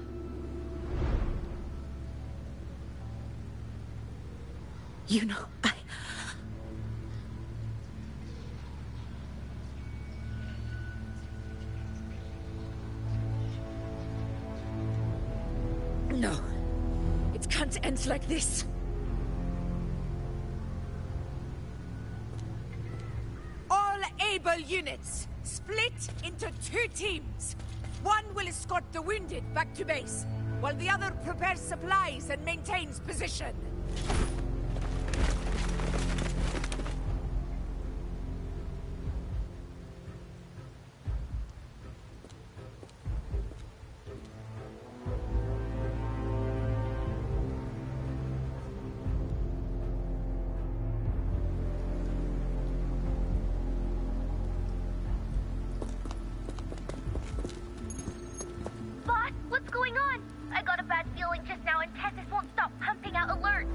You know, No. It can't end like this. All able units, split into 2 teams. One will escort the wounded back to base, while the other prepares supplies and maintains position. What's going on? I got a bad feeling just now and Tessus won't stop pumping out alerts.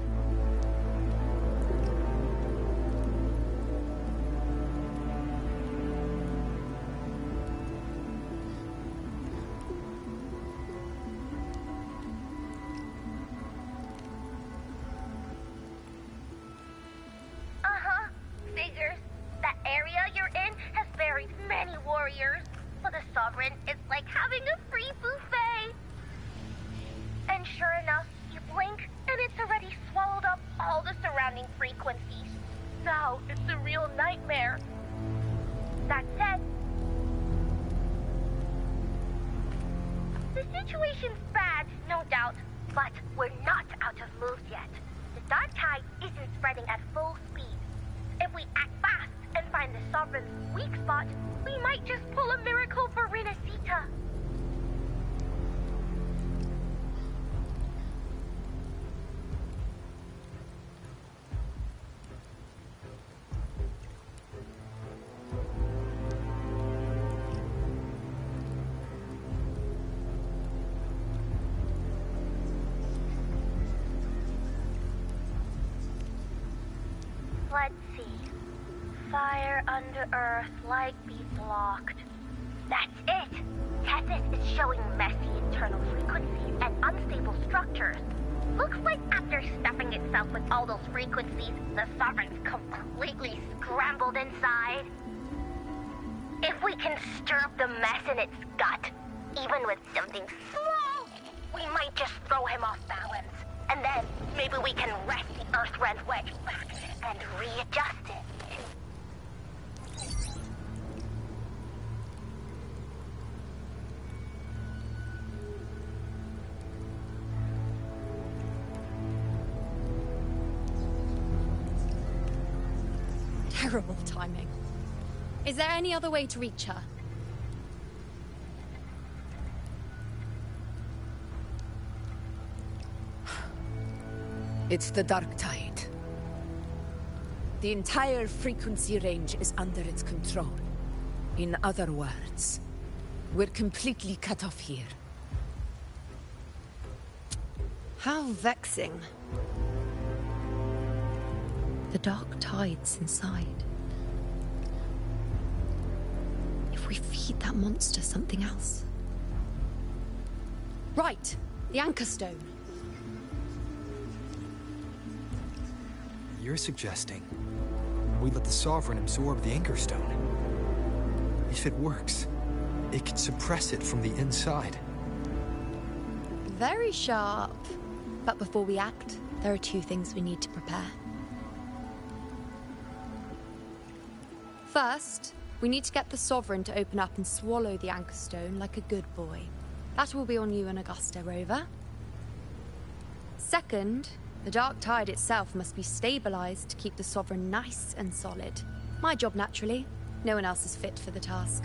Uh-huh. Figures. That area you're in has buried many warriors. For the Sovereign, it's like having a free buffet. And sure enough, you blink, and it's already swallowed up all the surrounding frequencies. Now, it's a real nightmare. That said, the situation's bad, no doubt, but we're not out of moves yet. The dark tide isn't spreading at full speed. If we act fast and find the Sovereign's weak spot, we might just pull a miracle for Renacita. Let's see. Fire under earth, light be blocked. That's it! Tessus is showing messy internal frequencies and unstable structures. Looks like after stuffing itself with all those frequencies, the Sovereign's completely scrambled inside. If we can stir up the mess in its gut, even with something small, we might just throw him off balance. And then maybe we can wrest the Earthren's wedge back and readjust it. Terrible timing. Is there any other way to reach her? It's the dark tide. The entire frequency range is under its control. In other words, we're completely cut off here. How vexing. The dark tide's inside. If we feed that monster something else. Right, the Anchor Stone. You're suggesting we let the Sovereign absorb the Anchor Stone. If it works, it could suppress it from the inside. Very sharp. But before we act, there are 2 things we need to prepare. First, we need to get the Sovereign to open up and swallow the Anchor Stone like a good boy. That will be on you and Augusta, Rover. Second, the dark tide itself must be stabilized to keep the Sovereign nice and solid. My job, naturally. No one else is fit for the task.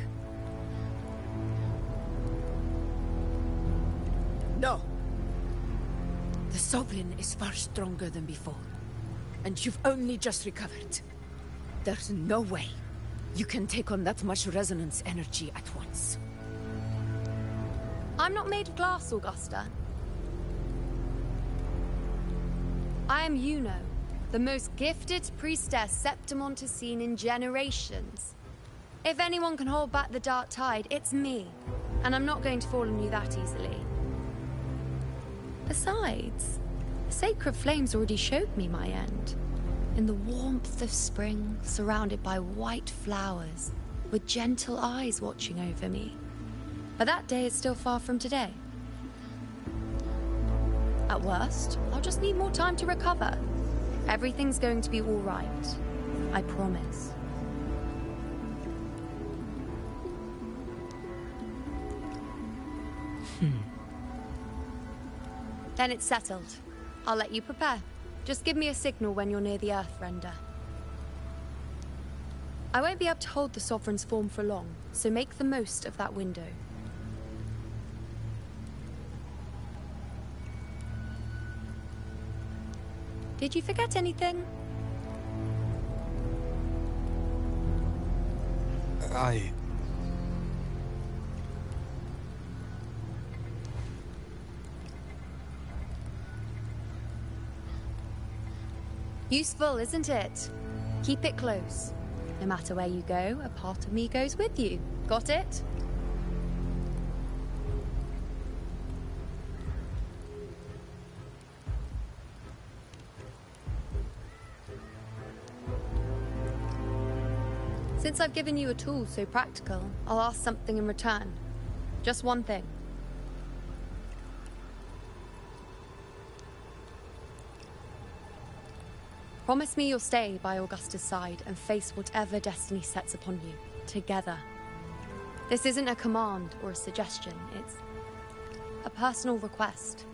No. The Sovereign is far stronger than before. And you've only just recovered. There's no way you can take on that much resonance energy at once. I'm not made of glass, Augusta. I am Yuno, the most gifted priestess Septimont has seen in generations. If anyone can hold back the dark tide, it's me. And I'm not going to fall on you that easily. Besides, the sacred flames already showed me my end. In the warmth of spring, surrounded by white flowers, with gentle eyes watching over me. But that day is still far from today. At worst, I'll just need more time to recover. Everything's going to be all right. I promise. Then it's settled. I'll let you prepare. Just give me a signal when you're near the Earthrender. I won't be able to hold the Sovereign's form for long, so make the most of that window. Did you forget anything? Useful, isn't it? Keep it close. No matter where you go, a part of me goes with you. Got it? Since I've given you a tool so practical, I'll ask something in return. Just one thing. Promise me you'll stay by Augusta's side and face whatever destiny sets upon you, together. This isn't a command or a suggestion, it's a personal request.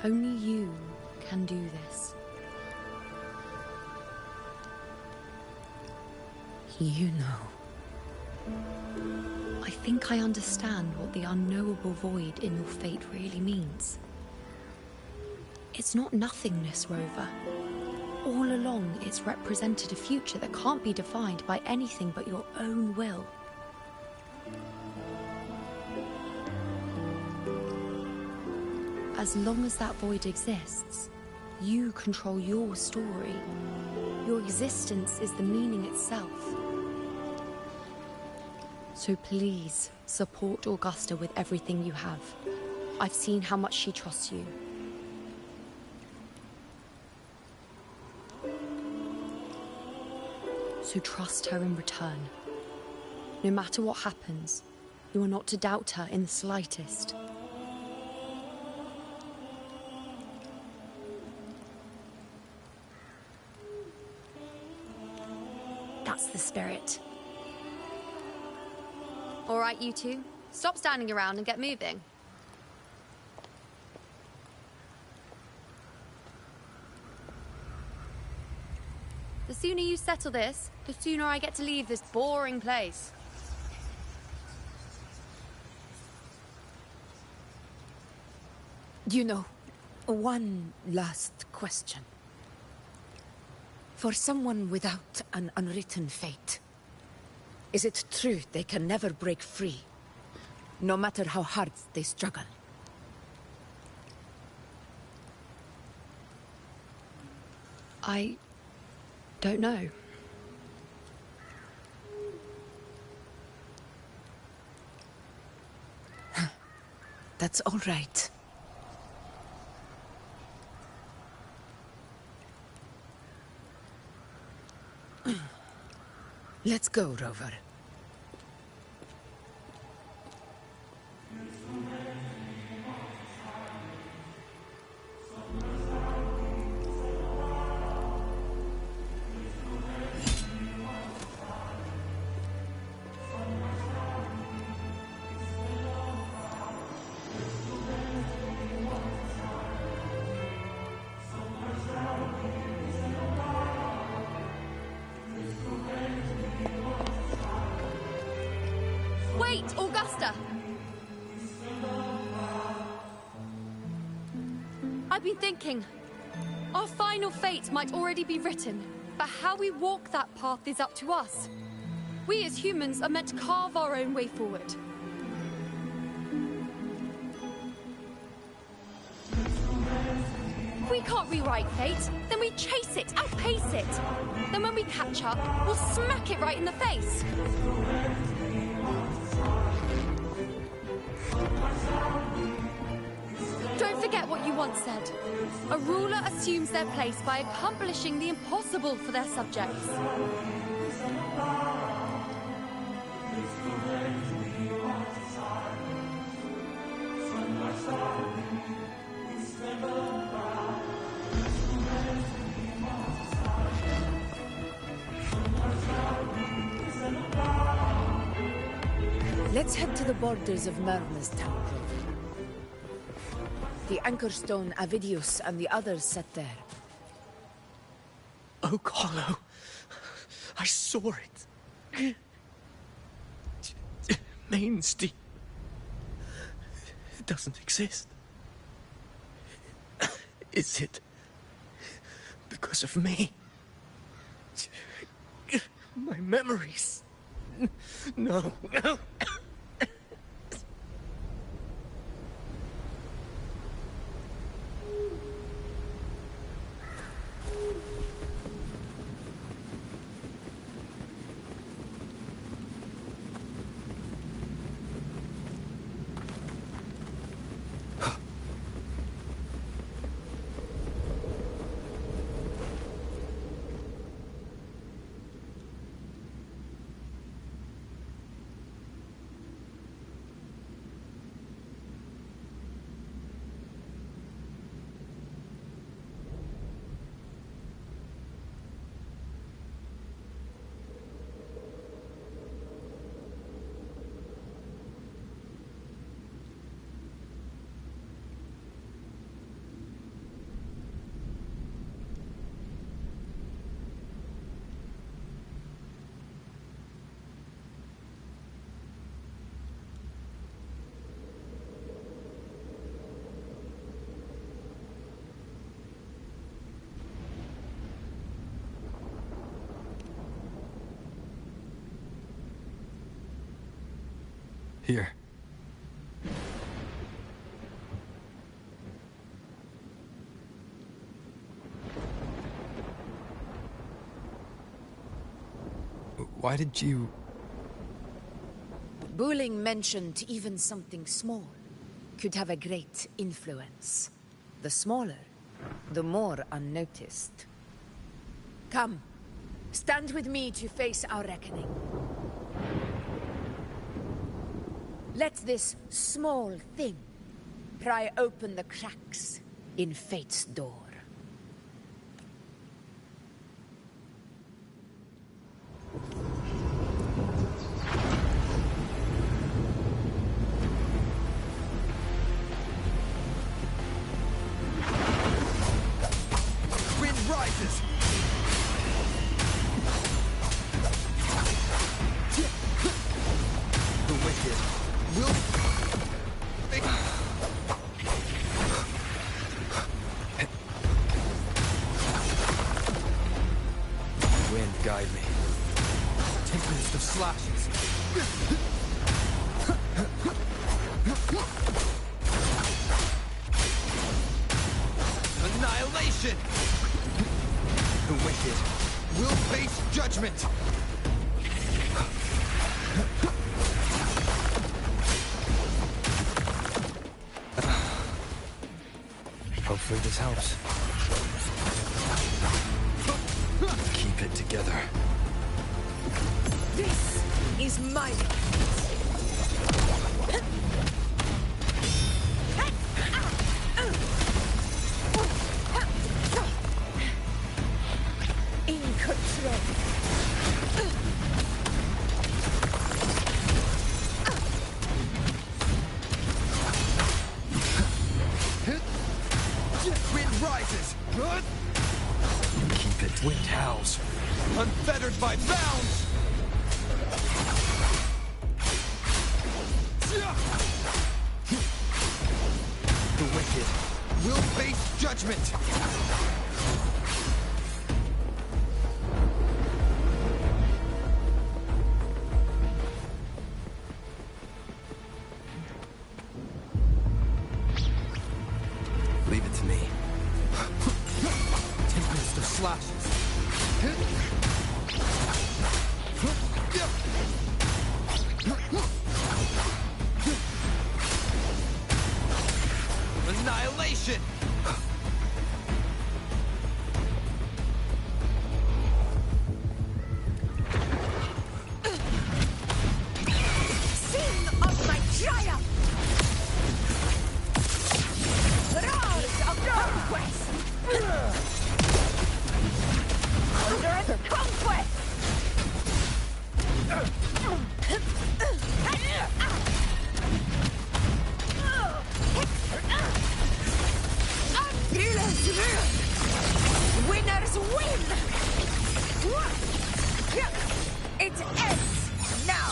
Only you can do this. You know. I think I understand what the unknowable void in your fate really means. It's not nothingness, Rover. All along, it's represented a future that can't be defined by anything but your own will. As long as that void exists, you control your story. Your existence is the meaning itself. So please, support Augusta with everything you have. I've seen how much she trusts you. So trust her in return. No matter what happens, you are not to doubt her in the slightest. That's the spirit. All right, you two. Stop standing around and get moving. The sooner you settle this, the sooner I get to leave this boring place. You know, one last question. For someone without an unwritten fate, is it true they can never break free, no matter how hard they struggle? I don't know. That's all right. Let's go, Rover. Wait, Augusta! I've been been thinking. Our final fate might already be written, but how we walk that path is up to us. We as humans are meant to carve our own way forward. If we can't rewrite fate, then we chase it, outpace it. Then when we catch up, we'll smack it right in the face. Don't forget what you once said. A ruler assumes their place by accomplishing the impossible for their subjects. Let's head to the borders of Myrna's town. The anchor stone Avidius and the others set there. Oak Hollow. I saw it. Main Steep. It doesn't exist. Is it because of me? My memories. No. Here. Why did you... Buling mentioned even something small could have a great influence. The smaller, the more unnoticed. Come, stand with me to face our reckoning. Let this small thing pry open the cracks in fate's door. Wind rises! The wicked will... Wind guide me. Tempest of slashes. Annihilation! The wicked will face judgment! Hopefully this helps. Keep it together. This is my in control. Wind rises! Keep it. Wind howls. Unfettered by bounds! The wicked will face judgment! Leave it to me. Tempest of slashes. Annihilation! Sing of my triumph! Roars of conquest! Thunderous conquest! Winners win! It ends now!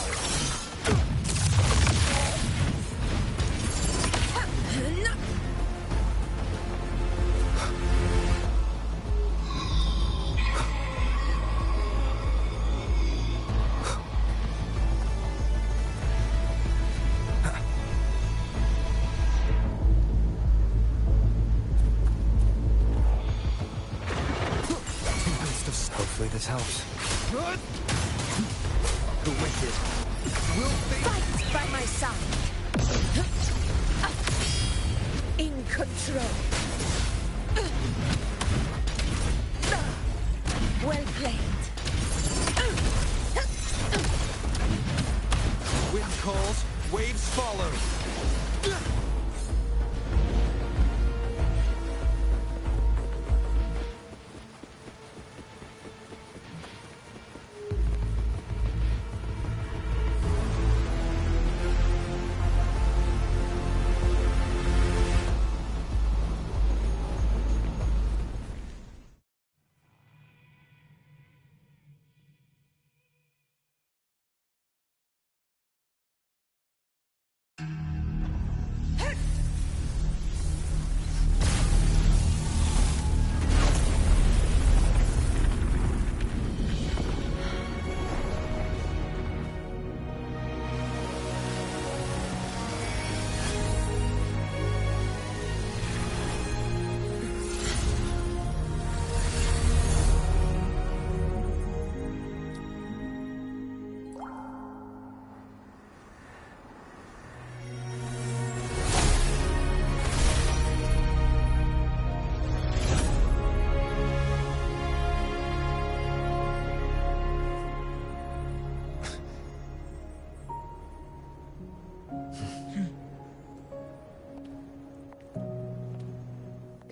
Hopefully this helps. The wicked will fight by my side. In control. Well played. Wind calls, waves follow.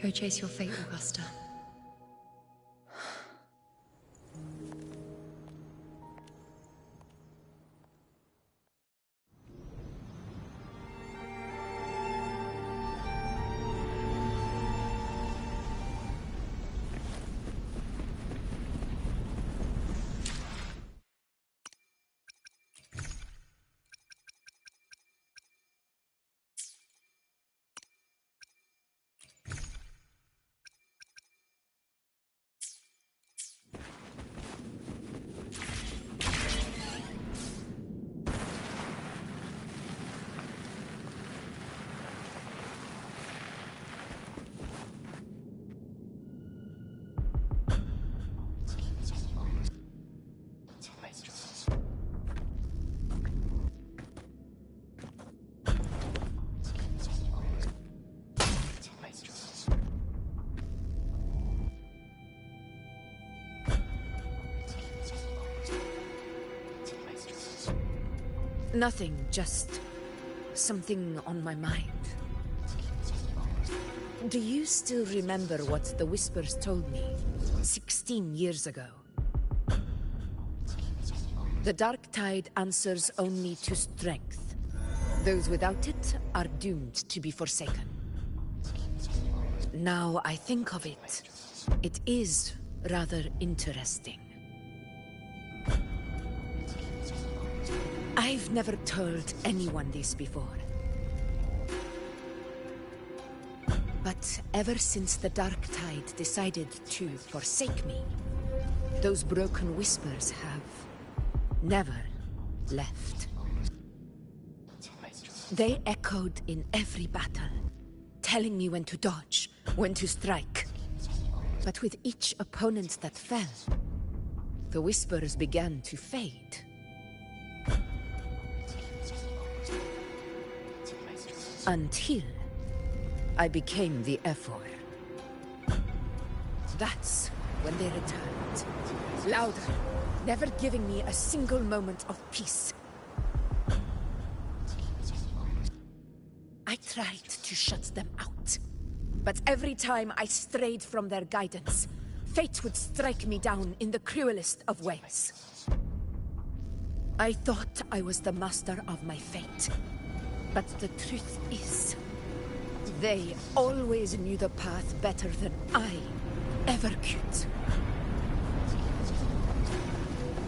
Go chase your fate, Augusta. Nothing, just something on my mind. Do you still remember what the Whispers told me 16 years ago? The Dark Tide answers only to strength. Those without it are doomed to be forsaken. Now I think of it, it is rather interesting. I've never told anyone this before. But that ever since the Dark Tide decided to forsake me, those broken whispers have never left. They echoed in every battle, telling me when to dodge, when to strike. But with each opponent that fell, the whispers began to fade. Until I became the Ephor. That's when they returned. Louder, never giving me a single moment of peace. I tried to shut them out, but every time I strayed from their guidance, fate would strike me down in the cruelest of ways. I thought I was the master of my fate, but the truth is, they always knew the path better than I ever could.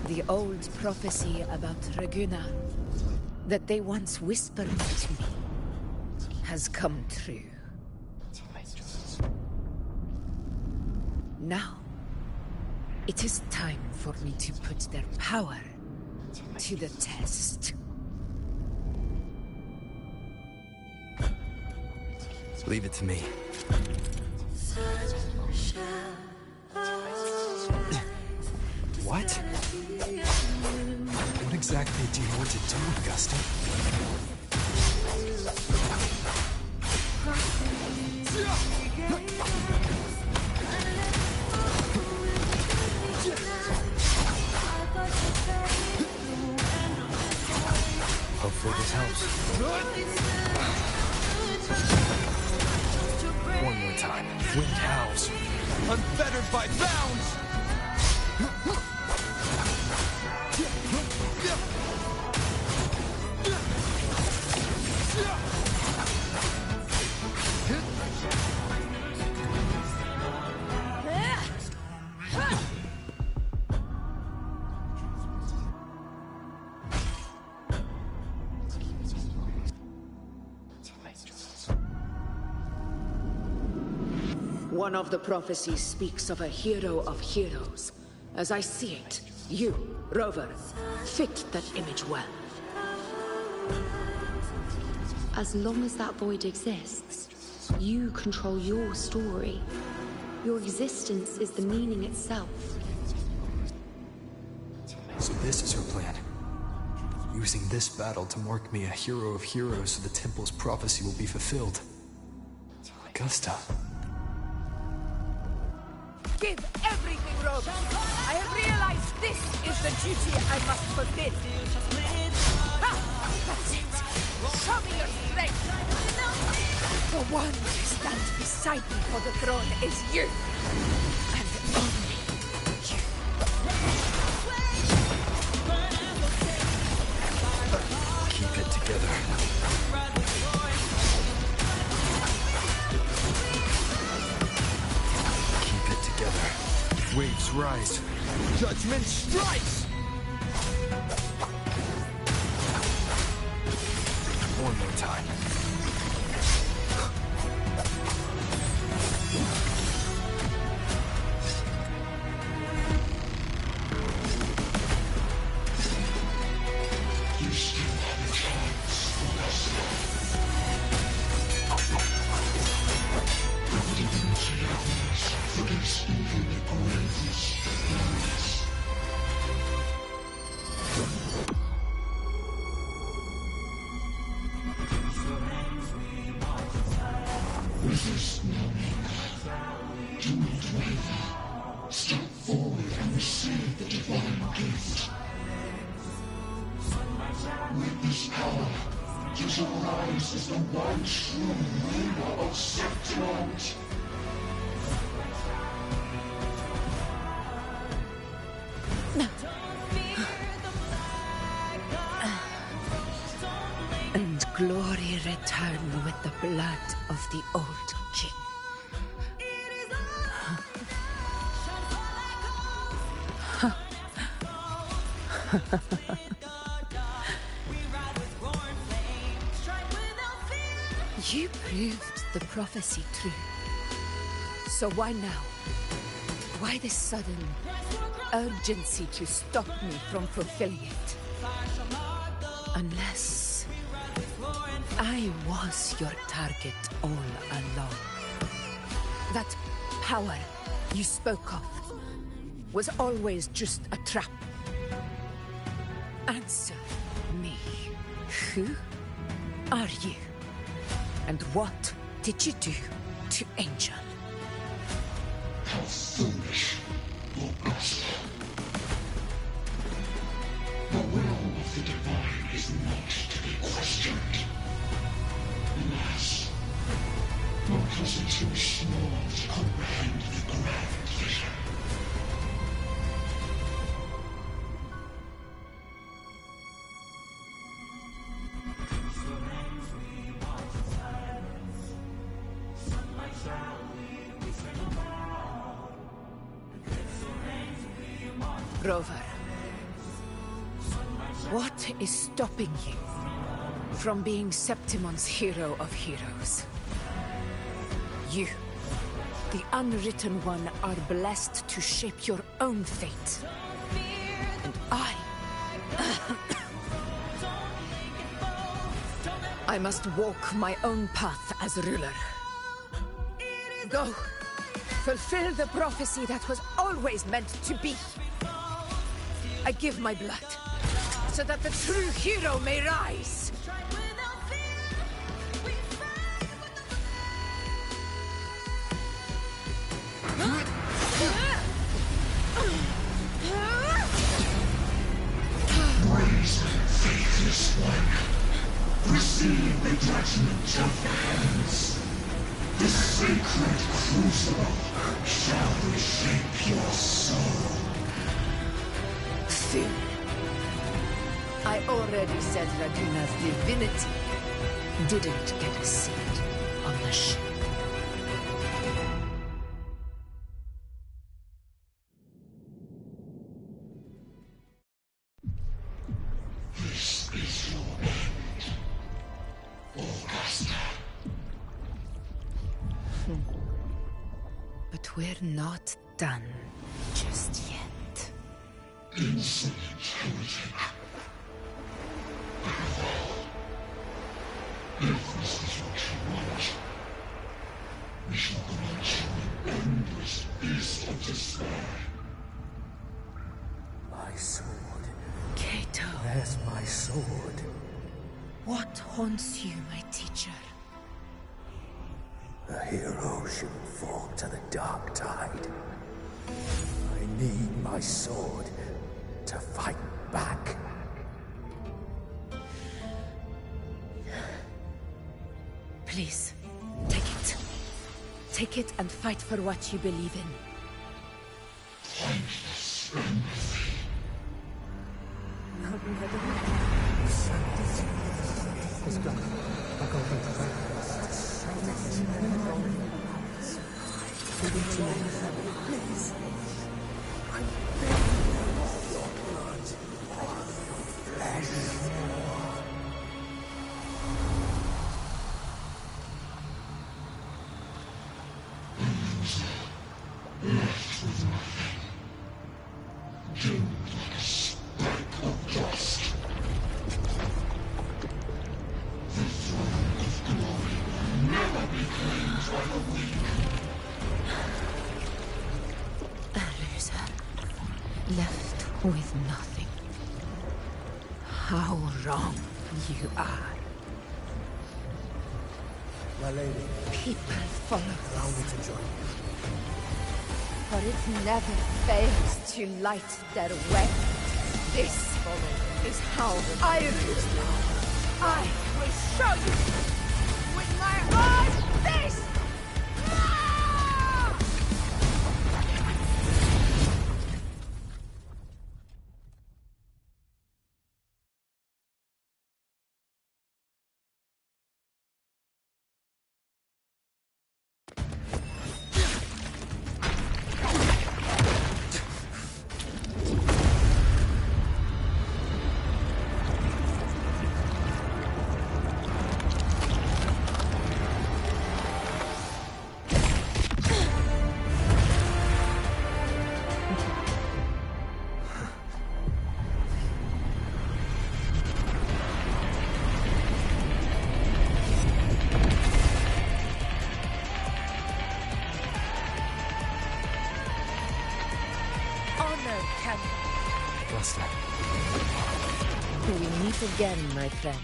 The old prophecy about Reguna, that they once whispered to me, has come true. Now, it is time for me to put their power to the test. Leave it to me. What? What exactly do you want to do, Augusta? Hopefully this helps. One more time. Wind howls. Unfettered by bounds! One of the prophecies speaks of a hero of heroes. As I see it, you, Rover, fit that image well. As long as that void exists, you control your story. Your existence is the meaning itself. So this is her plan. Using this battle to mark me a hero of heroes so the temple's prophecy will be fulfilled. Augusta. Give everything, Rover. I have realized this is the duty I must fulfill. Ha! That's it. Show me your strength. The one who stands beside me for the throne is you. And only you. Keep it together. Waves rise. Judgment strikes! One more time. You still have a chance, Augusta. The divinity armies against even the bravest enemies. Resist no longer. Do not waver. Step forward and receive the divine gift. With this power, you shall rise as the one true ruler of Septimonte. And glory return with the blood of the old king. You proved the prophecy true. So why now? Why this sudden urgency to stop me from fulfilling it? Unless I was your target all along. That power you spoke of was always just a trap. Answer me. Who are you? And what did you do to Angel? How foolish, Augusta. The will of the divine is not to be questioned. Alas, because it's too small to comprehend the grand vision. Rover, what is stopping you from being Septimon's hero of heroes? You, the Unwritten One, are blessed to shape your own fate. And I must walk my own path as ruler. Go, fulfill the prophecy that was always meant to be. I give my blood, so that the true hero may rise. Brazen, faithless one, receive the judgment of the hands. The sacred crucible shall reshape your soul. I already said Raguna's divinity didn't get a seat on the ship. This is your end, Augusta. But we're not done just yet. Insolent heretic. If this is what you want, we shall grant you an endless feast of despair. My sword. Cato. Where's my sword? What haunts you, my teacher? A hero shouldn't fall to the dark tide. I need my sword to fight back. Please, take it. Take it and fight for what you believe in. Thankless empathy. Please. I beg you, your blood, your flesh. Left with nothing. Doomed like a speck of dust. The throne of glory will never be claimed by the weak. A loser. Left with nothing. How wrong you are. My lady. People follow Allow me to join you. For it never fails to light their way. This is how I lose now. I will show you with my own fist! honor can... Gusta. We meet again, my friend.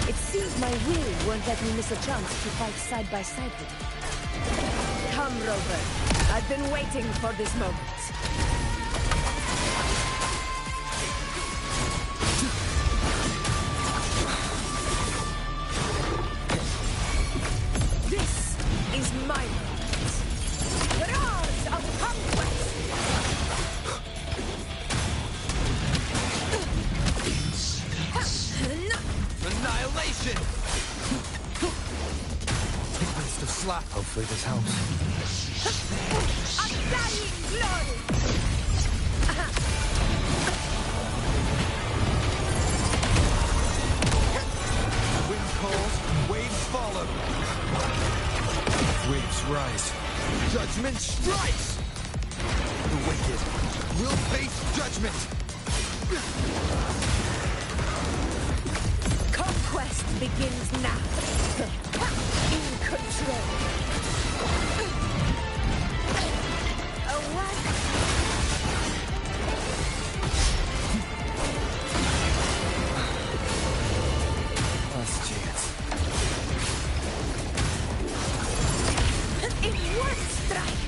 It seems my will won't let me miss a chance to fight side by side with you. Come, Rover. I've been waiting for this moment. This is my moment. The roars of conquest! Annihilation! Just a slap. Hopefully this helps. Undying glory! Wind calls, waves follow. Waves rise. Judgment strikes! The wicked will face judgment! Conquest begins now. In control. A what? Last chance. In one strike.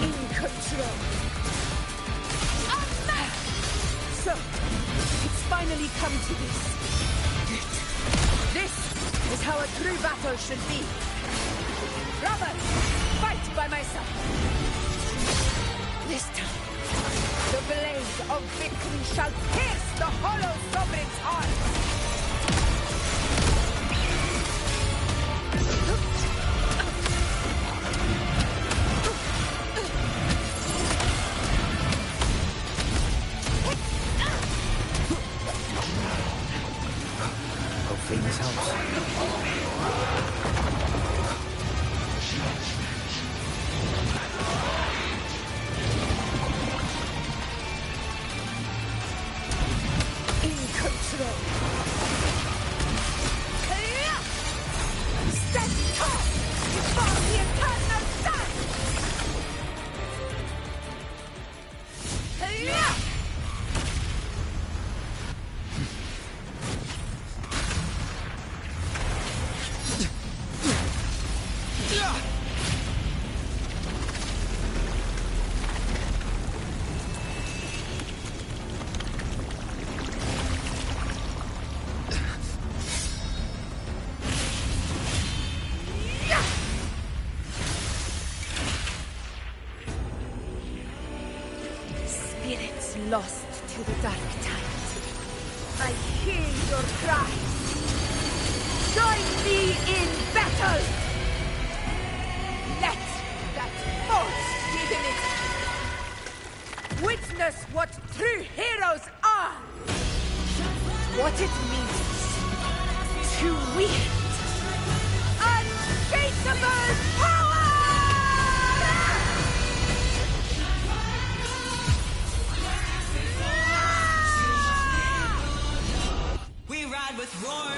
In control. So, it's finally come to this. This is how a true battle should be. Robert, fight by my side. This time, the blade of victory shall pierce the hollow sovereign's heart. Hopefully this helps. In control. Stand tall before the eternal sun! Spirits lost to the dark tide. I hear your cries. Join me in battle! Let that force be limited. Witness what true heroes are! What it means to wield unshakable power! We ride with roar.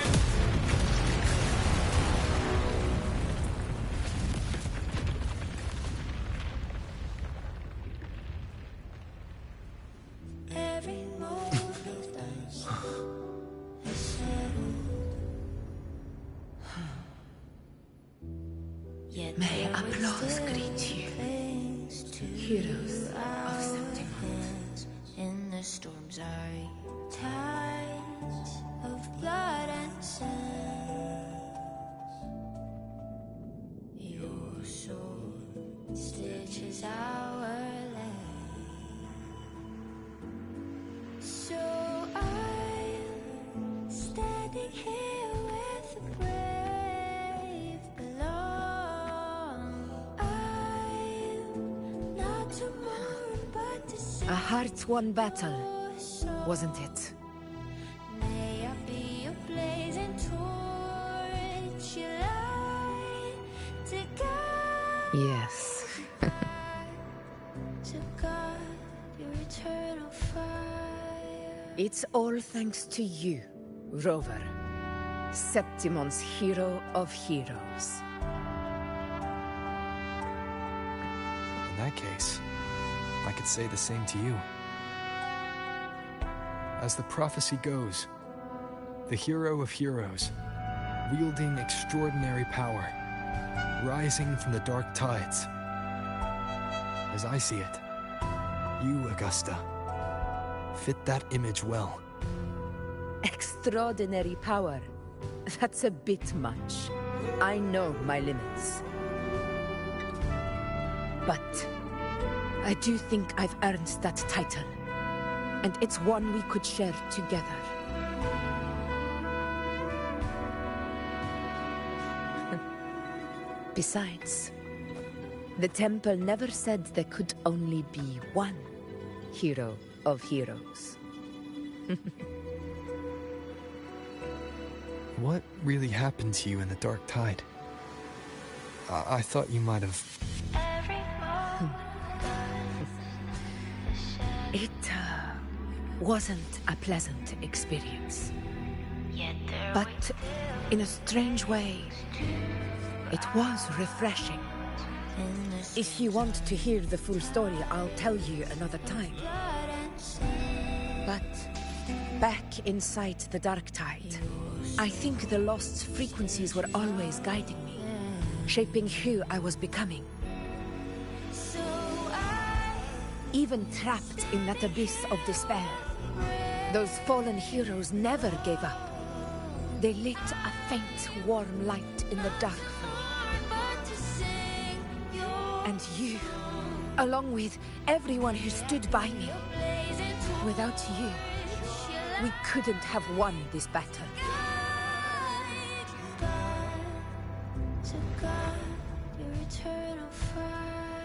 Every moment of us is settled. Yet May there applause still greet you, clings to heroes you. of Our September. hands in the storm's eye, tides of blood and sand. Your sword stitches our land. So I'm standing here with the brave below. I'm not to mourn, but to see. A heart-won battle, wasn't it? May I be a blazing torch, you light to guide. Yes. It's all thanks to you, Rover. Septimon's hero of heroes. In that case, I could say the same to you. As the prophecy goes, the hero of heroes, wielding extraordinary power, rising from the dark tides. As I see it, you, Augusta, fit that image well. Extraordinary power. That's a bit much. I know my limits. But I do think I've earned that title. And it's one we could share together. Besides, the temple never said there could only be one hero of heroes. What really happened to you in the Dark Tide? I thought you might have... It wasn't a pleasant experience. But in a strange way, it was refreshing. If you want to hear the full story, I'll tell you another time. But back inside the Dark Tide, I think the lost frequencies were always guiding me, shaping who I was becoming. Even trapped in that abyss of despair, those fallen heroes never gave up. They lit a faint, warm light in the dark for me. And you, along with everyone who stood by me. Without you, we couldn't have won this battle.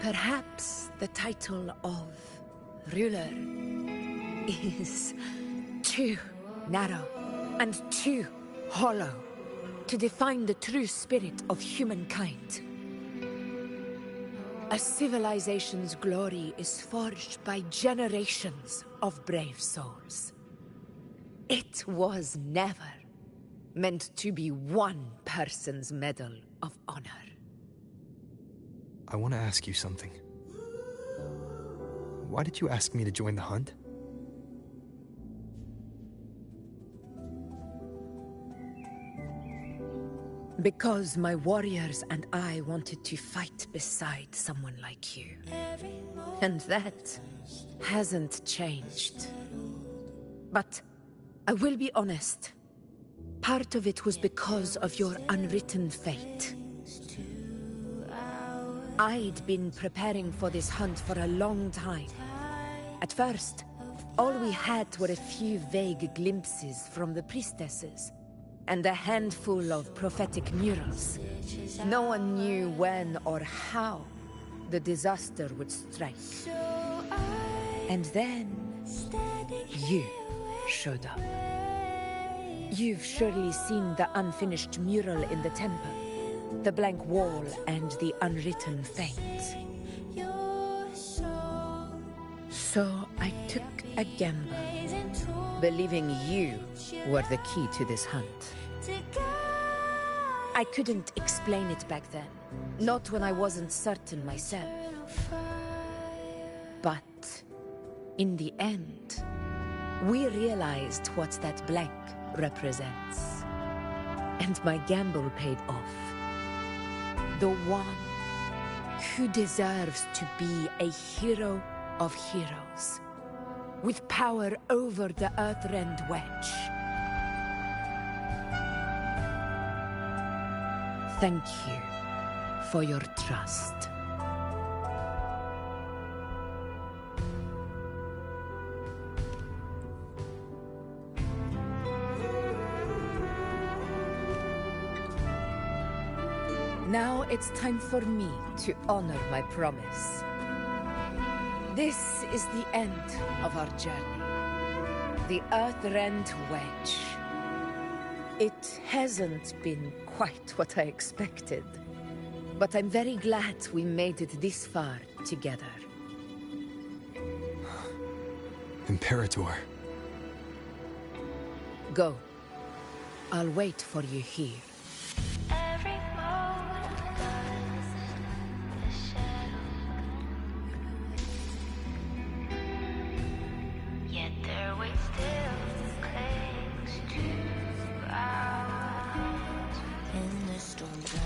Perhaps the title of ruler is too narrow and too hollow to define the true spirit of humankind. A civilization's glory is forged by generations of brave souls. It was never meant to be one person's medal of honor. I want to ask you something. Why did you ask me to join the hunt? Because my warriors and I wanted to fight beside someone like you. And that hasn't changed. But I will be honest. Part of it was because of your unwritten fate. I'd been preparing for this hunt for a long time. At first, all we had were a few vague glimpses from the priestesses, and a handful of prophetic murals. No one knew when or how the disaster would strike. And then, you showed up. You've surely seen the unfinished mural in the temple. The blank wall and the unwritten fate. So I took a gamble, believing you were the key to this hunt. I couldn't explain it back then, not when I wasn't certain myself. But in the end, we realized what that blank represents. And my gamble paid off. The one who deserves to be a hero of heroes, with power over the Earthrend Wedge. Thank you for your trust. Now it's time for me to honor my promise. This is the end of our journey. The Earthrend Wedge. It hasn't been quite what I expected, but I'm very glad we made it this far together. Imperator. Go. I'll wait for you here. Every moment does the shadow. Yet their weight still clings to ours in the storm zone.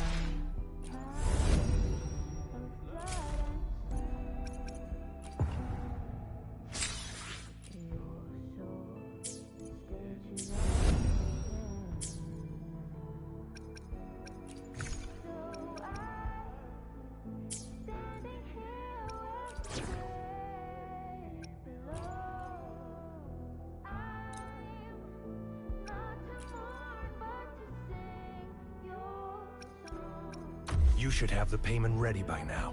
You should have the payment ready by now.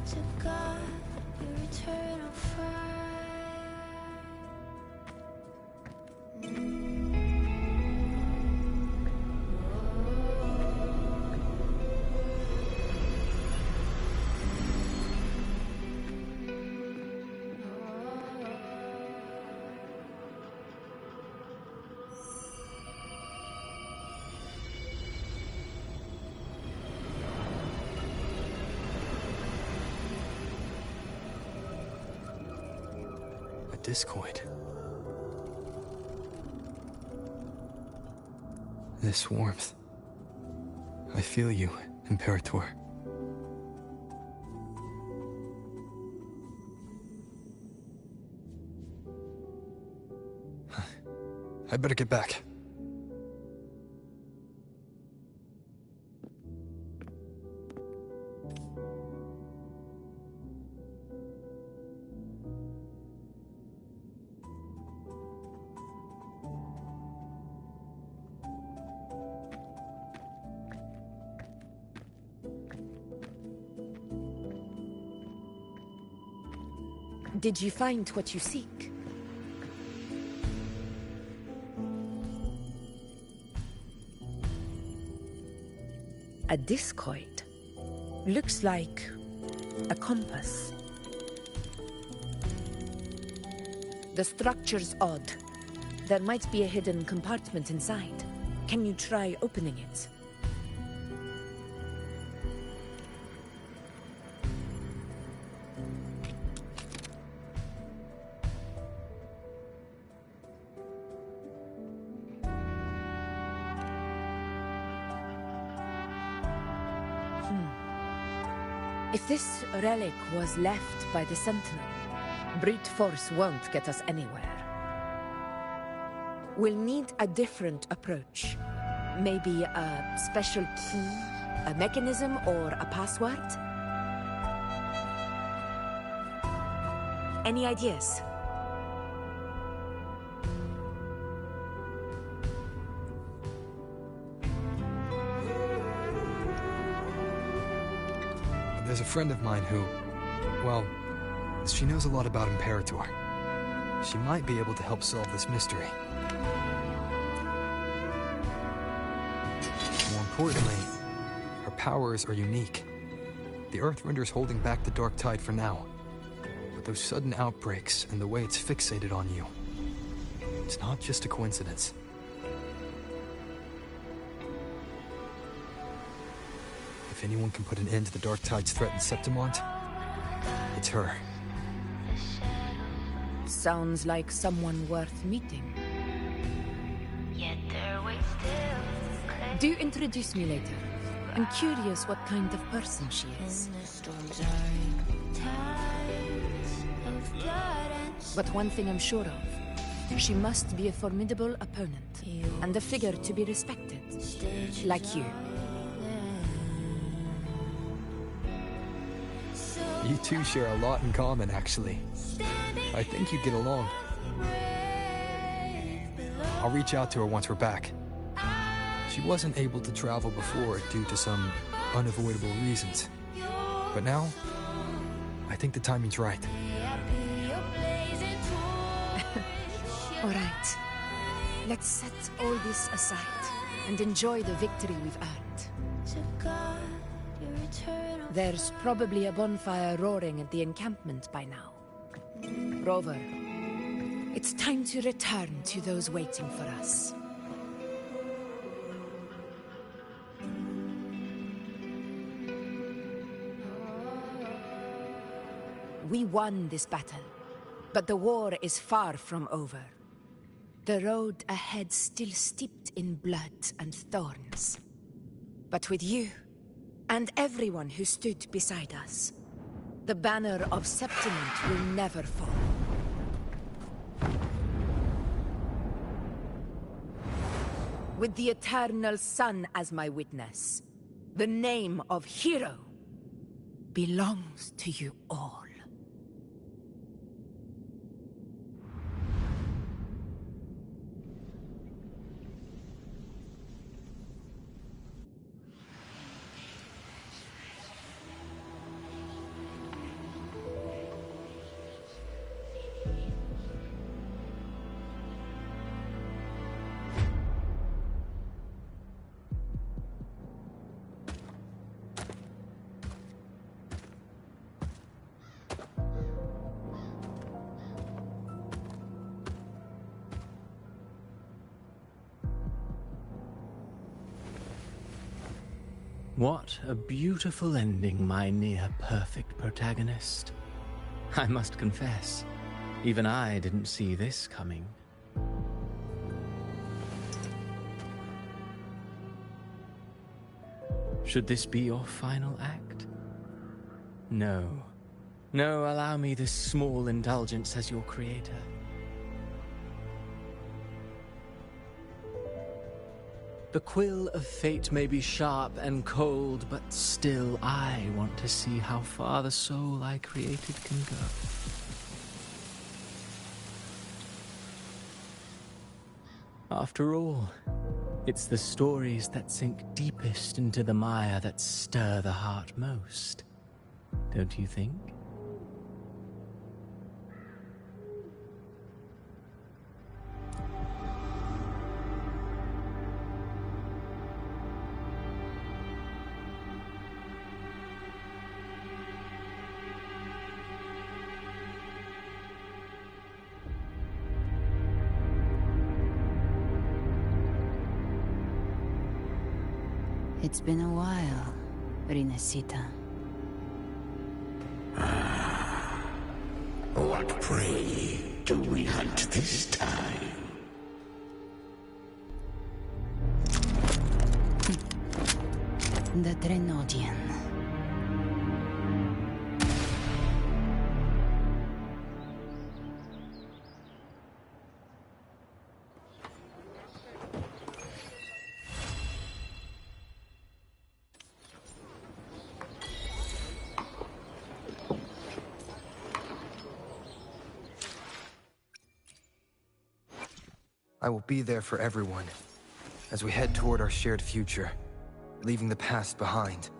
To God, your eternal fire. A discoid. This warmth. I feel you, Imperator. I better get back. Did you find what you seek? A discoid. Looks like a compass. The structure's odd. There might be a hidden compartment inside. Can you try opening it? If this relic was left by the Sentinel, brute force won't get us anywhere. We'll need a different approach. Maybe a special key, a mechanism, or a password? Any ideas? There's a friend of mine who, well, she knows a lot about Imperator. She might be able to help solve this mystery. More importantly, her powers are unique. The Earthrender's holding back the Dark Tide for now. But those sudden outbreaks and the way it's fixated on you, it's not just a coincidence. If anyone can put an end to the Dark Tide's threat in Septimont, it's her. Sounds like someone worth meeting. Yet their weight still clings. Do introduce me later. I'm curious what kind of person she is. In the storm zone, tides of blood and But one thing I'm sure of, she must be a formidable opponent, and a figure to be respected, like you. You two share a lot in common, actually. I think you'd get along. I'll reach out to her once we're back. She wasn't able to travel before due to some unavoidable reasons. But now, I think the timing's right. All right. Let's set all this aside and enjoy the victory we've earned. There's probably a bonfire roaring at the encampment by now. Rover, it's time to return to those waiting for us. We won this battle, but the war is far from over. The road ahead still steeped in blood and thorns. But with you, and everyone who stood beside us, the banner of Septiment will never fall. With the eternal sun as my witness, the name of hero belongs to you all. What a beautiful ending, my near-perfect protagonist. I must confess, even I didn't see this coming. Should this be your final act? No. No, allow me this small indulgence as your creator. The quill of fate may be sharp and cold, but still I want to see how far the soul I created can go. After all, it's the stories that sink deepest into the mire that stir the heart most, don't you think? It's been a while, Rinesita. What prey do we hunt this time? The Drenodian. I will be there for everyone as we head toward our shared future, leaving the past behind.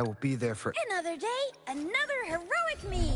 I will be there for... Another day, another heroic me!